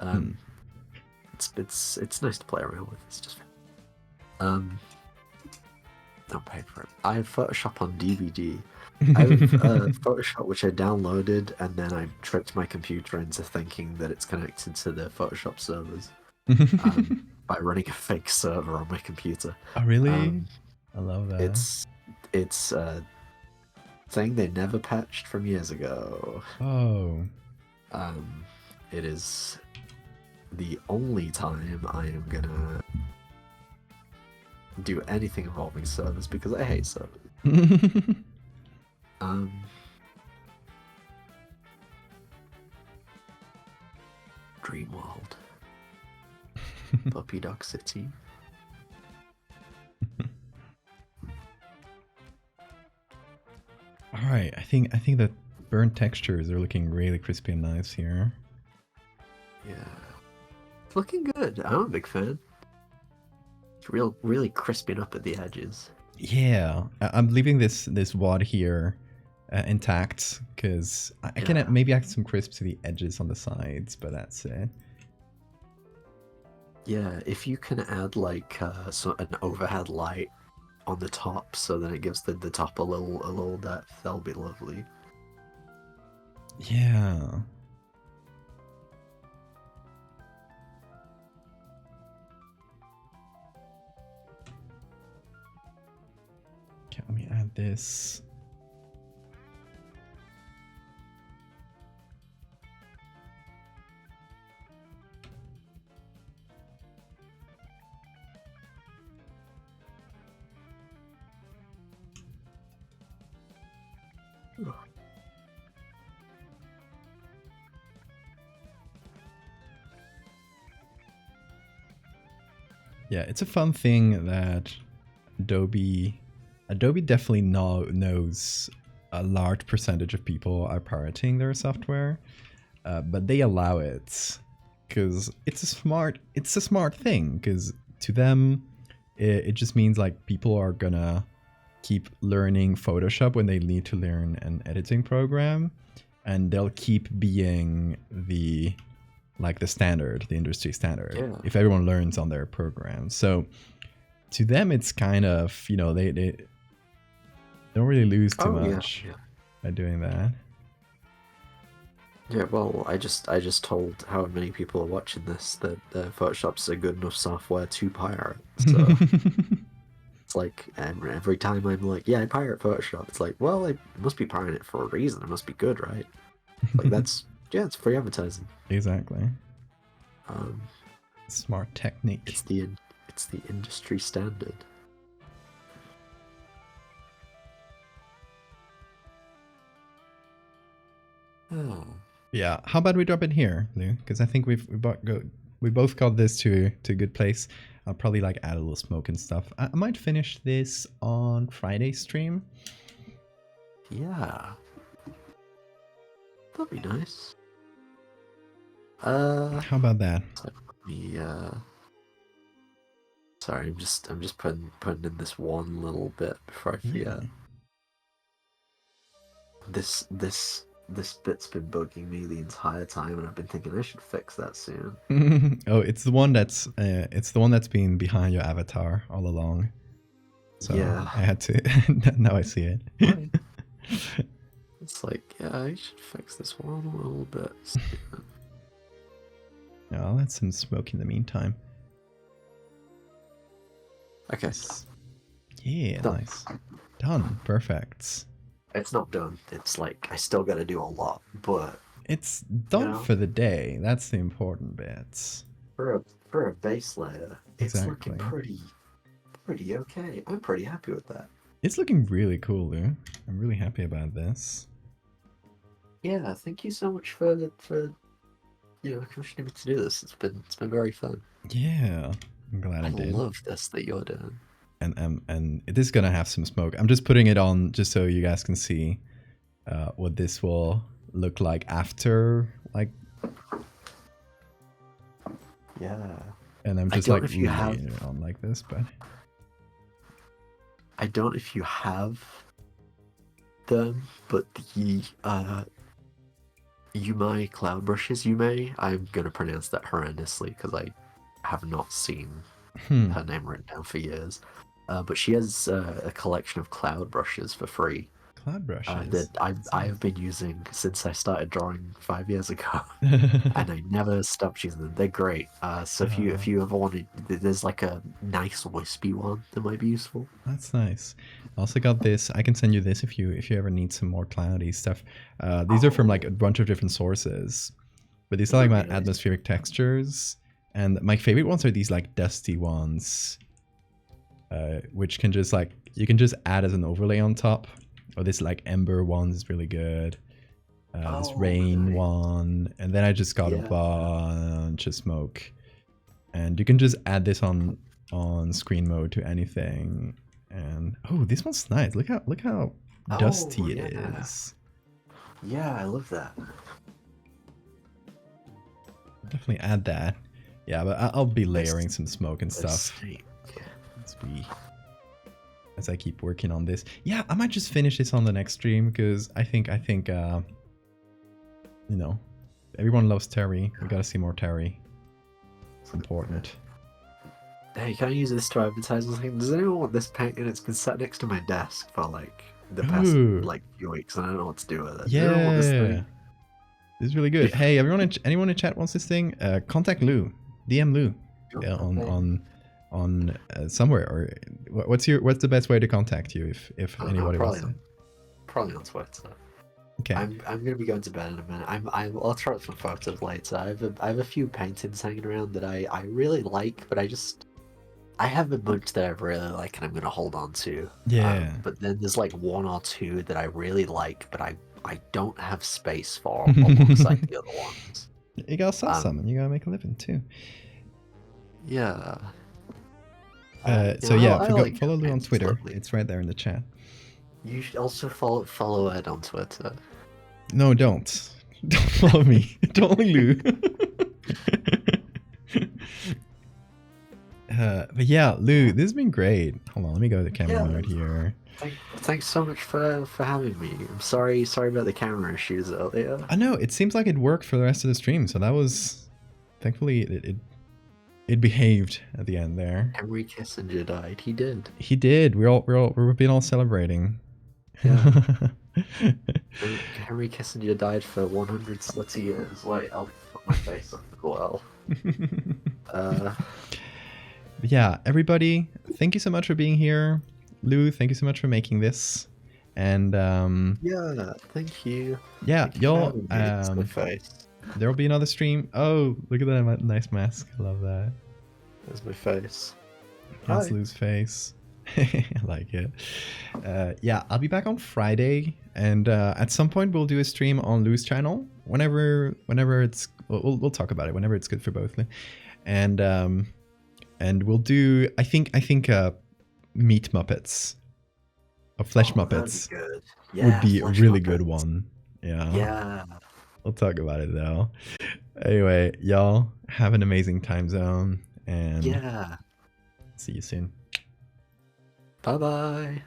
It's nice to play around with. It's just don't pay for it. I have Photoshop on DVD. I have Photoshop which I downloaded, and then I tricked my computer into thinking that it's connected to the Photoshop servers by running a fake server on my computer. Oh, really? I love that. It's a thing they never patched from years ago. Oh. It is the only time I am gonna do anything involving servers because I hate servers. Dream World. Puppy Dog City. All right, I think the burnt textures are looking really crispy and nice here. Yeah, it's looking good. I'm a big fan. It's really crisping up at the edges. Yeah, I'm leaving this wad here intact because I can maybe add some crisp to the edges on the sides, but that's it. Yeah, if you can add like an overhead light on the top, so then it gives the top a little depth, that'll be lovely. Yeah. Okay, let me add this. Yeah, it's a fun thing that Adobe definitely knows a large percentage of people are pirating their software, but they allow it because it's a smart thing. Because to them, it just means like people are gonna keep learning Photoshop when they need to learn an editing program, and they'll keep being the standard, the industry standard, if everyone learns on their program. So to them, it's kind of, you know, they don't really lose too much by doing that. Yeah, well, I just told how many people are watching this that Photoshop's a good enough software to pirate. So it's like every time I'm like, yeah, I pirate Photoshop. It's like, well, I must be pirating it for a reason. It must be good, right? Like that's it's free advertising. Exactly. Smart technique. It's the industry standard. Oh. Yeah. How about we drop it here, Lou? Because I think we both got this to a good place. I'll probably like add a little smoke and stuff. I might finish this on Friday's stream. Yeah. That'd be nice. How about that? Let me, sorry, I'm just putting in this one little bit before I forget. This bit's been bugging me the entire time, and I've been thinking I should fix that soon. Oh, it's the one that's been behind your avatar all along. So yeah, I had to. Now I see it. It's like, yeah, I should fix this one a little bit. Yeah, I'll add some smoke in the meantime. Okay. Yeah, Done. nice. Done. Perfect. It's not done. It's like I still gotta do a lot, but it's done for the day. That's the important bits. For a base layer, it's looking pretty okay. I'm pretty happy with that. It's looking really cool, Lou. I'm really happy about this. Yeah, thank you so much for commissioning me to do this. It's been very fun. Yeah, I'm glad I did. I love this that you're doing. And it is gonna have some smoke. I'm just putting it on just so you guys can see what this will look like after, like. Yeah. And I'm just like leaving it on like this, but. I don't know if you have them, but the Yumei cloud brushes, I'm gonna pronounce that horrendously because I have not seen her name written down for years. But she has a collection of cloud brushes for free. Cloud brushes? That I have been using since I started drawing 5 years ago, and I never stopped using them. They're great. So if you ever wanted, there's like a nice wispy one that might be useful. That's nice. I also got this. I can send you this if you ever need some more cloudy stuff. These are from like a bunch of different sources, but these are like my atmospheric textures. And my favorite ones are these like dusty ones, which can just like, you can just add as an overlay on top. or this like ember one is really good. This Oh, rain nice. one, and then I just got a Yeah. bunch of smoke, and you can just add this on screen mode to anything. And oh, this one's nice. Look how dusty it yeah. is. Yeah, I love that. Definitely add that. Yeah, but I'll be layering This- some smoke and Let's stuff see. as I keep working on this. Yeah, I might just finish this on the next stream because I think you know, everyone loves Terry. We gotta see more Terry. It's important. Hey, can I use this to advertise something? Does anyone want this painting? It's been sat next to my desk for like the past Ooh. like few weeks, and I don't know what to do with it. Does anyone want this Yeah, thing? this is really good. Hey, anyone in chat wants this thing? Contact Lou, DM Lou, on somewhere, or what's the best way to contact you if anybody wants it? Probably on Twitter. Okay. I'm gonna be going to bed in a minute. I'll throw up some photos later. I have a few paintings hanging around that I really like, but I have a bunch that I really like and I'm gonna hold on to. Yeah. But then there's like one or two that I really like, but I don't have space for alongside the other ones. You gotta sell some and you gotta make a living too. Yeah. So yeah, like follow Lou on it's Twitter. lovely. It's right there in the chat. You should also follow Ed on Twitter. No, don't. Don't follow me. Only Lou. But yeah, Lou, this has been great. Hold on, let me go to camera mode here. Thanks so much for having me. I'm sorry about the camera issues earlier. I know, it seems like it worked for the rest of the stream, so that was... Thankfully, it behaved at the end there. Henry Kissinger died. He did. He did. We've been all celebrating. Yeah. Henry Kissinger died for 100 slutty years. Wait, I'll put my face up as well. Yeah, everybody, thank you so much for being here. Lou, thank you so much for making this. And yeah, thank you. Yeah, Thank you for y'all. having me. It's my face. There will be another stream. Oh, look at that nice mask. I love that. There's my face. That's Hi. Lou's face. I like it. Yeah, I'll be back on Friday, and at some point we'll do a stream on Lou's channel. Whenever it's, we'll talk about it. Whenever it's good for both. And we'll do. I think meat Muppets, or flesh Muppets, Good. would be a Flesh really good Muppets. one. Yeah. Yeah. We'll talk about it though. Anyway, y'all have an amazing time zone, and Yeah. see you soon. Bye bye.